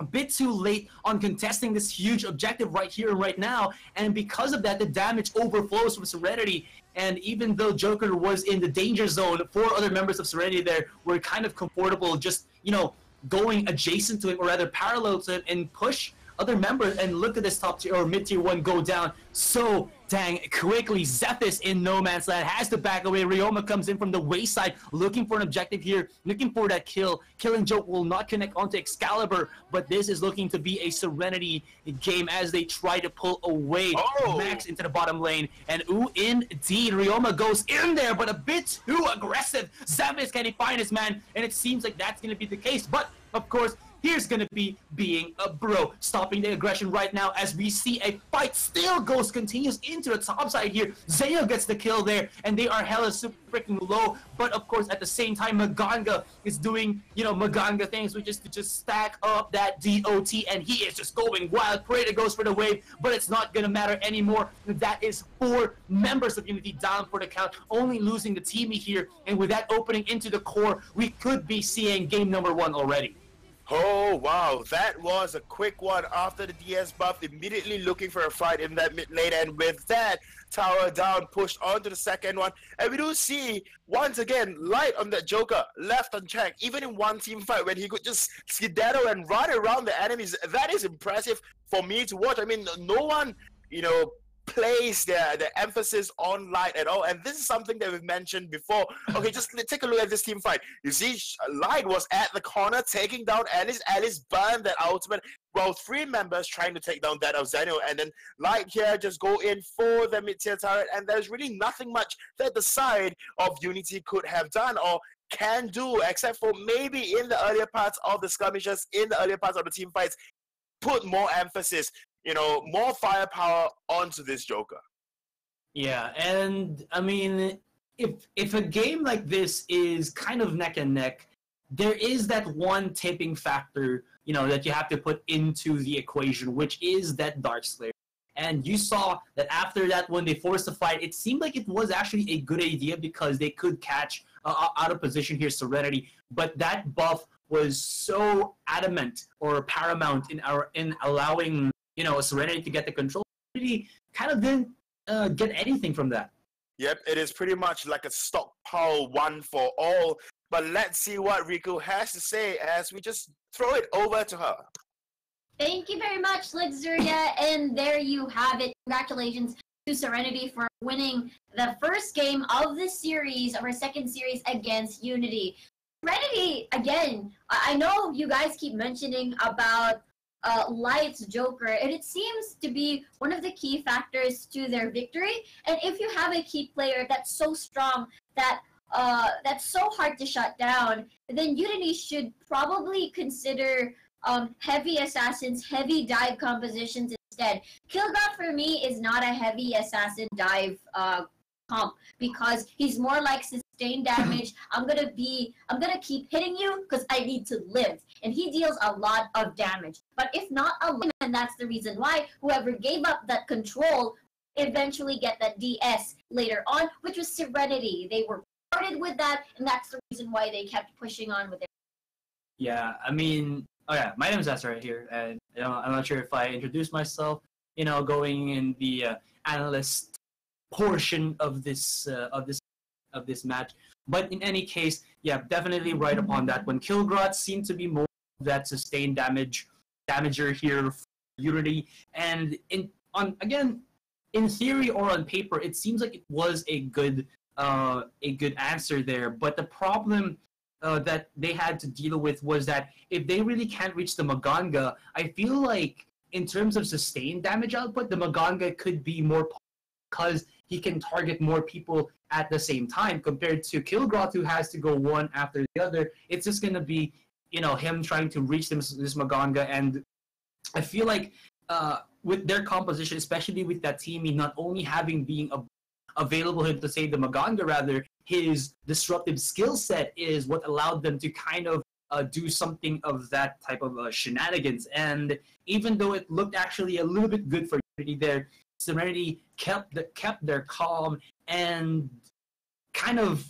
Speaker 3: a bit too late on contesting this huge objective right here and right now, and because of that, the damage overflows from Serenity. And even though Joker was in the danger zone, 4 other members of Serenity there were kind of comfortable just, you know, going adjacent to him, or rather parallel to him, and push other members. And look at this top tier or mid tier 1 go down so dang quickly. Zephys in no man's land has to back away. Ryoma comes in from the wayside looking for an objective here, looking for that kill. Killing Joke will not connect onto Excalibur, but this is looking to be a Serenity game as they try to pull away Max into the bottom lane. And indeed, Ryoma goes in there, but a bit too aggressive. Zephys, can he find his man? And it seems like that's going to be the case, but of course, here's gonna be being a bro, stopping the aggression right now as we see a fight still continues into the top side here. Zayo gets the kill there, and they are hella super freaking low. But of course, at the same time, Maganga is doing, Maganga things, which is to just stack up that DOT, and he is just going wild. Praetor goes for the wave, but it's not gonna matter anymore. That is 4 members of Unity down for the count, only losing the Teamy here. And with that opening into the core, we could be seeing game number 1 already.
Speaker 8: Oh, wow. That was a quick one after the DS buff, immediately looking for a fight in that mid lane. And with that, tower down, pushed on to the second one. And we do see, once again, Light on that Joker, left unchecked, even in one team fight when he could just skedaddle and run around the enemies. That is impressive for me to watch. I mean, no one, place the emphasis on Light at all, and this is something that we've mentioned before. Okay, just take a look at this team fight. You see, Light was at the corner taking down Alice. Alice burned that ultimate. Well, 3 members trying to take down that of Zeno, and then Light here just go in for the mid-tier turret, and there's really nothing much that the side of Unity could have done or can do, except for maybe in the earlier parts of the skirmishes, in the earlier parts of the team fights, put more emphasis, more firepower onto this Joker.
Speaker 3: Yeah, and I mean, if a game like this is kind of neck and neck, there is that one tipping factor, that you have to put into the equation, which is that Darkslayer. And you saw that after that, when they forced the fight, it seemed like it was actually a good idea because they could catch out of position here Serenity, but that buff was so adamant or paramount in allowing Serenity to get the control. Really kind of didn't get anything from that.
Speaker 8: Yep, it is pretty much like a stockpile one for all. But let's see what Riku has to say as we just throw it over to her.
Speaker 4: Thank you very much, Luxuria, and there you have it. Congratulations to Serenity for winning the first game of the series, of our second series against Unity. Serenity, again, I know you guys keep mentioning about Light's Joker, and it seems to be one of the key factors to their victory. And if you have a key player that's so strong, that's so hard to shut down, then Unity should probably consider heavy assassins, heavy dive compositions instead. Killgod for me is not a heavy assassin dive comp because he's more like sustained damage. I'm gonna keep hitting you because I need to live, and he deals a lot of damage. But if not a lot, and that's the reason why whoever gave up that control eventually get that DS later on, which was Serenity. They were started with that, and that's the reason why they kept pushing on with it.
Speaker 3: Yeah, I mean, my name is Asa right here, and I'm not sure if I introduced myself, going in the analyst portion of this match. But in any case, yeah, definitely right upon that one. Kilgrot seemed to be more of that sustained damager here for Unity, and in theory or on paper, it seems like it was a good answer there. But the problem that they had to deal with was that if they really can't reach the Maganga, I feel like in terms of sustained damage output, the Maganga could be more because he can target more people at the same time compared to Kilgrot, who has to go one after the other. It's just going to be, him trying to reach this Maganga. And I feel like with their composition, especially with that team, not only being available to save the Maganga, rather, his disruptive skill set is what allowed them to kind of do something of that type of shenanigans. And even though it looked actually a little bit good for Unity there, Serenity kept their calm and kind of,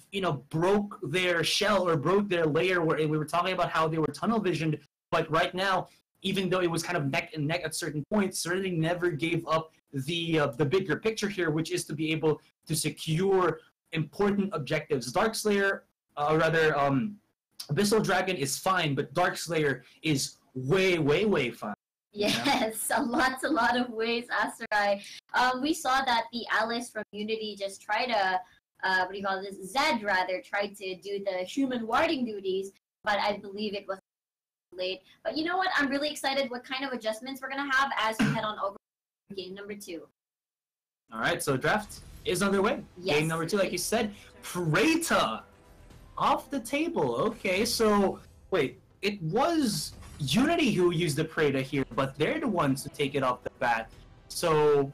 Speaker 3: broke their shell or broke their layer where we were talking about how they were tunnel visioned. But right now, even though it was kind of neck and neck at certain points, Serenity never gave up the bigger picture here, which is to be able to secure important objectives. Darkslayer, Abyssal Dragon is fine, but Darkslayer is way, way, way fine.
Speaker 4: Yes, a lot of ways, Asarai. We saw that the Alice from Unity just tried to, what do you call this? Zed rather tried to do the human warding duties, but I believe it was late. But you know what? I'm really excited what kind of adjustments we're gonna have as we head on over to game number 2.
Speaker 3: All right, so draft is underway.
Speaker 4: Yes.
Speaker 3: Game number 2, like you said, Preta off the table. Okay, so wait, it was Unity who used the Preta here, but they're the ones to take it off the bat. So,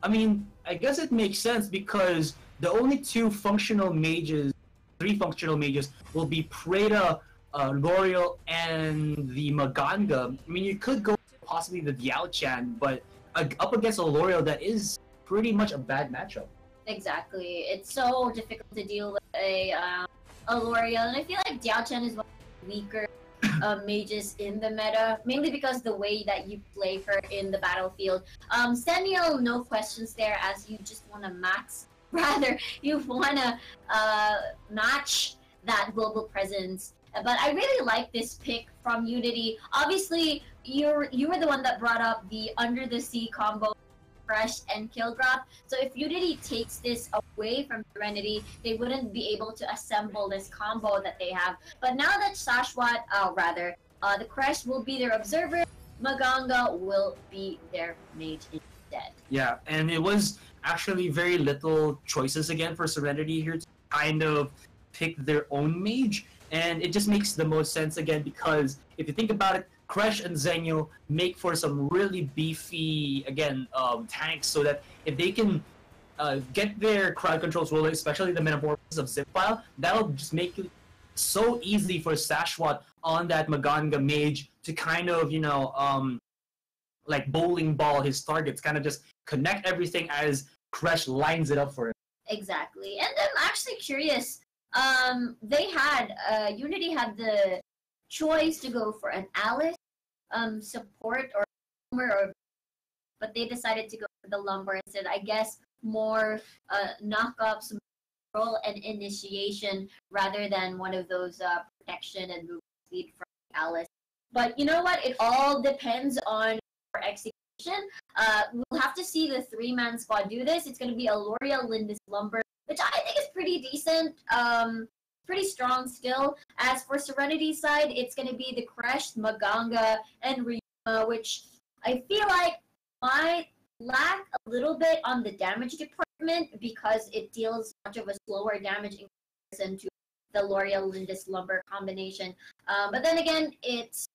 Speaker 3: I mean, I guess it makes sense because the only 3 functional mages will be Preta, L'Oreal, and the Maganga. I mean, you could go possibly the Diao-chan, but up against a L'Oreal, that is pretty much a bad matchup.
Speaker 4: Exactly. It's so difficult to deal with a L'Oreal, and I feel like Diao-chan is one of the weaker mages in the meta, mainly because the way that you play her in the battlefield. Seniel, no questions there, as you just want to max. Rather, you want to match that global presence. But I really like this pick from Unity. Obviously, you were the one that brought up the Under the Sea combo, Fresh and Kilgraf. So if Unity takes this away from Serenity, they wouldn't be able to assemble this combo that they have. But now that Sashwat, the Crash will be their observer, Maganga will be their mage instead.
Speaker 3: Yeah, and it was actually very little choices again for Serenity here to kind of pick their own mage. And it just makes the most sense again because if you think about it, Crash and Zenyo make for some really beefy, again, tanks so that if they can get their crowd controls rolling, especially the metamorphosis of Zipfile, that'll just make it so easy for Sashwat on that Maganga mage to kind of, like bowling ball his targets, kind of just connect everything as Crash lines it up for him.
Speaker 4: Exactly. And I'm actually curious, Unity had the choice to go for an Alice support or but they decided to go for the Lumber instead. I guess more knockups, roll and initiation rather than one of those protection and move speed from Alice. But you know what? It all depends on our execution. We'll have to see the 3-man squad do this. It's going to be a L'Oreal Lindis Lumber, which I think is pretty decent. Pretty strong still. As for Serenity's side, it's going to be the Crash, Maganga, and Ryuma, which I feel like might lack a little bit on the damage department because it deals much of a slower damage in comparison to the L'Oreal Lindis Lumber combination. But then again, it's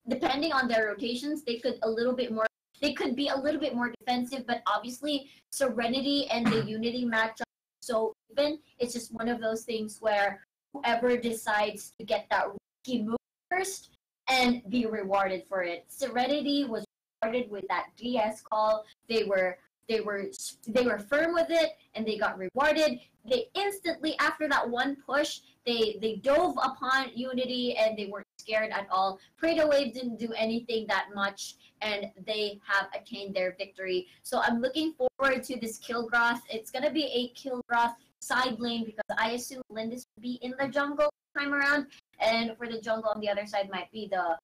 Speaker 4: depending on their rotations, they could be a little bit more defensive, but obviously Serenity and the Unity matchup so even. It's just one of those things where whoever decides to get that risky move first and be rewarded for it. Serenity was rewarded with that DS call. They were firm with it and they got rewarded. They instantly, after that one push, they dove upon Unity and they weren't scared at all. Preda Wave didn't do anything that much and they have attained their victory. So I'm looking forward to this Kilgroth. It's gonna be a Kilgroth side lane because I assume Lindis will be in the jungle this time around, and for the jungle on the other side might be the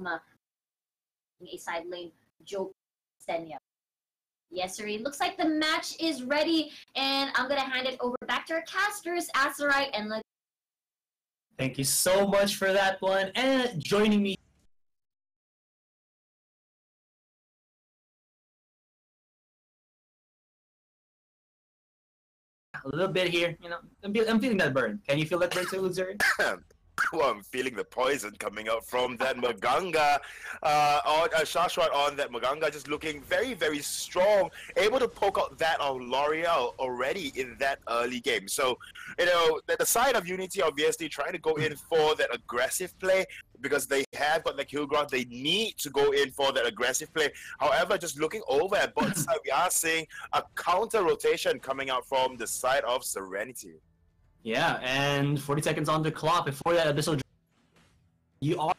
Speaker 4: a side lane Joke Senya. Yes, sir. Looks like the match is ready, and I'm gonna hand it over back to our casters, Asarai and Lag.
Speaker 3: Thank you so much for that one, and joining me. A little bit here, I'm feeling that burn. Can you feel that burn too, Luxury?
Speaker 8: Well, I'm feeling the poison coming out from that Maganga. Shashwat on that Maganga, just looking very, very strong, able to poke out that of L'Oreal already in that early game. So, the side of Unity obviously trying to go in for that aggressive play because they have got the kill ground. They need to go in for that aggressive play. However, just looking over at both sides, we are seeing a counter rotation coming out from the side of Serenity.
Speaker 3: Yeah, and 40 seconds on the clock before that episode. You are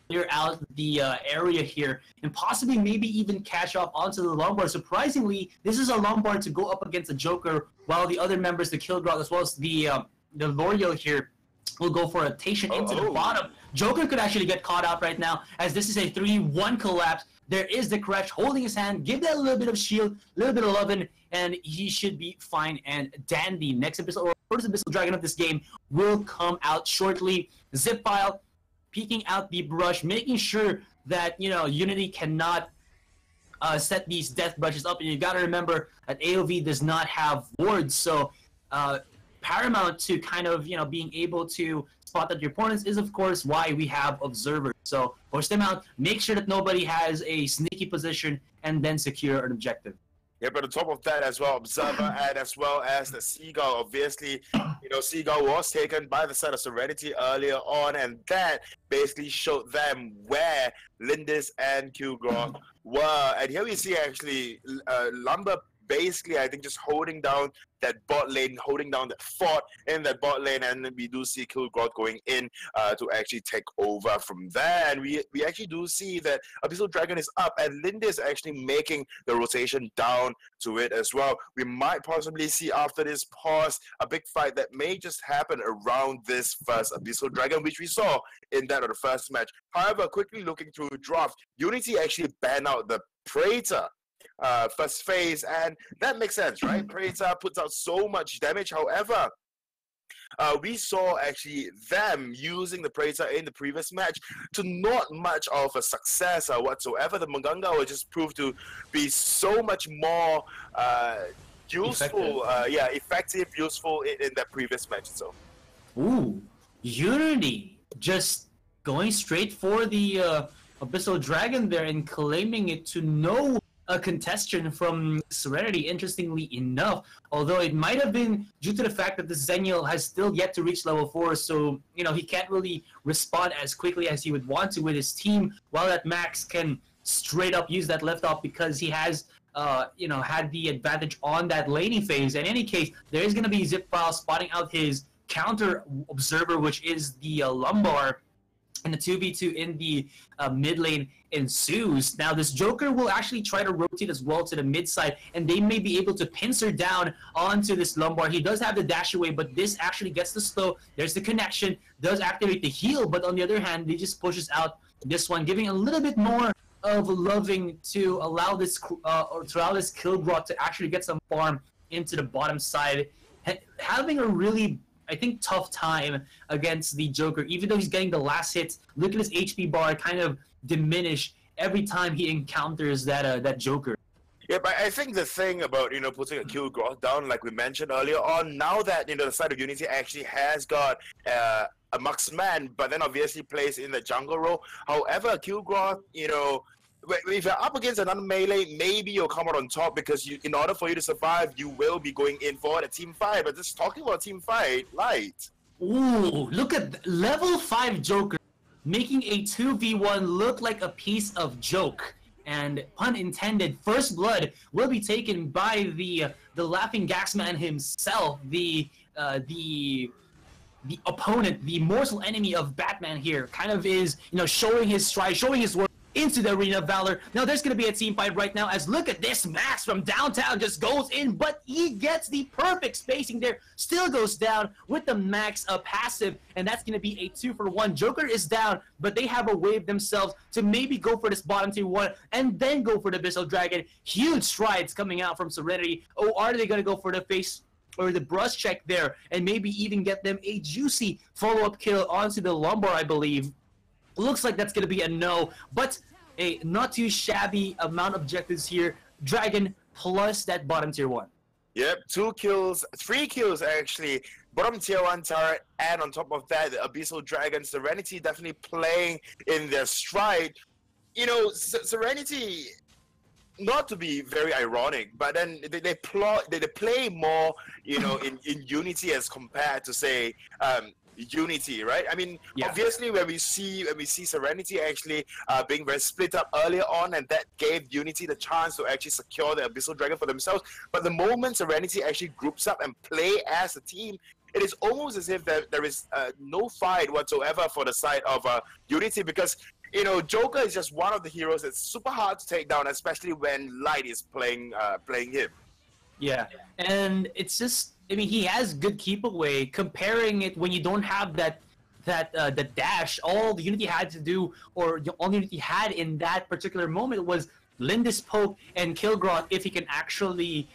Speaker 3: clear out the area here and possibly maybe even catch up onto the Lombard. Surprisingly, this is a Lombard to go up against the Joker while the other members, the Kilgrot as well as the L'Oreal here, will go for a rotation into the bottom. Joker could actually get caught out right now, as this is a 3-1 collapse. There is the Crash holding his hand. Give that a little bit of shield, a little bit of loving, and he should be fine and dandy. Next Abyssal, or first Abyssal Dragon of this game will come out shortly. Zip file, peeking out the brush, making sure that, you know, Unity cannot set these death brushes up. And you got to remember that AoV does not have wards, so paramount to kind of, you know, being able to spot out your opponents is, of course, why we have observers. So push them out, make sure that nobody has a sneaky position, and then secure an objective.
Speaker 8: Yeah, but on top of that as well, Observer and as well as the Seagull. Obviously, you know, Seagull was taken by the side of Serenity earlier on, and that basically showed them where Lindis and Kilgroth were. And here we see actually Lumber basically, I think, just holding down that bot lane, holding down that fort in that bot lane, and then we do see Kilgroth going in to actually take over from there. And we actually do see that Abyssal Dragon is up, and Linda is actually making the rotation down to it as well. We might possibly see after this pause a big fight that may just happen around this first Abyssal Dragon, which we saw in that of the first match. However, quickly looking through draft, Unity actually banned out the Praetor first phase, and that makes sense, right? Praetor puts out so much damage. However, we saw actually them using the Praetor in the previous match to not much of a success whatsoever. The Maganga will just prove to be so much more useful, effective, useful in that previous match. So,
Speaker 3: ooh, Unity just going straight for the Abyssal Dragon there and claiming it to no a contestation from Serenity, interestingly enough, although it might have been due to the fact that the Zenial has still yet to reach level 4, so, you know, he can't really respond as quickly as he would want to with his team, while that Max can straight up use that left off because he has, you know, had the advantage on that laning phase. In any case, there is going to be Zip File spotting out his counter observer, which is the Lumbar, and the 2v2 in the mid lane ensues. Now, this Joker will actually try to rotate as well to the mid side, and they may be able to pincer down onto this Lumbar. He does have the dash away, but this actually gets the slow. There's the connection, does activate the heal, but on the other hand, he just pushes out this one, giving a little bit more of loving to allow this Kilgroth to actually get some farm into the bottom side, having a really, I think, tough time against the Joker. Even though he's getting the last hits, look at his HP bar kind of diminish every time he encounters that Joker.
Speaker 8: Yeah, but I think the thing about, you know, putting a Kilgroth down, like we mentioned earlier on, now that, you know, the side of Unity actually has got a marksman, but then obviously plays in the jungle role. However, Kilgroth, you know, if you're up against another melee, maybe you'll come out on top because in order for you to survive, you will be going in for a team fight. But just talking about team fight, light.
Speaker 3: Ooh, look at level 5 Joker making a 2v1 look like a piece of joke. And pun intended, first blood will be taken by the laughing Gaxman himself, the opponent, the mortal enemy of Batman here, kind of is, you know, showing his stride, showing his work into the arena of Valor. Now there's going to be a team fight right now, as look at this, Max from downtown just goes in, but he gets the perfect spacing there, still goes down with the Max passive, and that's going to be a 2-for-1. Joker is down, but they have a wave themselves to maybe go for this bottom tier 1 and then go for the Abyssal Dragon. Huge strides coming out from Serenity. Oh, are they going to go for the face or the brush check there and maybe even get them a juicy follow-up kill onto the Lumbar, I believe? Looks like that's going to be a no, but a not too shabby amount of objectives here. Dragon plus that bottom tier 1.
Speaker 8: Yep, 2 kills, 3 kills actually. Bottom tier 1 turret, and on top of that, the Abyssal Dragon. Serenity definitely playing in their stride. You know, Serenity, not to be very ironic, but then they play more, you know, in Unity as compared to, say, Unity, right? I mean, obviously when we see Serenity actually being very split up earlier on, and that gave Unity the chance to actually secure the Abyssal Dragon for themselves. But the moment Serenity actually groups up and play as a team, it is almost as if there is no fight whatsoever for the side of Unity, because, you know, Joker is just one of the heroes that's super hard to take down, especially when Light is playing him.
Speaker 3: Yeah, and it's just I mean, he has good keep away. Comparing it when you don't have the dash, all the Unity had to do, or all Unity had in that particular moment was Lindis poke and Kilgroth if he can actually,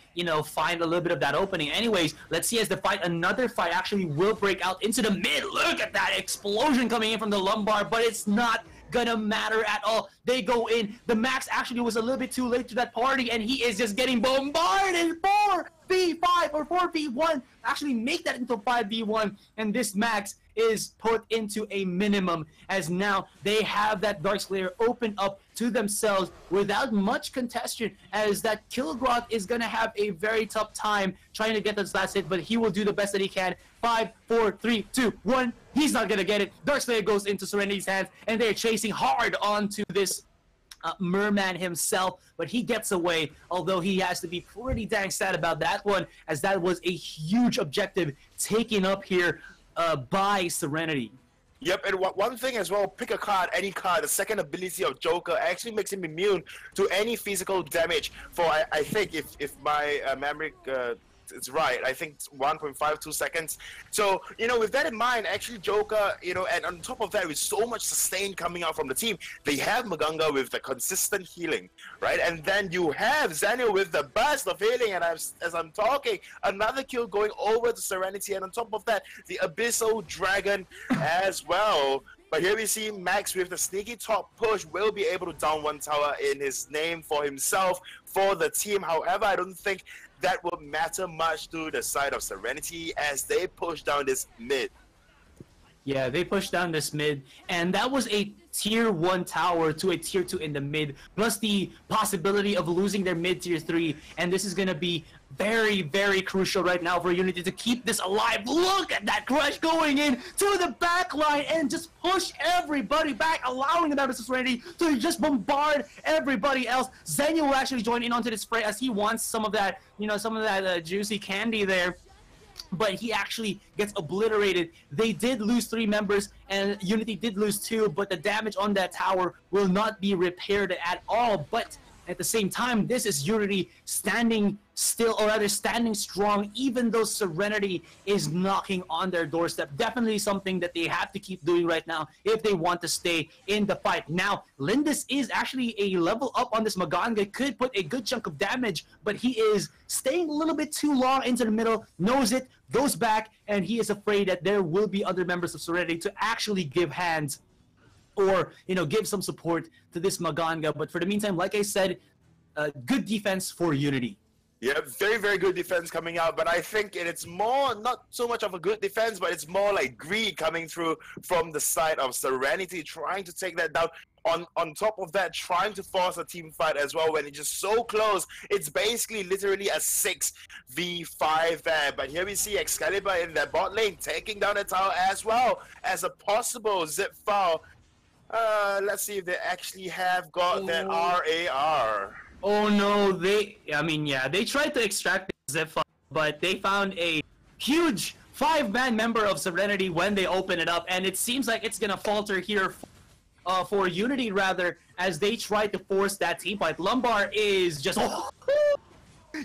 Speaker 3: find a little bit of that opening. Anyways, let's see as the fight, another fight actually will break out into the mid. Look at that explosion coming in from the lumbar, but it's not gonna matter at all. They go in. The Max actually was a little bit too late to that party, and he is just getting bombarded. 4v5 or 4v1. Actually make that into 5v1, and this Max is put into a minimum, as now they have that Dark Slayer open up to themselves without much contestation, as that Kilgroth is gonna have a very tough time trying to get this last hit, but he will do the best that he can. 5, 4, 3, 2, 1. He's not gonna get it. Dark Slayer goes into Serenity's hands, and they're chasing hard onto this Merman himself, but he gets away, although he has to be pretty dang sad about that one, as that was a huge objective taken up here by Serenity.
Speaker 8: Yep, and one thing as well, pick a card, any card. The second ability of Joker actually makes him immune to any physical damage for, I think, if my memory is right, I think 1.52 seconds. So, with that in mind, actually Joker, and on top of that, with so much sustain coming out from the team, they have Maganga with the consistent healing, right? And then you have Zaniel with the burst of healing, and as I'm talking, another kill going over to Serenity, and on top of that, the Abyssal Dragon as well. But here we see Max with the sneaky top push will be able to down one tower in his name for himself, for the team. However, I don't think that will matter much to the side of Serenity as they push down this mid.
Speaker 3: Yeah, they pushed down this mid, and that was a tier 1 tower to a tier 2 in the mid, plus the possibility of losing their mid tier 3, and this is going to be very, very crucial right now for Unity to keep this alive. Look at that crush going in to the back line and just push everybody back, allowing the members of Serenity to just bombard everybody else. Zenya will actually join in onto this fray as he wants some of that, juicy candy there. But he actually gets obliterated. They did lose 3 members, and Unity did lose 2, but the damage on that tower will not be repaired at all. But at the same time, this is Unity standing still, or rather standing strong, even though Serenity is knocking on their doorstep. Definitely something that they have to keep doing right now if they want to stay in the fight. Now, Lindis is actually a level up on this Maganga, could put a good chunk of damage, but he is staying a little bit too long into the middle, knows it, goes back, and he is afraid that there will be other members of Serenity to actually give hands or, give some support to this Maganga. But for the meantime, like I said, good defense for Unity.
Speaker 8: Yeah, very, very good defense coming out, but I think it's more, not so much of a good defense, but it's more like greed coming through from the side of Serenity, trying to take that down. On top of that, trying to force a team fight as well when it's just so close. It's basically literally a 6v5 there. But here we see Excalibur in that bot lane taking down the tower as well as a possible zip foul. Let's see if they actually have got that RAR.
Speaker 3: Oh no, they tried to extract the zip file, but they found a huge 5-man member of Serenity when they open it up, and it seems like it's gonna falter here for Unity rather, as they try to force that team fight. Lumbar is just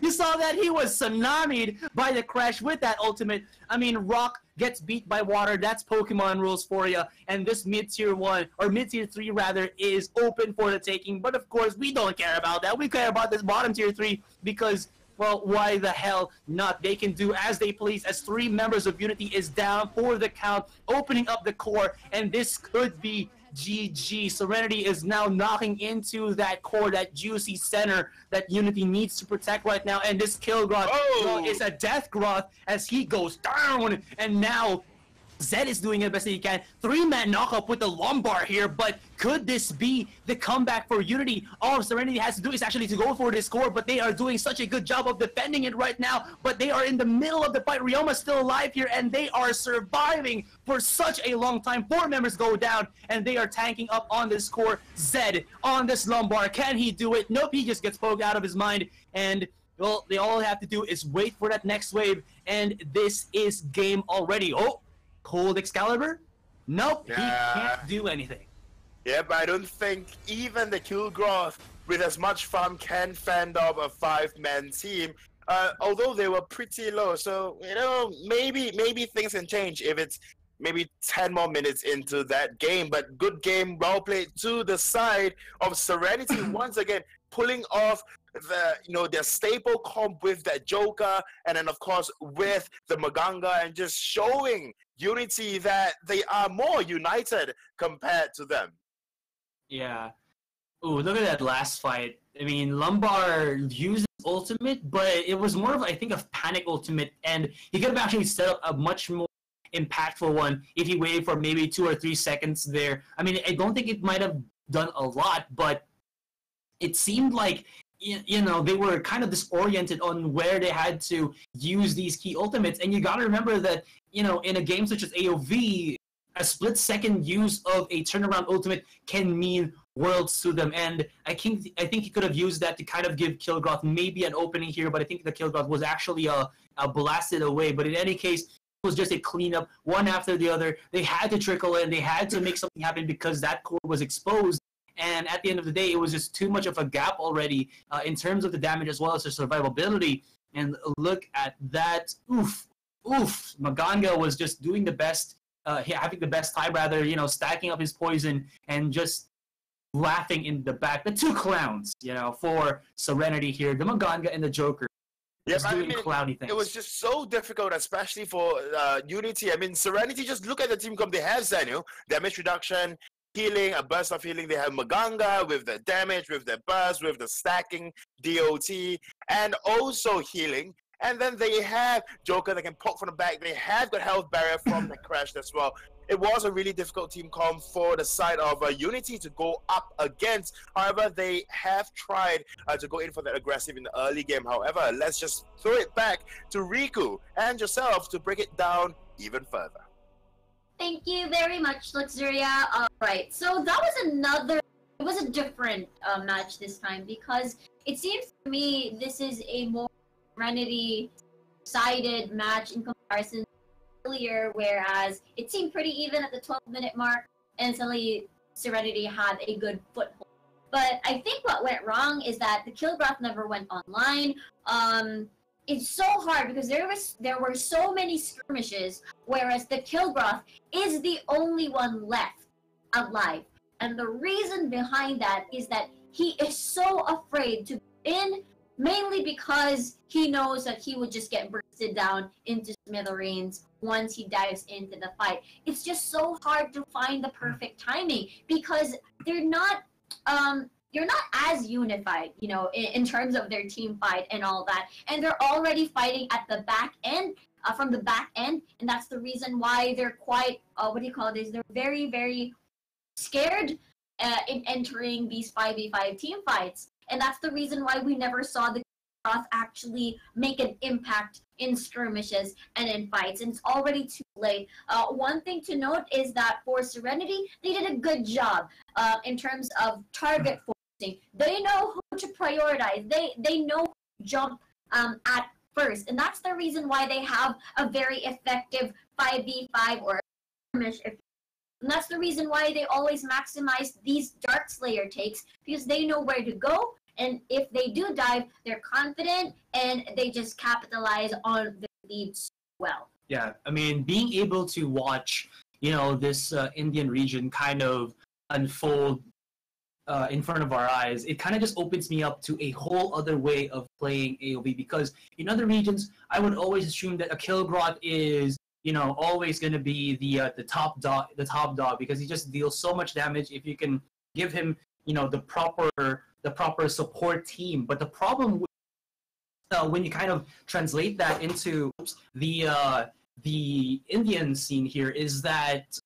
Speaker 3: you saw that he was tsunamied by the crash with that ultimate. I mean, Rock gets beat by water. That's Pokemon rules for you. And this mid-tier 1, or mid-tier 3 rather, is open for the taking. But of course, we don't care about that. We care about this bottom tier 3 because, well, why the hell not? They can do as they please, as 3 members of Unity is down for the count, opening up the core, and this could be GG. Serenity is now knocking into that core, that juicy center that Unity needs to protect right now, and this Kilgroth is a death groth as he goes down, and now Zed is doing the best that he can. 3-man knockup with the lumbar here, but could this be the comeback for Unity? All Serenity has to do is actually to go for this core, but they are doing such a good job of defending it right now, but they are in the middle of the fight. Ryoma's still alive here, and they are surviving for such a long time. 4 members go down, and they are tanking up on this core. Zed on this lumbar. Can he do it? Nope, he just gets poked out of his mind, and well, they all have to do is wait for that next wave, and this is game already. Oh! Cold Excalibur? Nope, he can't do anything.
Speaker 8: Yeah, but I don't think even the Kilgroth, with as much farm, can fend off a 5-man team. although they were pretty low. So maybe things can change if it's maybe 10 more minutes into that game. But good game, well played to the side of Serenity once again, pulling off their staple comp with that Joker, and then of course with the Maganga, and just showing Unity that they are more united compared to them.
Speaker 3: Yeah. Ooh, look at that last fight. I mean, Lumbar used his ultimate, but it was more of, I think, a panic ultimate, and he could have actually set up a much more impactful one if he waited for maybe 2 or 3 seconds there. I mean, I don't think it might have done a lot, but it seemed like they were kind of disoriented on where they had to use these key ultimates. And you got to remember that, in a game such as AOV, a split-second use of a turnaround ultimate can mean worlds to them. And I think he could have used that to kind of give Kilgroth maybe an opening here, but I think the Kilgroth was actually blasted away. But in any case, it was just a cleanup, one after the other. They had to trickle in. They had to make something happen because that core was exposed. And at the end of the day, it was just too much of a gap already in terms of the damage as well as the survivability. And look at that. Oof. Maganga was just doing the best, having the best time, rather, stacking up his poison and just laughing in the back. The two clowns, for Serenity here. The Maganga and the Joker.
Speaker 8: Yeah,
Speaker 3: doing clowny things.
Speaker 8: It was just so difficult, especially for Unity. I mean, Serenity, just look at the team comp. They have Zenu, damage reduction, healing, a burst of healing. They have Maganga with the damage, with the burst, with the stacking, DOT, and also healing. And then they have Joker that can poke from the back. They have got health barrier from the crash as well. It was a really difficult team comp for the side of Unity to go up against. However, they have tried to go in for that aggressive in the early game. However, let's just throw it back to Riku and yourself to break it down even further.
Speaker 4: Thank you very much, Luxuria. Alright, so that was it was a different match this time, because it seems to me this is a more Serenity-sided match in comparison to earlier, whereas it seemed pretty even at the 12-minute mark, and suddenly Serenity had a good foothold. But I think what went wrong is that the Kilgroth never went online. It's so hard because there were so many skirmishes, whereas the Kilgroth is the only one left alive. And the reason behind that is that he is so afraid to win, mainly because he knows that he would just get bursted down into smithereens once he dives into the fight. It's just so hard to find the perfect timing because they're not as unified, in terms of their team fight and all that. And they're already fighting at the back end, from the back end, and that's the reason why they're quite, they're very, very scared in entering these 5v5 team fights. And that's the reason why we never saw the Kilgroth actually make an impact in skirmishes and in fights, and it's already too late. One thing to note is that for Serenity, they did a good job in terms of target focusing. They know who to prioritize. They know who to jump at first, and that's the reason why they have a very effective 5v5 or skirmish. And that's the reason why they always maximize these Dark Slayer takes, because they know where to go. And if they do dive, they're confident, and they just capitalize on their leads well.
Speaker 3: Yeah, I mean, being able to watch, this Indian region kind of unfold in front of our eyes, it kind of just opens me up to a whole other way of playing AOV. Because in other regions, I would always assume that a Kilgroth is, always going to be the top dog, because he just deals so much damage if you can give him, the proper support team. But the problem with, when you kind of translate that into the Indian scene here is that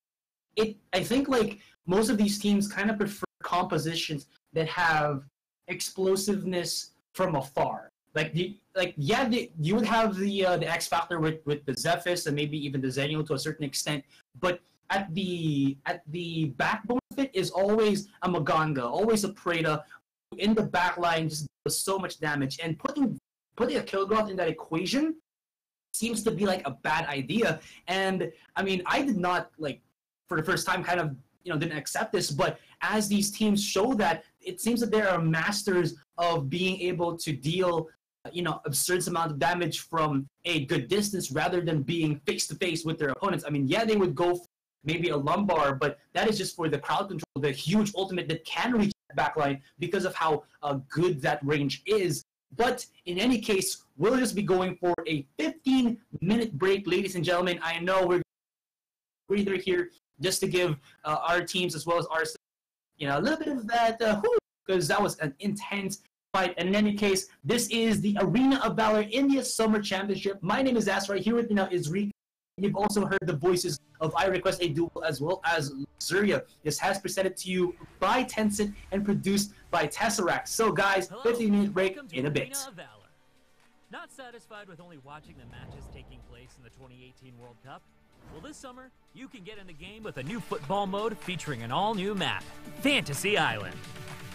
Speaker 3: I think like most of these teams kind of prefer compositions that have explosiveness from afar. You would have the X Factor with the Zephys and maybe even the Zenio to a certain extent, but at the backbone of it is always a Maganga, always a Preda, who in the back line just does so much damage. And putting a Kilgroth in that equation seems to be like a bad idea. And I mean, I did not for the first time kind of didn't accept this, but as these teams show that, it seems that they are masters of being able to deal absurd amount of damage from a good distance rather than being face to face with their opponents. I mean, yeah, they would go for maybe a lumbar, but that is just for the crowd control, the huge ultimate that can reach the backline because of how good that range is. But in any case, we'll just be going for a 15-minute break, ladies and gentlemen. I know we're breather here just to give our teams as well as ours, a little bit of that, because that was an intense fight. And in any case, this is the Arena of Valor India Summer Championship. My name is Asra. Here with me now is Rick. You've also heard the voices of I Request a Duel as well as Luxuria. This has presented to you by Tencent and produced by Tesseract. So guys, 15-minute break in a bit.
Speaker 6: Arena of Valor. Not satisfied with only watching the matches taking place in the 2018 World Cup? Well, this summer, you can get in the game with a new football mode featuring an all-new map, Fantasy Island.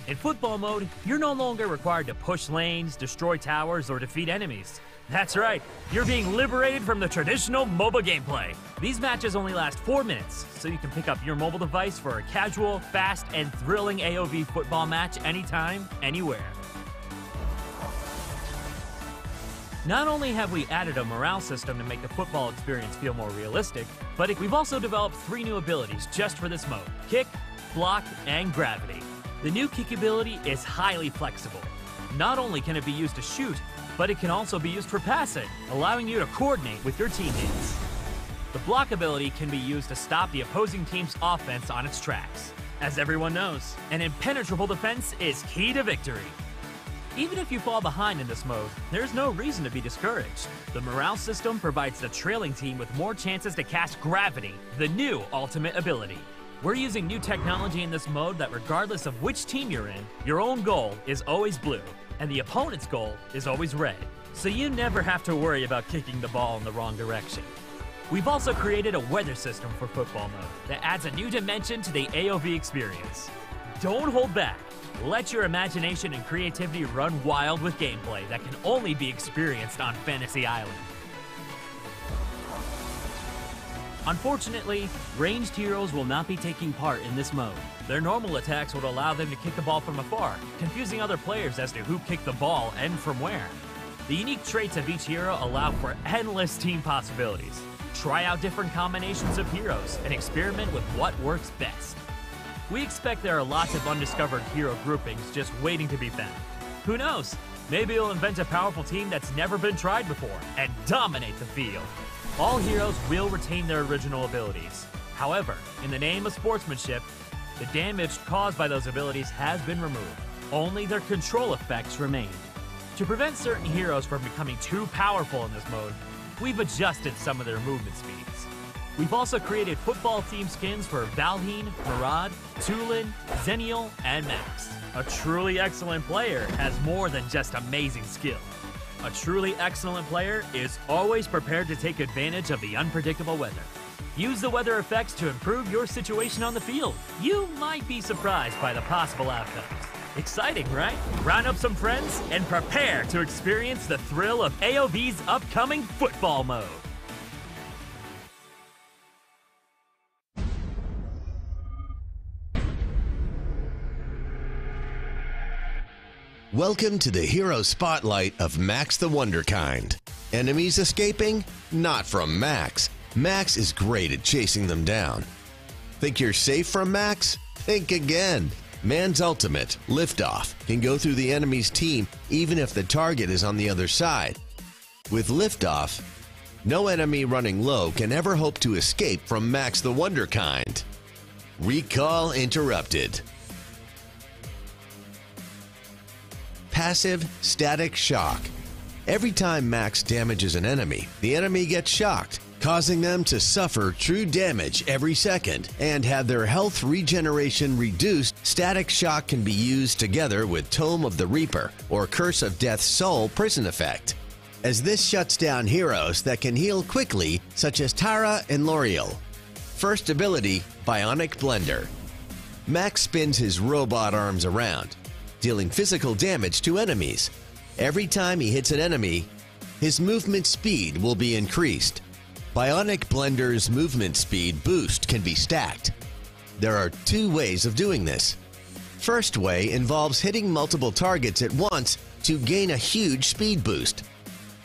Speaker 6: In football mode, you're no longer required to push lanes, destroy towers, or defeat enemies. That's right, you're being liberated from the traditional MOBA gameplay. These matches only last 4 minutes, so you can pick up your mobile device for a casual, fast, and thrilling AOV football match anytime, anywhere. Not only have we added a morale system to make the football experience feel more realistic, but we've also developed 3 new abilities just for this mode: kick, block, and gravity. The new kick ability is highly flexible. Not only can it be used to shoot, but it can also be used for passing, allowing you to coordinate with your teammates. The block ability can be used to stop the opposing team's offense on its tracks. As everyone knows, an impenetrable defense is key to victory. Even if you fall behind in this mode, there's no reason to be discouraged. The morale system provides the trailing team with more chances to cast Gravity, the new ultimate ability. We're using new technology in this mode that regardless of which team you're in, your own goal is always blue, and the opponent's goal is always red. So you never have to worry about kicking the ball in the wrong direction. We've also created a weather system for football mode that adds a new dimension to the AOV experience. Don't hold back. Let your imagination and creativity run wild with gameplay that can only be experienced on Fantasy Island. Unfortunately, ranged heroes will not be taking part in this mode. Their normal attacks would allow them to kick the ball from afar, confusing other players as to who kicked the ball and from where. The unique traits of each hero allow for endless team possibilities. Try out different combinations of heroes and experiment with what works best. We expect there are lots of undiscovered hero groupings just waiting to be found. Who knows? Maybe you'll invent a powerful team that's never been tried before and dominate the field. All heroes will retain their original abilities. However, in the name of sportsmanship, the damage caused by those abilities has been removed. Only their control effects remain. To prevent certain heroes from becoming too powerful in this mode, we've adjusted some of their movement speeds. We've also created football team skins for Valheen, Murad, Tulin, Zenial, and Max. A truly excellent player has more than just amazing skill. A truly excellent player is always prepared to take advantage of the unpredictable weather. Use the weather effects to improve your situation on the field. You might be surprised by the possible outcomes. Exciting, right? Round up some friends and prepare to experience the thrill of AOV's upcoming football mode.
Speaker 7: Welcome to the hero spotlight of Max the Wonderkind. Enemies escaping? Not from Max. Max is great at chasing them down. Think you're safe from Max? Think again. Man's ultimate, Liftoff, can go through the enemy's team even if the target is on the other side. With Liftoff, no enemy running low can ever hope to escape from Max the Wonderkind. Recall interrupted. Passive static shock. Every time Max damages an enemy, the enemy gets shocked, causing them to suffer true damage every second and have their health regeneration reduced. Static shock can be used together with Tome of the Reaper or Curse of Death's Soul prison effect, as this shuts down heroes that can heal quickly, such as Tara and L'Oreal. First ability, Bionic Blender. Max spins his robot arms around, dealing physical damage to enemies. Every time he hits an enemy, his movement speed will be increased. Bionic Blender's movement speed boost can be stacked. There are 2 ways of doing this. First way involves hitting multiple targets at once to gain a huge speed boost,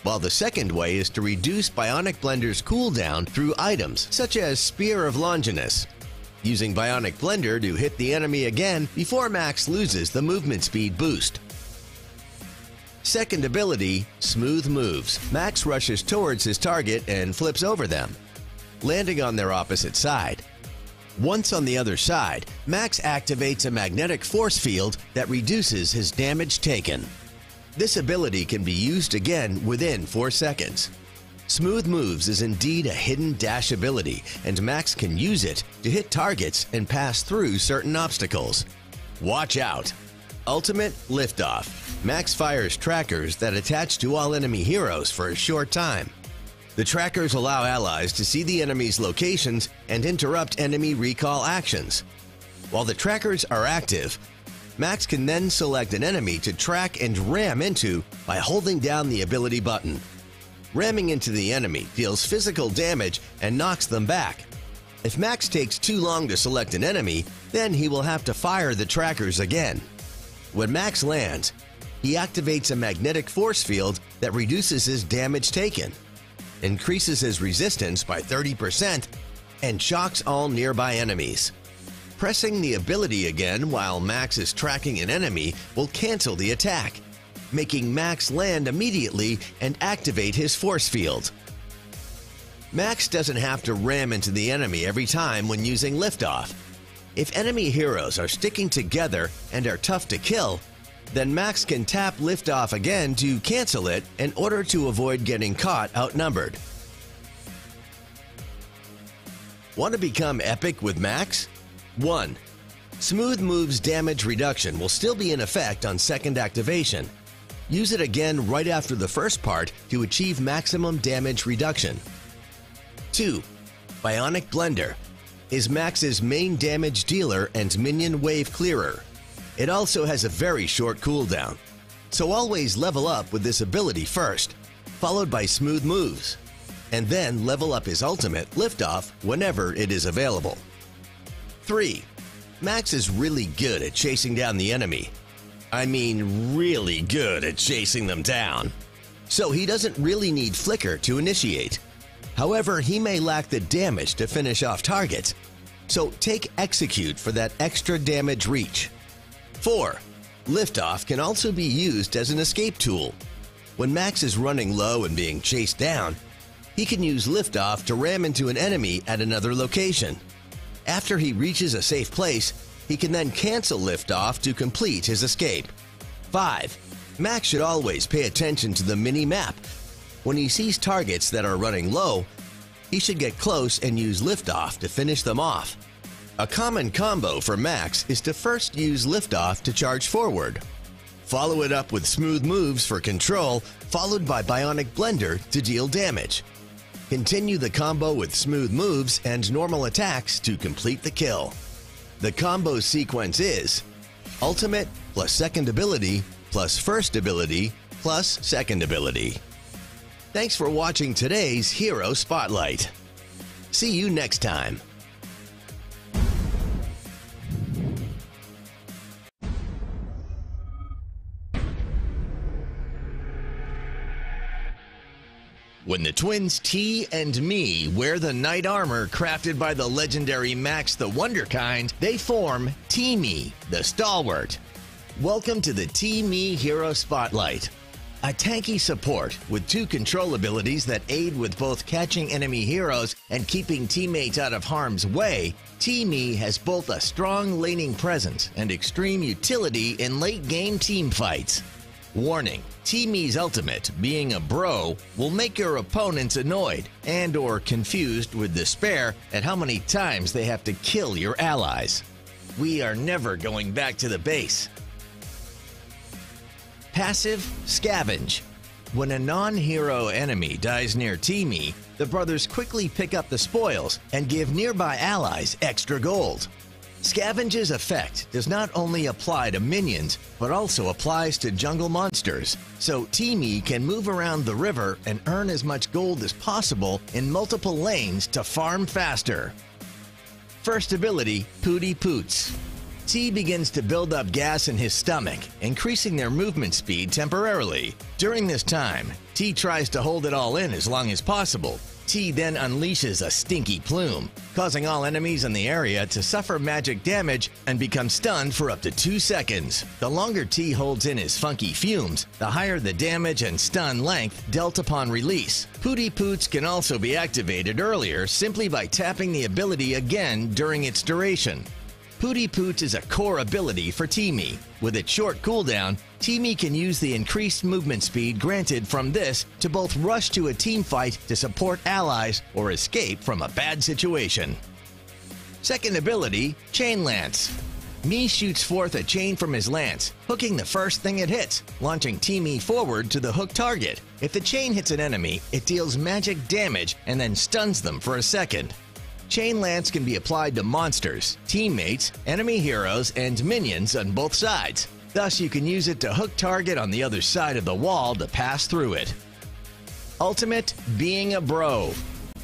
Speaker 7: while the second way is to reduce Bionic Blender's cooldown through items such as Spear of Longinus, using Bionic Blender to hit the enemy again before Max loses the movement speed boost. Second ability, Smooth Moves. Max rushes towards his target and flips over them, landing on their opposite side. Once on the other side, Max activates a magnetic force field that reduces his damage taken. This ability can be used again within 4 seconds. Smooth Moves is indeed a hidden dash ability, and Max can use it to hit targets and pass through certain obstacles. Watch out! Ultimate Liftoff. Max fires trackers that attach to all enemy heroes for a short time. The trackers allow allies to see the enemy's locations and interrupt enemy recall actions. While the trackers are active, Max can then select an enemy to track and ram into by holding down the ability button. Ramming into the enemy deals physical damage and knocks them back. If Max takes too long to select an enemy, then he will have to fire the trackers again. When Max lands, he activates a magnetic force field that reduces his damage taken, increases his resistance by 30%, and shocks all nearby enemies. Pressing the ability again while Max is tracking an enemy will cancel the attack, making Max land immediately and activate his force field. Max doesn't have to ram into the enemy every time when using Liftoff. If enemy heroes are sticking together and are tough to kill, then Max can tap Liftoff again to cancel it in order to avoid getting caught outnumbered. Want to become epic with Max? 1. Smooth Moves damage reduction will still be in effect on second activation. Use it again right after the first part to achieve maximum damage reduction. 2. Bionic Blender is Max's main damage dealer and minion wave clearer. It also has a very short cooldown, so always level up with this ability first, followed by Smooth Moves, and then level up his ultimate Liftoff whenever it is available. 3. Max is really good at chasing down the enemy. I mean really good at chasing them down. So he doesn't really need Flicker to initiate. However, he may lack the damage to finish off targets, so take Execute for that extra damage reach. 4. Liftoff can also be used as an escape tool. When Max is running low and being chased down, he can use Liftoff to ram into an enemy at another location. After he reaches a safe place, he can then cancel Liftoff to complete his escape. 5. Max should always pay attention to the mini-map. When he sees targets that are running low, he should get close and use Liftoff to finish them off. A common combo for Max is to first use Liftoff to charge forward. Follow it up with Smooth Moves for control, followed by Bionic Blender to deal damage. Continue the combo with Smooth Moves and normal attacks to complete the kill. The combo sequence is Ultimate plus second ability plus first ability plus second ability. Thanks for watching today's Hero Spotlight. See you next time. When the twins T and Me wear the knight armor crafted by the legendary Max the Wonderkind, they form T-Me, the Stalwart. Welcome to the T-Me Hero Spotlight. A tanky support with 2 control abilities that aid with both catching enemy heroes and keeping teammates out of harm's way, T-Me has both a strong laning presence and extreme utility in late-game team fights. Warning, T-Me's ultimate, being a bro, will make your opponents annoyed and or confused with despair at how many times they have to kill your allies. We are never going back to the base. Passive Scavenge. When a non-hero enemy dies near T-Me, the brothers quickly pick up the spoils and give nearby allies extra gold. Scavenge's effect does not only apply to minions, but also applies to jungle monsters, so T-Me can move around the river and earn as much gold as possible in multiple lanes to farm faster. First ability, Pooty Poots. T begins to build up gas in his stomach, increasing their movement speed temporarily. During this time, T tries to hold it all in as long as possible. T then unleashes a stinky plume, causing all enemies in the area to suffer magic damage and become stunned for up to 2 seconds. The longer T holds in his funky fumes, the higher the damage and stun length dealt upon release. Pooty Poots can also be activated earlier simply by tapping the ability again during its duration. Pooty Poots is a core ability for Teamy. With its short cooldown, Teamy can use the increased movement speed granted from this to both rush to a team fight to support allies or escape from a bad situation. Second ability, Chain Lance. Mii shoots forth a chain from his lance, hooking the first thing it hits, launching Teamy forward to the hooked target. If the chain hits an enemy, it deals magic damage and then stuns them for a second. Chain Lance can be applied to monsters, teammates, enemy heroes, and minions on both sides. Thus, you can use it to hook target on the other side of the wall to pass through it. Ultimate, Being a Bro.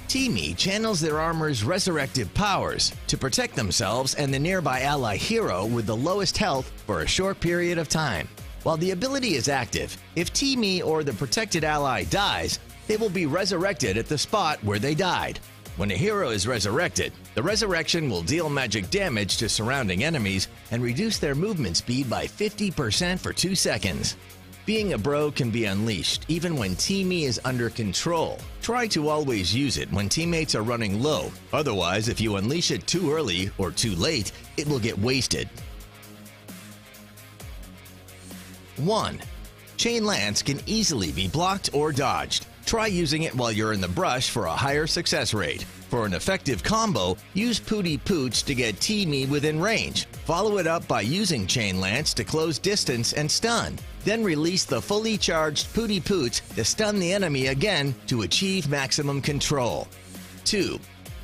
Speaker 7: Teamy channels their armor's resurrective powers to protect themselves and the nearby ally hero with the lowest health for a short period of time. While the ability is active, if Teamy or the protected ally dies, they will be resurrected at the spot where they died. When a hero is resurrected, the resurrection will deal magic damage to surrounding enemies and reduce their movement speed by 50% for 2 seconds. Being a Bro can be unleashed even when Teamy is under control. Try to always use it when teammates are running low. Otherwise, if you unleash it too early or too late, it will get wasted. 1. Chain Lance can easily be blocked or dodged. Try using it while you're in the brush for a higher success rate. For an effective combo, use Pooty Poots to get Teamy within range. Follow it up by using Chain Lance to close distance and stun. Then release the fully charged Pooty Poots to stun the enemy again to achieve maximum control. 2.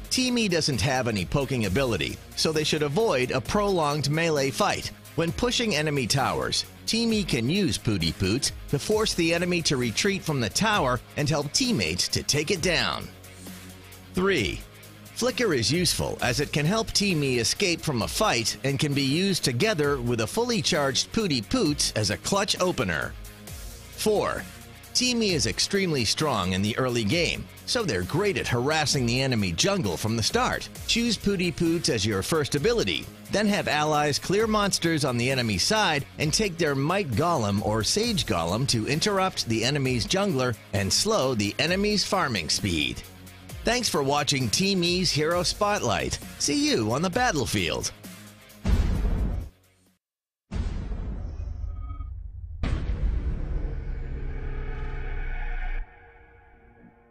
Speaker 7: Teamy doesn't have any poking ability, so they should avoid a prolonged melee fight. When pushing enemy towers, Teamy can use Pooty Poots to force the enemy to retreat from the tower and help teammates to take it down. 3. Flicker is useful as it can help Teamy escape from a fight and can be used together with a fully charged Pooty Poots as a clutch opener. 4. Teamy is extremely strong in the early game, so they're great at harassing the enemy jungle from the start. Choose Pooty Poots as your first ability, then have allies clear monsters on the enemy side and take their Might Golem or Sage Golem to interrupt the enemy's jungler and slow the enemy's farming speed. Thanks for watching Teamy's Hero Spotlight. See you on the battlefield.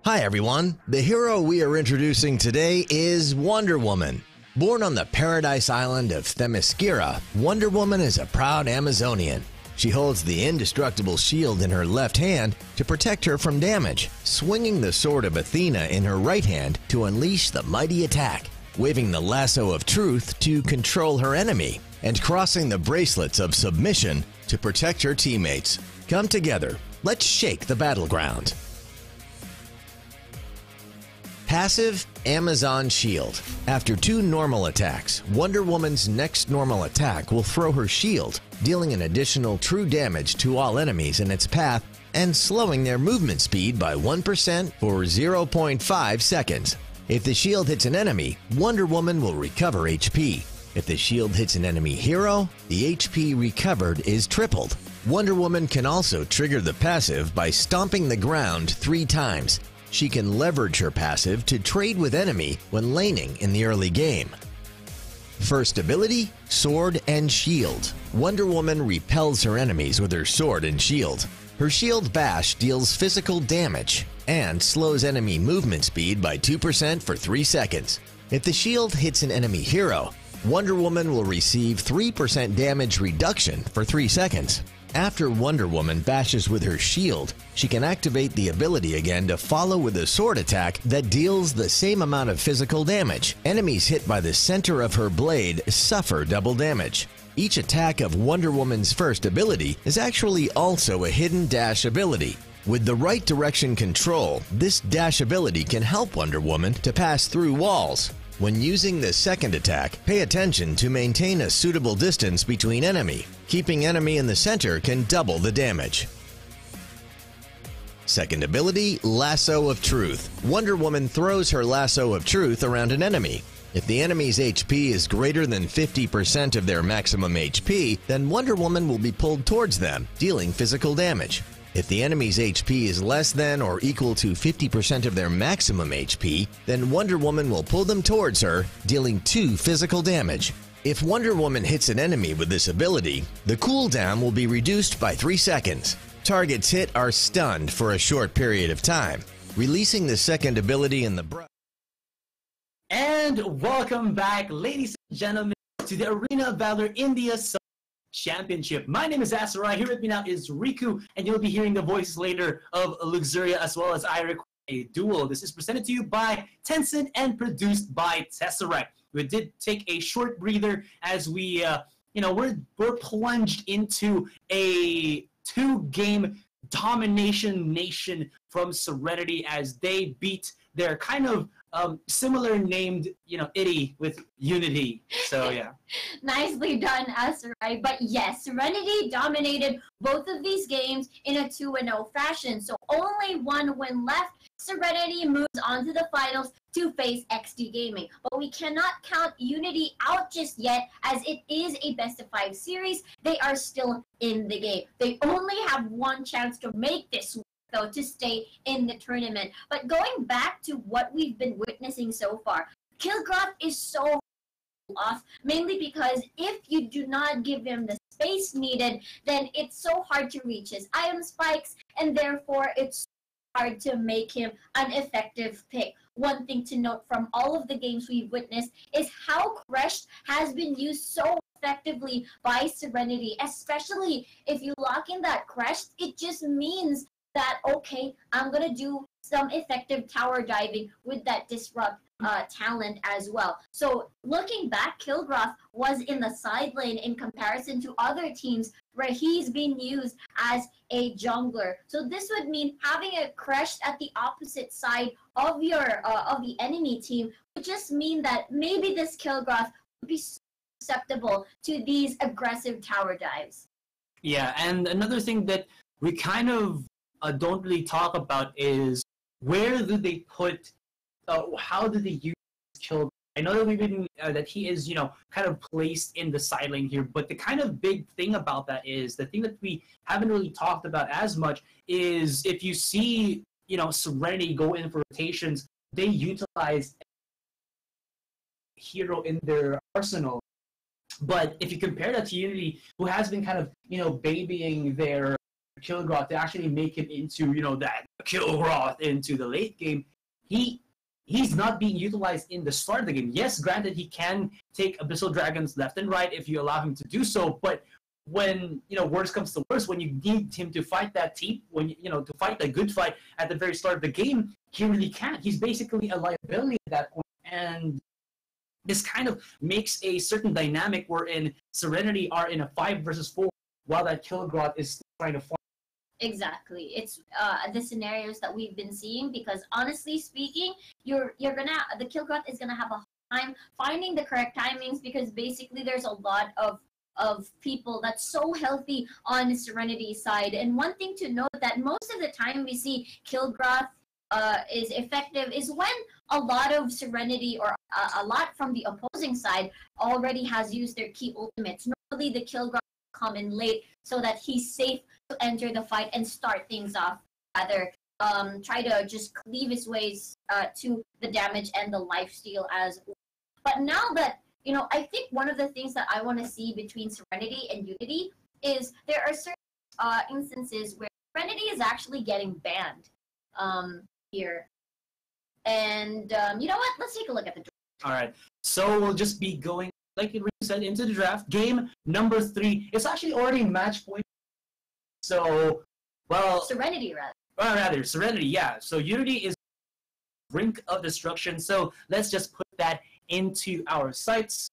Speaker 7: Hi everyone, the hero we are introducing today is Wonder Woman. Born on the paradise island of Themyscira, Wonder Woman is a proud Amazonian. She holds the indestructible shield in her left hand to protect her from damage, swinging the sword of Athena in her right hand to unleash the mighty attack, waving the lasso of truth to control her enemy, and crossing the bracelets of submission to protect her teammates. Come together, let's shake the battleground. Passive, Amazon Shield. After 2 normal attacks, Wonder Woman's next normal attack will throw her shield, dealing an additional true damage to all enemies in its path and slowing their movement speed by 1% for 0.5 seconds. If the shield hits an enemy, Wonder Woman will recover HP. If the shield hits an enemy hero, the HP recovered is tripled. Wonder Woman can also trigger the passive by stomping the ground 3 times. She can leverage her passive to trade with enemy when laning in the early game. First ability, Sword and Shield. Wonder Woman repels her enemies with her sword and shield. Her shield bash deals physical damage and slows enemy movement speed by 2% for 3 seconds. If the shield hits an enemy hero, Wonder Woman will receive 3% damage reduction for 3 seconds. After Wonder Woman bashes with her shield, she can activate the ability again to follow with a sword attack that deals the same amount of physical damage. Enemies hit by the center of her blade suffer double damage. Each attack of Wonder Woman's first ability is actually also a hidden dash ability. With the right direction control, this dash ability can help Wonder Woman to pass through walls. When using the second attack, pay attention to maintain a suitable distance between enemy. Keeping enemy in the center can double the damage. Second ability, Lasso of Truth. Wonder Woman throws her Lasso of Truth around an enemy. If the enemy's HP is greater than 50% of their maximum HP, then Wonder Woman will be pulled towards them, dealing physical damage. If the enemy's HP is less than or equal to 50% of their maximum HP, then Wonder Woman will pull them towards her, dealing 2 physical damage. If Wonder Woman hits an enemy with this ability, the cooldown will be reduced by 3 seconds. Targets hit are stunned for a short period of time. Releasing the second ability in the
Speaker 3: And welcome back, ladies and gentlemen, to the Arena of Valor India Championship. My name is Asarai. Here with me now is Riku, and you'll be hearing the voices later of Luxuria as well as I Require a Duel. This is presented to you by Tencent and produced by Tesseract. We did take a short breather as we, we're plunged into a 2-game domination nation from Serenity as they beat their kind of similar named, itty with Unity. So yeah.
Speaker 4: Nicely done, Asarai. But yes, Serenity dominated both of these games in a 2-0 fashion. So only one win left. Serenity moves on to the finals to face ExDee Gaming. But we cannot count Unity out just yet, as it is a best-of-5 series. They are still in the game. They only have one chance to make this though, to stay in the tournament. But going back to what we've been witnessing so far, Kilgroth is so off, mainly because if you do not give him the space needed, then it's so hard to reach his item spikes, and therefore it's hard to make him an effective pick. One thing to note from all of the games we've witnessed is how Crest has been used so effectively by Serenity, especially if you lock in that Crest. It just means that, okay, I'm going to do some effective tower diving with that disrupt talent as well. So looking back, Kilgroth was in the side lane in comparison to other teams where he's been used as a jungler. So this would mean having a Crest at the opposite side of your of the enemy team would just mean that maybe this Kilgroth would be susceptible to these aggressive tower dives.
Speaker 3: Yeah, and another thing that we kind of don't really talk about is where do they put, how do they use Kilgroth? I know that we've been that he is, kind of placed in the side lane here, but the kind of big thing about that is the thing that we haven't really talked about as much is if you see, Serenity go in for rotations, they utilize hero in their arsenal. But if you compare that to Unity, who has been kind of, babying their Kilgroth to actually make him into, that Kilgroth into the late game, he's not being utilized in the start of the game. Yes, granted, he can take Abyssal Dragons left and right if you allow him to do so, but when, worst comes to worst, when you need him to fight that team, when, to fight a good fight at the very start of the game, he really can't. He's basically a liability at that point, and this kind of makes a certain dynamic wherein Serenity are in a 5 versus 4 while that Kilgroth is still trying to fight.
Speaker 4: Exactly. It's the scenarios that we've been seeing, because honestly speaking, the Kilgroth is gonna have a hard time finding the correct timings, because basically there's a lot of people that's so healthy on the Serenity side. And one thing to note that most of the time we see Kilgroth is effective is when a lot of Serenity or a lot from the opposing side already has used their key ultimates. Normally the Kilgroth come in late so that he's safe to enter the fight and start things off, rather try to just cleave his ways to the damage and the lifesteal as well. But now that, I think one of the things that I want to see between Serenity and Unity is there are certain instances where Serenity is actually getting banned here. And you know what? Let's take a look at the draft.
Speaker 3: All right. So we'll just be going, like you said, into the draft. Game number 3. It's actually already match point. So, well...
Speaker 4: Serenity, rather.
Speaker 3: Rather, Serenity, yeah. So Unity is brink of destruction. So let's just put that into our sights.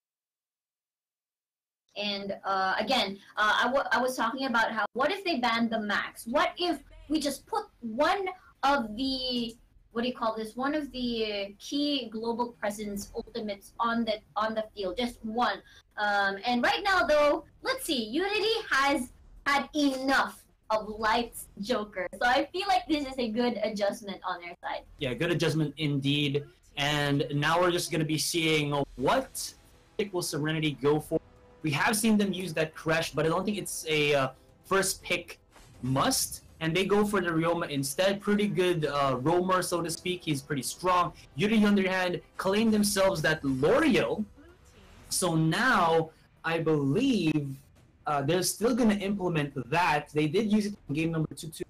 Speaker 4: And again, I was talking about how, what if they banned the max? What if we just put one of the what do you call this? One of the key global presence ultimates on the field, just one. And right now, though, let's see. Unity has had enough of Light's Joker, so I feel like this is a good adjustment on their side.
Speaker 3: Yeah, good adjustment indeed. And now we're just gonna be seeing what pick will Serenity go for. We have seen them use that Crash, but I don't think it's a first pick must. And they go for the Ryoma instead. Pretty good roamer, so to speak. He's pretty strong. Unity, on the other hand, claim themselves that L'Oreal. So now, I believe they're still going to implement that. They did use it in game number 2-2.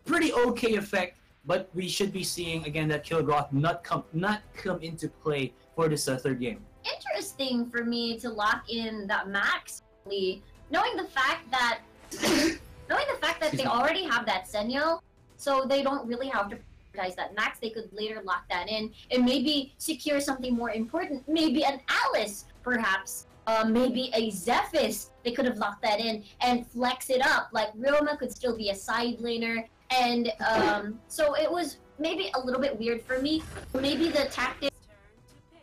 Speaker 3: Pretty okay effect, but we should be seeing, again, that Kilgroth not come into play for this third game.
Speaker 4: Interesting for me to lock in that Max, knowing the fact that they already have that Senyo, so they don't really have to prioritize that Max. They could later lock that in and maybe secure something more important, maybe an Alice, perhaps, maybe a Zephys. They could have locked that in and flex it up. Like Ryoma could still be a side laner, and so it was maybe a little bit weird for me. Maybe the tactic,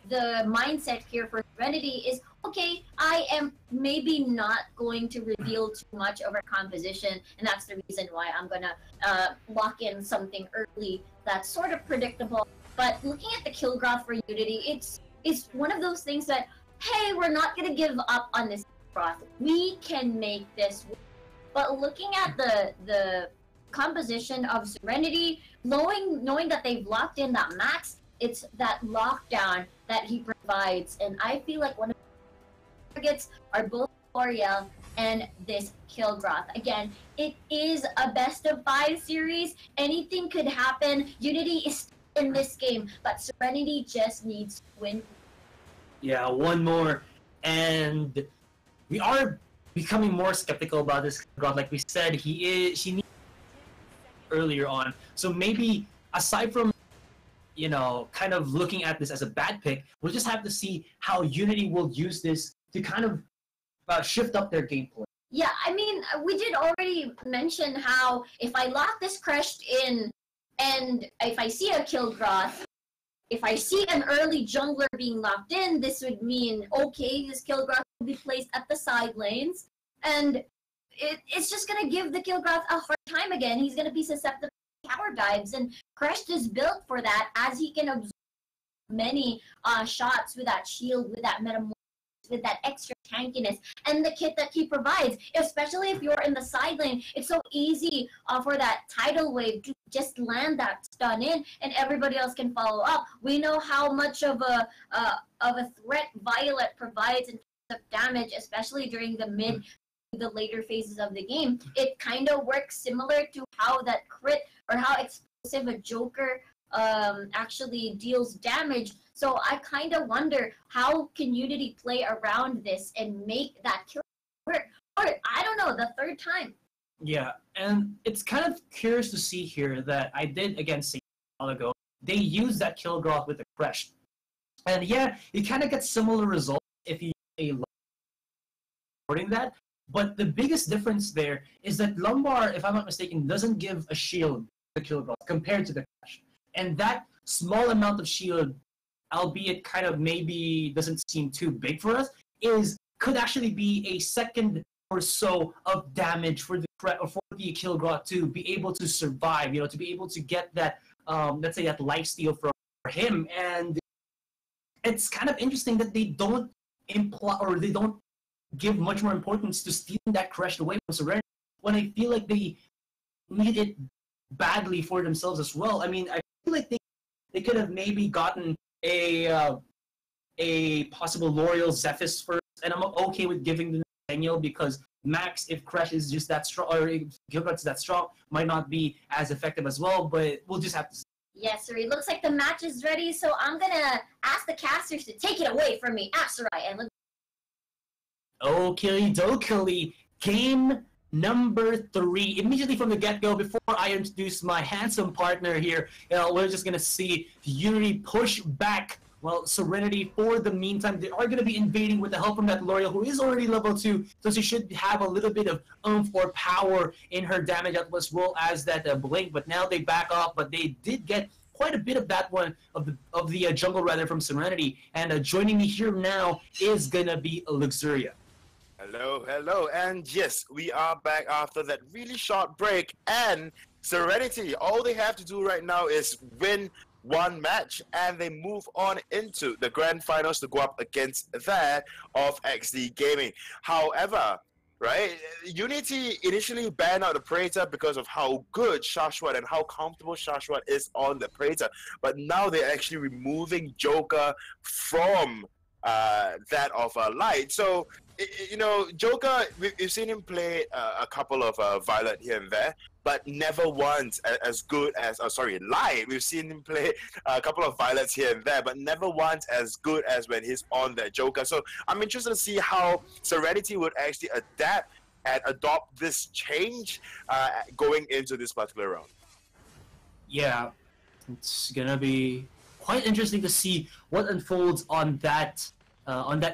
Speaker 4: the mindset here for Serenity is, okay, I am maybe not going to reveal too much of our composition, and that's the reason why I'm gonna lock in something early that's sort of predictable. But looking at the Kilgroth for Unity, it's one of those things that, hey, we're not gonna give up on this Kilgroth. We can make this work. But looking at the composition of Serenity, knowing that they've locked in that Max, it's that lockdown that he provides, and I feel like one of the targets are both L'Oreal and this Kilgroth. Again, it is a best of 5 series. Anything could happen. Unity is in this game, but Serenity just needs to win.
Speaker 3: Yeah, one more, and we are becoming more skeptical about this Kilgroth. Like we said, she needs earlier on, so maybe aside from kind of looking at this as a bad pick, we'll just have to see how Unity will use this to kind of shift up their gameplay.
Speaker 4: Yeah, I mean, we did already mention how if I lock this Crushed in, and if I see a Kilgroth, if I see an early jungler being locked in, this would mean, okay, this Kilgroth will be placed at the side lanes, and it's just going to give the Kilgroth a hard time again. He's going to be susceptible tower dives, and Crest is built for that, as he can absorb many shots with that shield, with that metamorphosis, with that extra tankiness, and the kit that he provides. Especially if you're in the side lane, it's so easy for that tidal wave to just land that stun in, and everybody else can follow up. We know how much of a threat Violet provides in terms of damage, especially during the mid the later phases of the game. It kind of works similar to how that crit or how explosive a Joker actually deals damage. So I kind of wonder, how can Unity play around this and make that kill work? Or I don't know, the third time.
Speaker 3: Yeah, and it's kind of curious to see here that I did again say a while ago, they use that Kilgroth with the Crash. And yeah, you kind of get similar results if you recording that. But the biggest difference there is that Lumbar, if I'm not mistaken, doesn't give a shield to Kilgroth compared to the Crash. And that small amount of shield, albeit kind of maybe doesn't seem too big for us, could actually be a second or so of damage for the Kilgroth to be able to survive, to be able to get that, let's say, that lifesteal for him. And it's kind of interesting that they don't imply, or they don't give much more importance to stealing that Crash away from Serenity, when I feel like they need it badly for themselves as well. I mean, I feel like they could have maybe gotten a possible L'Oreal Zephys first, and I'm okay with giving them Daniel, because Max, if Crash is just that strong, or if Gilbert's that strong, might not be as effective as well, but we'll just have to see.
Speaker 4: Yes, sir. It looks like the match is ready, so I'm gonna ask the casters to take it away from me, Asarai, and
Speaker 3: Okie dokie, game number 3. Immediately from the get-go, before I introduce my handsome partner here, we're just going to see Unity push back, Serenity for the meantime. They are going to be invading with the help from that L'Oreal, who is already level 2, so she should have a little bit of oomph or power in her damage as well as that Blink. But now they back off, but they did get quite a bit of that one of the jungle rather from Serenity. And joining me here now is gonna be Luxuria.
Speaker 8: Hello, hello, and yes, we are back after that really short break. And Serenity, all they have to do right now is win one match, and they move on into the grand finals to go up against that of ExDee Gaming. However, right, Unity initially banned out the Praetor because of how good Shashwat and how comfortable Shashwat is on the Praetor, but now they're actually removing Joker from that of Light. So, you know, Joker, we've seen him play a couple of Violet here and there, but never once as good as, Light. We've seen him play a couple of Violets here and there, but never once as good as when he's on that Joker. So I'm interested to see how Serenity would actually adapt and adopt this change going into this particular round.
Speaker 3: Yeah, it's gonna be quite interesting to see what unfolds on that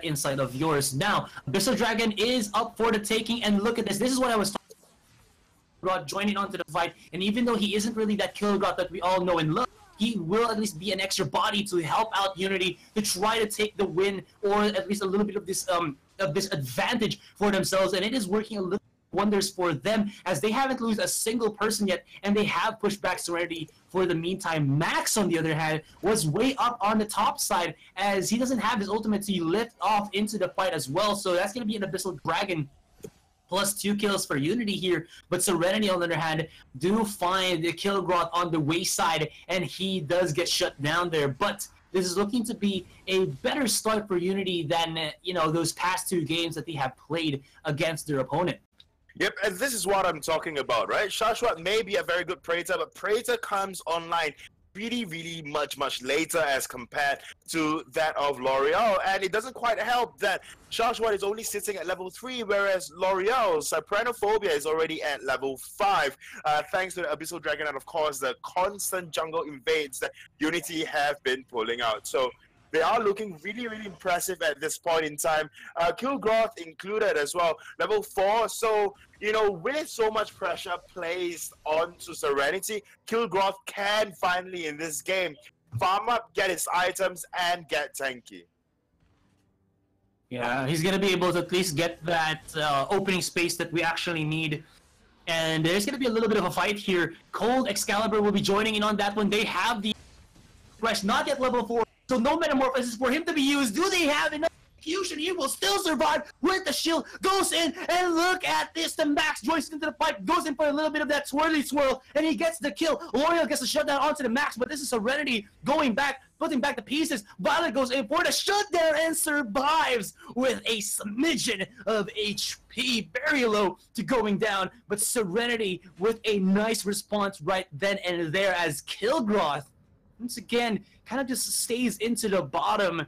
Speaker 3: insight of yours. Now, Abyssal Dragon is up for the taking, and look at this. This is what I was talking about, joining onto the fight, and even though he isn't really that kill god that we all know and love, he will at least be an extra body to help out Unity to try to take the win, or at least a little bit of this advantage for themselves, and it is working a little wonders for them as they haven't lost a single person yet, and they have pushed back Serenity for the meantime. Max, on the other hand, was way up on the top side as he doesn't have his ultimate to lift off into the fight as well, so that's going to be an Abyssal Dragon plus 2 kills for Unity here, but Serenity, on the other hand, do find the Kilgroth on the wayside, and he does get shut down there, but this is looking to be a better start for Unity than, those past 2 games that they have played against their opponent.
Speaker 8: Yep, and this is what I'm talking about, right? Shashwat may be a very good Praetor, but Praetor comes online really much later as compared to that of L'Oreal, and it doesn't quite help that Shashwat is only sitting at level 3, whereas L'Oreal's Cypranophobia is already at level 5, thanks to the Abyssal Dragon and, of course, the constant jungle invades that Unity have been pulling out. So they are looking really impressive at this point in time. Kilgroth included as well, level 4. So, with so much pressure placed onto Serenity, Kilgroth can finally, in this game, farm up, get his items, and get tanky.
Speaker 3: Yeah, he's going to be able to at least get that opening space that we actually need. And there's going to be a little bit of a fight here. Cold Excalibur will be joining in on that one. They have the Fresh, not yet level 4. So no metamorphosis for him to be used. Do they have enough execution? He will still survive with the shield. Goes in, and look at this. The Max joins into the fight. Goes in for a little bit of that swirly swirl, and he gets the kill. L'Oreal gets the shutdown onto the Max, but this is Serenity going back, putting back the pieces. Violet goes in for the shutdown and survives with a smidgen of HP. Very low to going down, but Serenity with a nice response right then and there as Kilgroth, once again, kind of just stays into the bottom,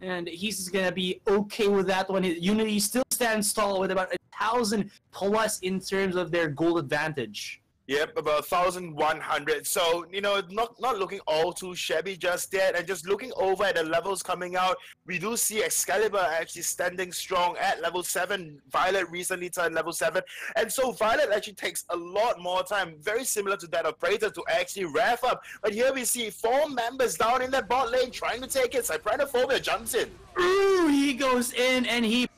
Speaker 3: and he's going to be okay with that one. Unity still stands tall with about 1,000 plus in terms of their goal advantage.
Speaker 8: Yep, about 1,100. So, not looking all too shabby just yet. And just looking over at the levels coming out, we do see Excalibur actually standing strong at level 7. Violet recently turned level 7. And so Violet actually takes a lot more time, very similar to that of Praetor, to actually rev up. But here we see 4 members down in that bot lane trying to take it. Cypranophobia jumps in.
Speaker 3: Ooh, he goes in and he...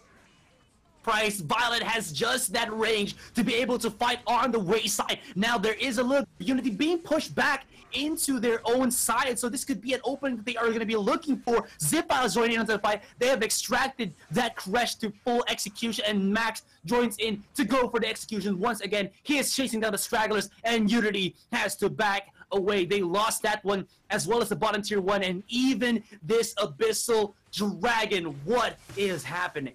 Speaker 3: Violet has just that range to be able to fight on the wayside. Now there is a little Unity being pushed back into their own side, so this could be an opening that they are going to be looking for. Zippa is joining into the fight. They have extracted that Crash to full execution, and Max joins in to go for the execution once again. He is chasing down the stragglers, and Unity has to back away. They lost that one as well as the bottom tier 1, and even this Abyssal Dragon. What is happening?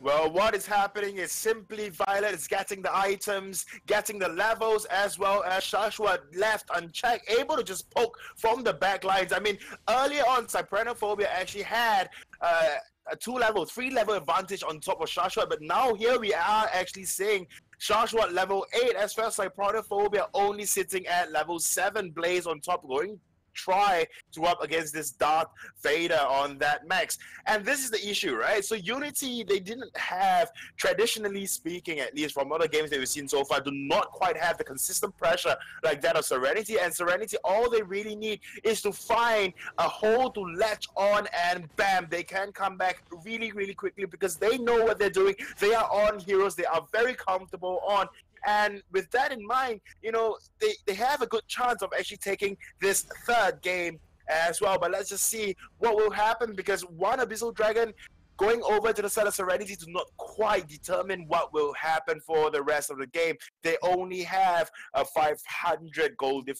Speaker 8: Well, what is happening is simply Violet is getting the items, getting the levels, as well as Shashwat left unchecked, able to just poke from the back lines. I mean, earlier on, Cypranophobia actually had a 2-level, 3-level advantage on top of Shashwat, but now here we are actually seeing Shashwat level 8, as well as Cypranophobia only sitting at level 7, Blaze on top, going try to up against this Darth Vader on that Max. And this is the issue, right? So Unity, they didn't have, traditionally speaking, at least from other games that we've seen so far, do not quite have the consistent pressure like that of Serenity. And Serenity, all they really need is to find a hole to latch on, and bam, they can come back really, really quickly because they know what they're doing. They are on heroes. They are very comfortable on. And with that in mind, you know, they have a good chance of actually taking this third game as well. But let's just see what will happen, because one Abyssal Dragon going over to the side of Serenity do not quite determine what will happen for the rest of the game. They only have a 500 gold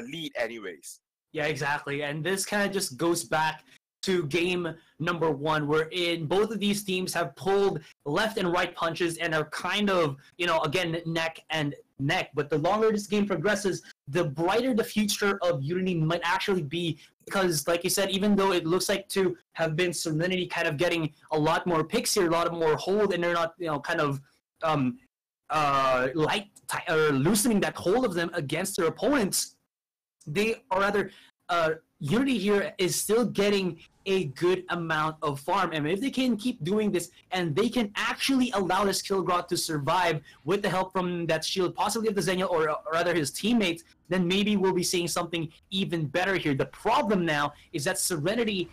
Speaker 8: lead anyways.
Speaker 3: Yeah, exactly. And this kind of just goes back to game number 1, wherein both of these teams have pulled left and right punches and are kind of, you know, again, neck and neck. But the longer this game progresses, the brighter the future of Unity might actually be, because, like you said, even though it looks like to have been Serenity kind of getting a lot more picks here, a lot more hold, and they're not, you know, kind of loosening that hold of them against their opponents, they are rather Unity here is still getting a good amount of farm, and if they can keep doing this and they can actually allow this Kilgrot to survive with the help from that shield, possibly of the Xennial or rather his teammates, then maybe we'll be seeing something even better here. The problem now is that Serenity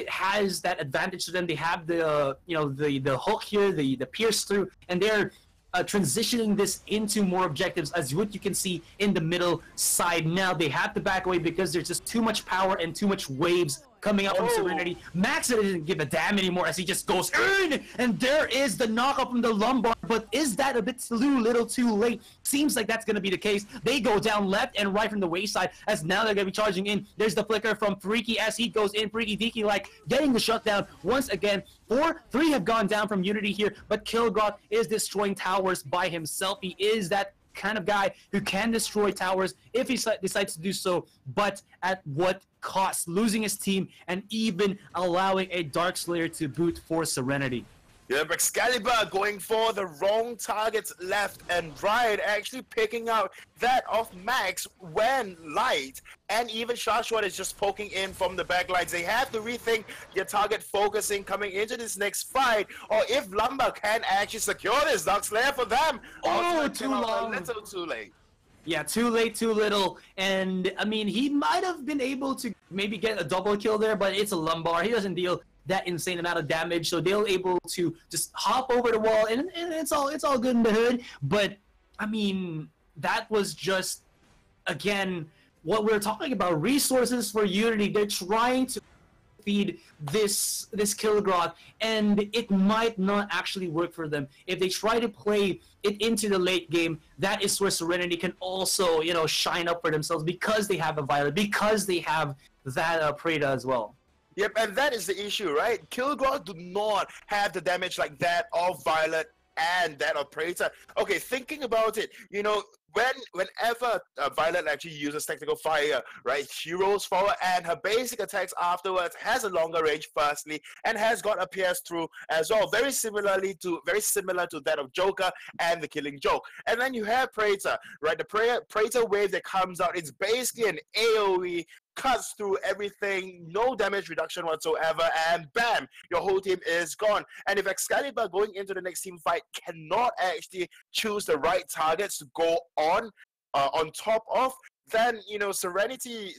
Speaker 3: has that advantage to them. They have the the hook here, the pierce through, and they're transitioning this into more objectives, as what you can see in the middle side now. They have to back away because there's just too much power and too much waves coming up from Serenity. Max doesn't give a damn anymore as he just goes in, and there is the knockup from the lumbar, but is that a bit too little too late? Seems like that's going to be the case. They go down left and right from the wayside, as now they're going to be charging in. There's the flicker from Freaky as he goes in, Freaky Deaky like getting the shutdown once again. 3 have gone down from Unity here, but Kilgrot is destroying towers by himself. He is that kind of guy who can destroy towers if he decides to do so, but at what cost? Losing his team and even allowing a Dark Slayer to boot for Serenity.
Speaker 8: Yeah, Excalibur going for the wrong targets left and right, actually picking out that of Max when Light and even Shashwat is just poking in from the back lines. They have to rethink their target focusing coming into this next fight, or if Lumber can actually secure this Dark Slayer for them.
Speaker 3: Oh, too long.
Speaker 8: A little too late.
Speaker 3: Yeah, too late, too little. And, I mean, he might have been able to maybe get a double kill there, but it's a Lumbar. He doesn't deal that insane amount of damage, so they're able to just hop over the wall, and it's all good in the hood. But, I mean, that was just, again, what we're talking about. Resources for Unity. They're trying to feed this Kilgrot, and it might not actually work for them. If they try to play it into the late game, that is where Serenity can also, you know, shine up for themselves, because they have a Violet, because they have that Preda as well.
Speaker 8: Yep, and that is the issue, right? Kilgrot do not have the damage like that of Violet and that of Praetor. Okay, thinking about it, you know, whenever Violet actually uses Tactical Fire, right, she rolls forward and her basic attacks afterwards has a longer range firstly, and has got a pierce through as well, very similar to that of Joker and the Killing Joke. And then you have Praetor, right? The Praetor wave that comes out, it's basically an AoE, cuts through everything, no damage reduction whatsoever, and bam, your whole team is gone. And if Excalibur going into the next team fight cannot actually choose the right targets to go on top of, then, you know, Serenity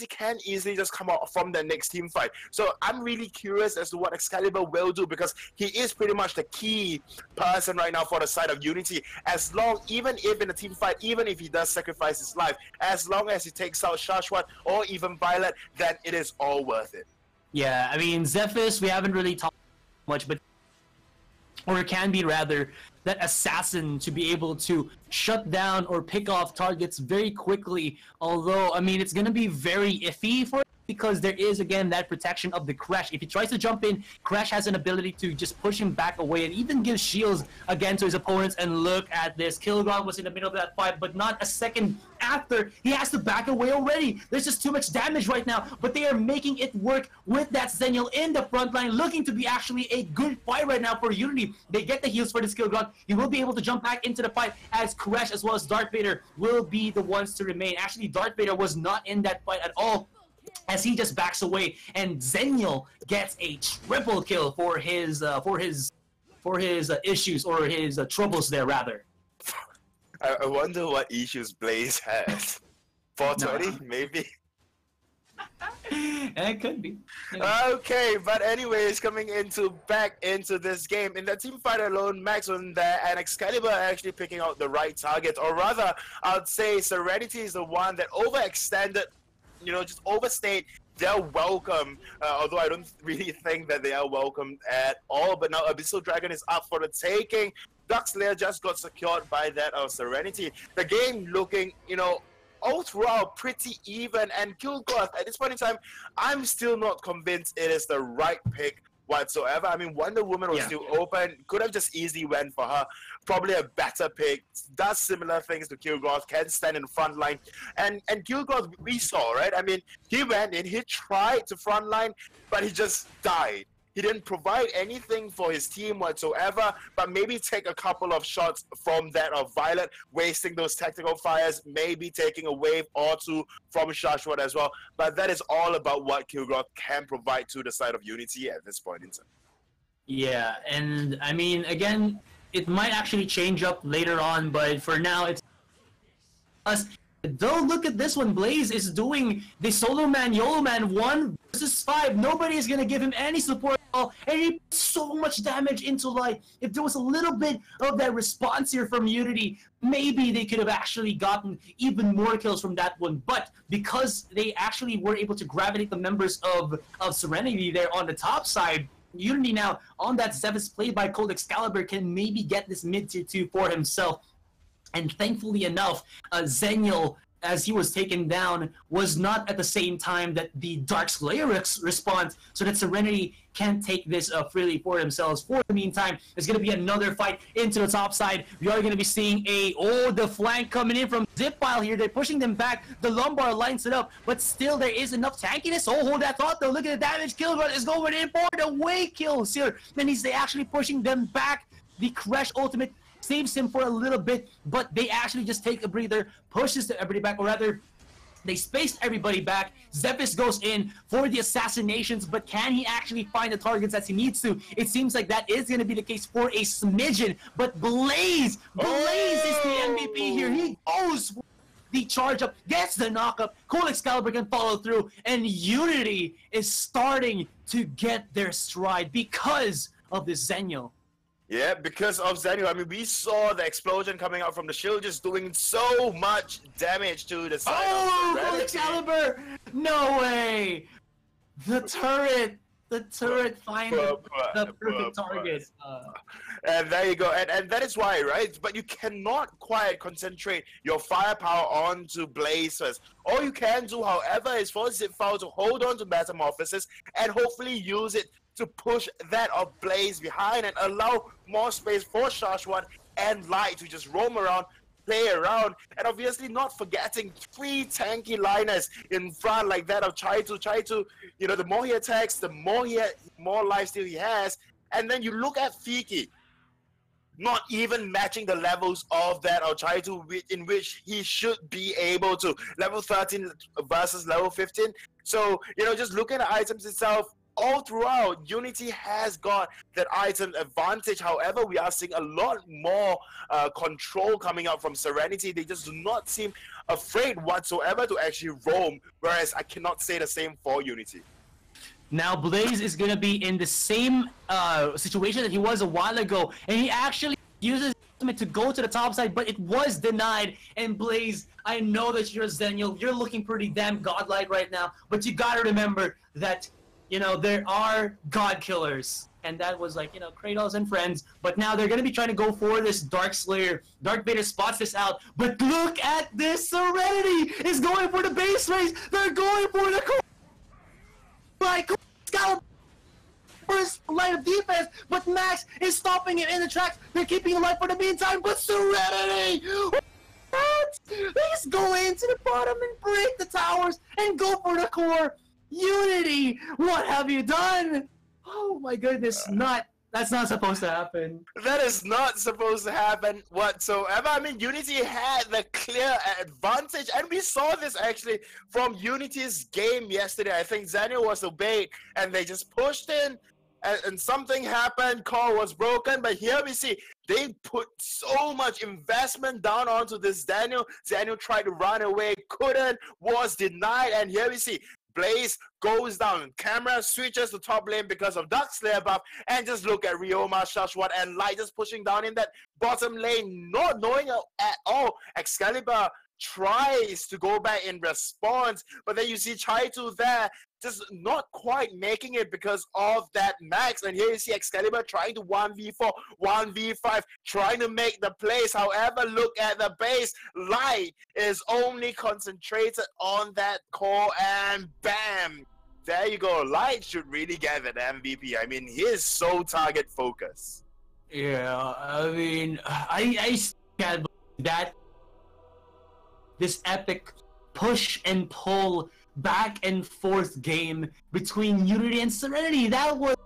Speaker 8: can easily just come out from the next team fight. So I'm really curious as to what Excalibur will do, because he is pretty much the key person right now for the side of Unity. As long, even if in a team fight, even if he does sacrifice his life, as long as he takes out Shashwat or even Violet, then it is all worth it.
Speaker 3: Yeah, I mean, Zephyrus, we haven't really talked much, but, or it can be rather, that assassin to be able to shut down or pick off targets very quickly. Although, I mean, it's going to be very iffy for because there is, again, that protection of the Crash. If he tries to jump in, Crash has an ability to just push him back away and even give shields again to his opponents. And look at this. Kilgod was in the middle of that fight, but not a second after, he has to back away already. There's just too much damage right now, but they are making it work with that Zenial in the front line, looking to be actually a good fight right now for Unity. They get the heals for this Kilgod. He will be able to jump back into the fight as Crash as well as Darth Vader will be the ones to remain. Actually, Darth Vader was not in that fight at all, as he just backs away, and Zenial gets a triple kill for his issues, or his troubles there rather.
Speaker 8: I wonder what issues Blaze has. 420, maybe.
Speaker 3: It could be.
Speaker 8: Okay, but anyways, back into this game. In the team fight alone, Max was there, and Excalibur actually picking out the right target, or rather, I'd say Serenity is the one that overextended, just overstayed their welcome, although I don't really think that they are welcome at all. But now Abyssal Dragon is up for the taking. Dark Slayer just got secured by that of Serenity. The game looking, all throughout pretty even, and Kilgoth, at this point in time, I'm still not convinced it is the right pick whatsoever. I mean, Wonder Woman was still open, could have just easily went for her. Probably a better pick, does similar things to Kilgoth, can stand in front line. And Kilgoth, we saw, right? I mean, he went in, he tried to front line, but he just died. He didn't provide anything for his team whatsoever, but maybe take a couple of shots from that of Violet, wasting those tactical fires, maybe taking a wave or two from Shashwat as well. But that is all about what Kilgoth can provide to the side of Unity at this point in time.
Speaker 3: Yeah, and I mean, again, it might actually change up later on, but for now, it's us. Though, look at this one. Blaze is doing the solo man, YOLO man 1 versus 5. Nobody is going to give him any support at all, and he put so much damage into life. If there was a little bit of that response here from Unity, maybe they could have actually gotten even more kills from that one. But because they actually were able to gravitate the members of Serenity there on the top side, Unity now on that 7th play by Cold Excalibur can maybe get this mid-tier 2 for himself. And thankfully enough, Zenial, as he was taken down, was not at the same time that the Dark Slayer responds, so that Serenity can take this freely for themselves. For the meantime, there's going to be another fight into the top side. We are going to be seeing the flank coming in from Zipfile here. They're pushing them back. The Lumbar lines it up, but still there is enough tankiness. Oh, hold that thought though. Look at the damage. Kilrun is going in for the way kills here. Then they actually pushing them back. The Crash ultimate saves him for a little bit, but they actually just take a breather, pushes everybody back, or rather, they spaced everybody back. Zephys goes in for the assassinations, but can he actually find the targets as he needs to? It seems like that is going to be the case for a smidgen, but Blaze is the MVP here. He goes for the charge up, gets the knockup. Cold Excalibur can follow through, and Unity is starting to get their stride because of this Zenial.
Speaker 8: Yeah, because of Zenial. I mean, we saw the explosion coming out from the shield, just doing so much damage to the side of
Speaker 3: Cold Excalibur! No way! The turret finds the perfect target.
Speaker 8: And there you go. And that is why, right? But you cannot quite concentrate your firepower onto Blaze first. All you can do, however, is for Zipfile to hold on to Metamorphosis and hopefully use it to push that of Blaze behind and allow more space for Shashwan and Light to just roam around, play around, and obviously not forgetting 3 tanky liners in front like that of Chaitu. Chaitu, the more he attacks, the more lifesteal he has. And then you look at Fiki, not even matching the levels of that of Chaitu, in which he should be able to. Level 13 versus level 15. So, just looking at items itself, all throughout, Unity has got that item advantage. However, we are seeing a lot more control coming out from Serenity. They just do not seem afraid whatsoever to actually roam, whereas I cannot say the same for Unity.
Speaker 3: Now, Blaze is going to be in the same situation that he was a while ago, and he actually uses ultimate to go to the top side, but it was denied. And Blaze, I know that you're Zenial. You're looking pretty damn godlike right now, but you got to remember that there are God killers, and that was like, Kratos and friends, but now they're going to be trying to go for this Dark Slayer. Dark Vader spots this out, but look at this. Serenity is going for the base race. They're going for the Like, Excalibur first line of defense, but Max is stopping him in the tracks. They're keeping him alive for the meantime, but Serenity! What? They just go into the bottom and break the towers and go for the core. Unity, what have you done? Oh my goodness, that's not supposed to happen.
Speaker 8: That is not supposed to happen whatsoever. I mean, Unity had the clear advantage, and we saw this actually from Unity's game yesterday. I think Zaniel was obeyed, and they just pushed in, and something happened. Core was broken, but here we see they put so much investment down onto this Daniel. Daniel tried to run away, couldn't, was denied, and here we see Blaze goes down. Camera switches to top lane because of Darkslayer buff, and just look at Ryoma, Shashwat, and Light just pushing down in that bottom lane, not knowing at all. Excalibur tries to go back in response, but then you see Chaitu there, just not quite making it because of that Max. And here you see Excalibur trying to 1v4, 1v5, trying to make the plays. However, look at the base. Light is only concentrated on that core, and bam! There you go. Light should really get that MVP. I mean, he is so target focused.
Speaker 3: Yeah, I mean, I can't believe that this epic push and pull back and forth game between Unity and Serenity. That was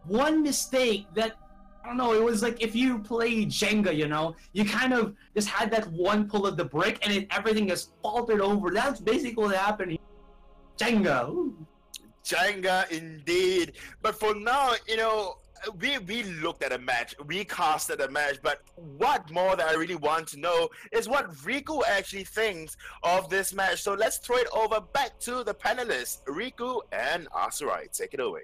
Speaker 3: one mistake that, I don't know, it was like if you play Jenga, you know, you kind of just had that one pull of the brick and everything just faltered over. That's basically what happened here. Jenga. Ooh.
Speaker 8: Jenga indeed. But for now, you know, we looked at a match, we casted a match, but what more that I really want to know is what Riku actually thinks of this match. So let's throw it over back to the panelists, Riku and Asurai. Take it away.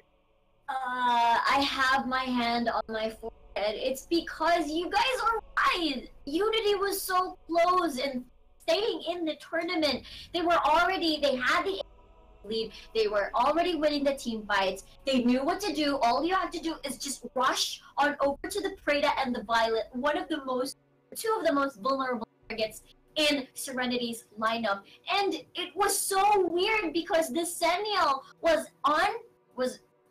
Speaker 4: I have my hand on my forehead. It's because you guys are right. Unity was so close and staying in the tournament. They had the lead. They were already winning the team fights. They knew what to do. All you have to do is just rush on over to the Preda and the Violet, two of the most vulnerable targets in Serenity's lineup. And it was so weird because this Senial was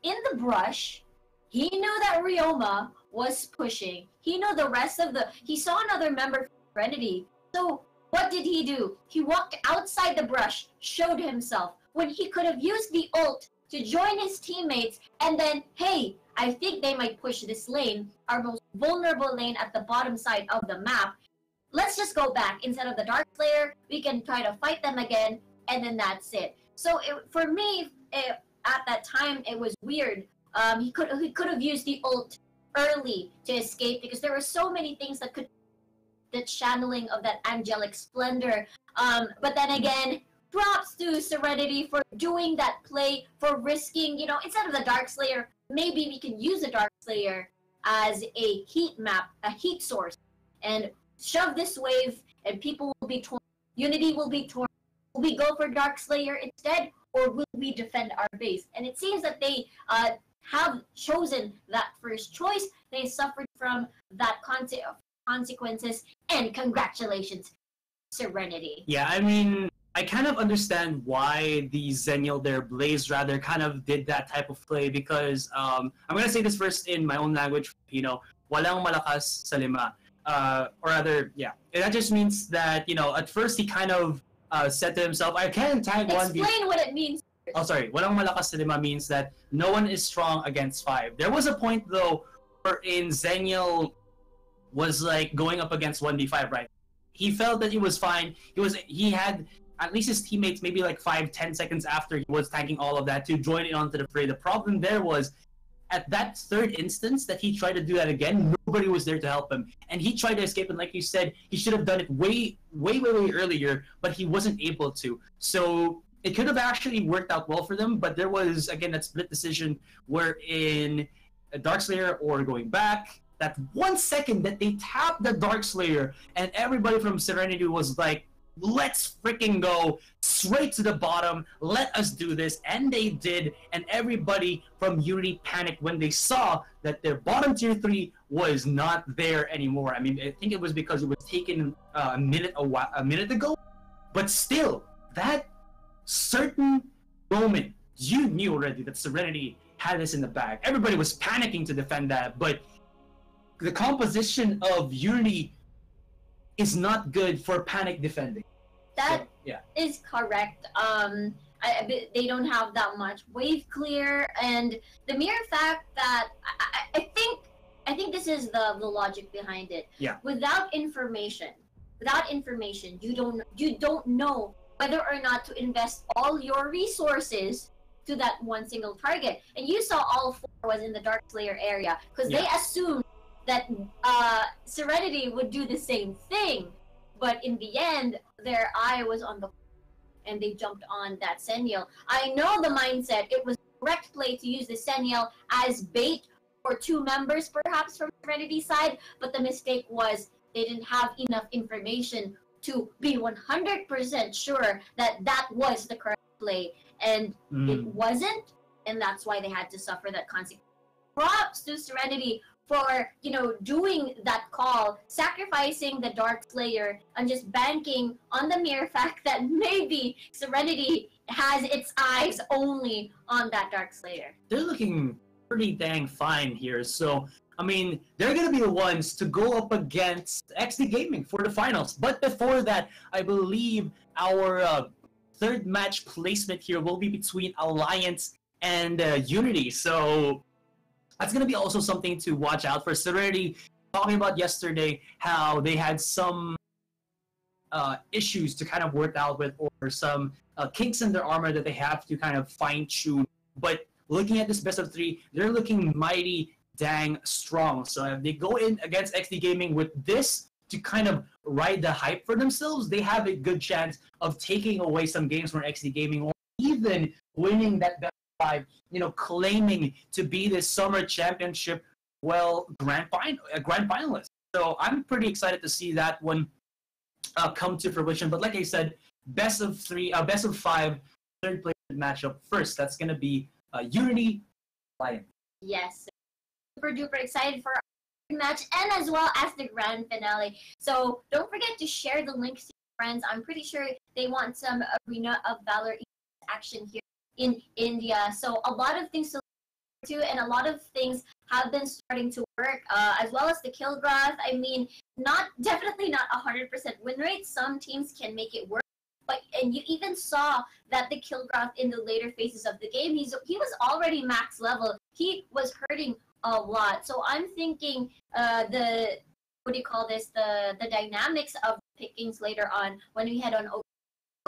Speaker 4: in the brush. He knew that Ryoma was pushing. He knew he saw another member of Serenity. So what did he do? He walked outside the brush, showed himself, when he could have used the ult to join his teammates, and then, hey, I think they might push this lane, our most vulnerable lane at the bottom side of the map. Let's just go back. Instead of the Darkslayer, we can try to fight them again, and then that's it. So for me, at that time, it was weird. He could have used the ult early to escape, because there were so many things that could, the channeling of that angelic splendor. But then again, props to Serenity for doing that play, for risking, you know, instead of the Darkslayer, maybe we can use the Darkslayer as a heat map, a heat source, and shove this wave, and people will be torn. Unity will be torn. Will we go for Darkslayer instead, or will we defend our base? And it seems that they have chosen that first choice. They suffered from that consequences, and congratulations, Serenity.
Speaker 3: Yeah, I mean, I kind of understand why the Zenial there, Blaze rather, kind of did that type of play, because I'm gonna say this first in my own language, Filipino, walang malakas sa lima. Or rather, yeah, that just means that, you know, at first he kind of said to himself, I can tag one.
Speaker 4: Explain what it means.
Speaker 3: Oh, sorry. Walang malakas sa lima means that no one is strong against 5. There was a point, though, wherein Zenial was like going up against 1v5, right? He felt that he was fine. He had at least his teammates maybe like 5-10 seconds after he was tanking all of that to join in onto the fray. The problem there was, at that third instance that he tried to do that again, nobody was there to help him. And he tried to escape, and like you said, he should have done it way earlier, but he wasn't able to. So it could have actually worked out well for them, but there was, again, that split decision wherein a Darkslayer or going back, that 1 second that they tapped the Darkslayer, and everybody from Serenity was like, let's freaking go straight to the bottom, let us do this. And they did, and everybody from Unity panicked when they saw that their bottom tier 3 was not there anymore. I mean, I think it was because it was taken a minute ago, but still, that certain moment you knew already that Serenity had this in the bag. Everybody was panicking to defend that, but the composition of Unity is not good for panic defending.
Speaker 4: That
Speaker 3: yeah.
Speaker 4: is correct. They don't have that much wave clear, and the mere fact that I think this is the logic behind it.
Speaker 3: Yeah.
Speaker 4: Without information, you don't know whether or not to invest all your resources to that one single target. And you saw all 4 was in the Dark Slayer area because they assumed that Serenity would do the same thing. But in the end, their eye was on the and they jumped on that Seniel. I know the mindset. It was correct play to use the Seniel as bait for 2 members perhaps from Serenity's side, but the mistake was they didn't have enough information to be 100% sure that that was the correct play. And it wasn't, and that's why they had to suffer that consequence. Props to Serenity for, doing that call, sacrificing the Dark Slayer, and just banking on the mere fact that maybe Serenity has its eyes only on that Dark Slayer.
Speaker 3: They're looking pretty dang fine here, so, I mean, they're going to be the ones to go up against ExDee Gaming for the finals. But before that, I believe our third match placement here will be between Alliance and Unity, so that's going to be also something to watch out for. Serenity, talking about yesterday, how they had some issues to kind of work out with, or some kinks in their armor that they have to kind of fine-tune. But looking at this best of 3, they're looking mighty dang strong. So if they go in against ExDee Gaming with this to kind of ride the hype for themselves, they have a good chance of taking away some games from ExDee Gaming, or even winning that best 5, claiming to be this summer championship, grand finalist. So I'm pretty excited to see that one come to fruition. But like I said, best of 5, third place matchup first. That's gonna be Unity Alliance.
Speaker 4: Yes, super duper excited for our match and as well as the grand finale. So don't forget to share the links to your friends. I'm pretty sure they want some Arena of Valor action here in India. So a lot of things to look to, and a lot of things have been starting to work, as well as the kill graph. I mean, definitely not 100% win rate. Some teams can make it work, and you even saw that the kill graph in the later phases of the game, he was already max level. He was hurting a lot. So I'm thinking the dynamics of pickings later on when we head on over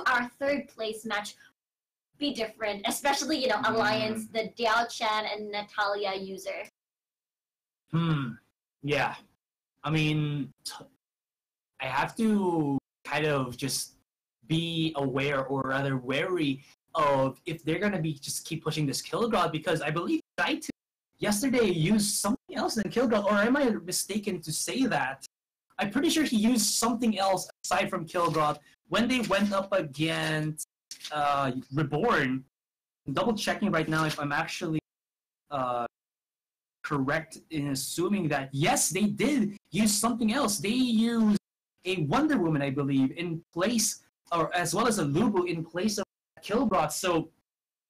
Speaker 4: our third place match be different, especially Alliance, the Diao Chan and Natalia user.
Speaker 3: Yeah, I mean, I have to kind of just be aware, or rather wary of if they're gonna be just keep pushing this kill graph, because I believe Daitu yesterday used something else than kill graph, or am I mistaken to say that? I'm pretty sure he used something else aside from kill graph when they went up against Reborn. I'm double checking right now if I'm actually correct in assuming that yes, they did use something else. They used a Wonder Woman, I believe, in place, or as well as a Lubu in place of Killbot. So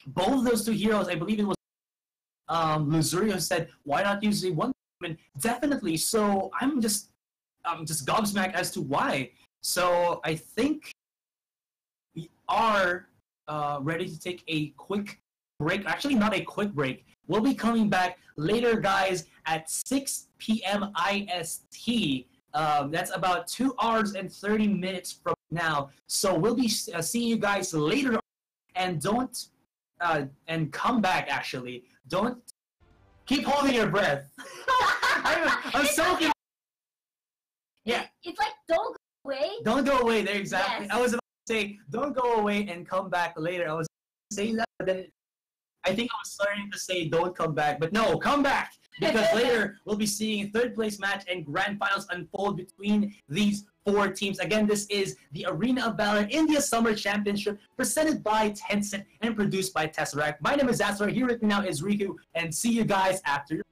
Speaker 3: both of those 2 heroes, I believe it was Luzurio said, why not use a Wonder Woman? Definitely. So I'm just gobsmacked as to why. So I think we are ready to take a quick break. Actually, not a quick break. We'll be coming back later, guys, at 6 p.m. IST. That's about 2 hours and 30 minutes from now. So we'll be seeing you guys later on. And don't, and come back, actually. Don't keep holding your breath. I'm so confused. Yeah.
Speaker 4: It's like, don't go away.
Speaker 3: Don't go away. There, exactly.
Speaker 4: Yes.
Speaker 3: I was about to say, don't go away and come back later. I was saying that, but then I think I was starting to say, don't come back. But no, come back. Because later, we'll be seeing a third place match and grand finals unfold between these 4 teams. Again, this is the Arena of Valor India Summer Championship, presented by Tencent and produced by Tesseract. My name is Azar. Here with me now is Riku, and see you guys after.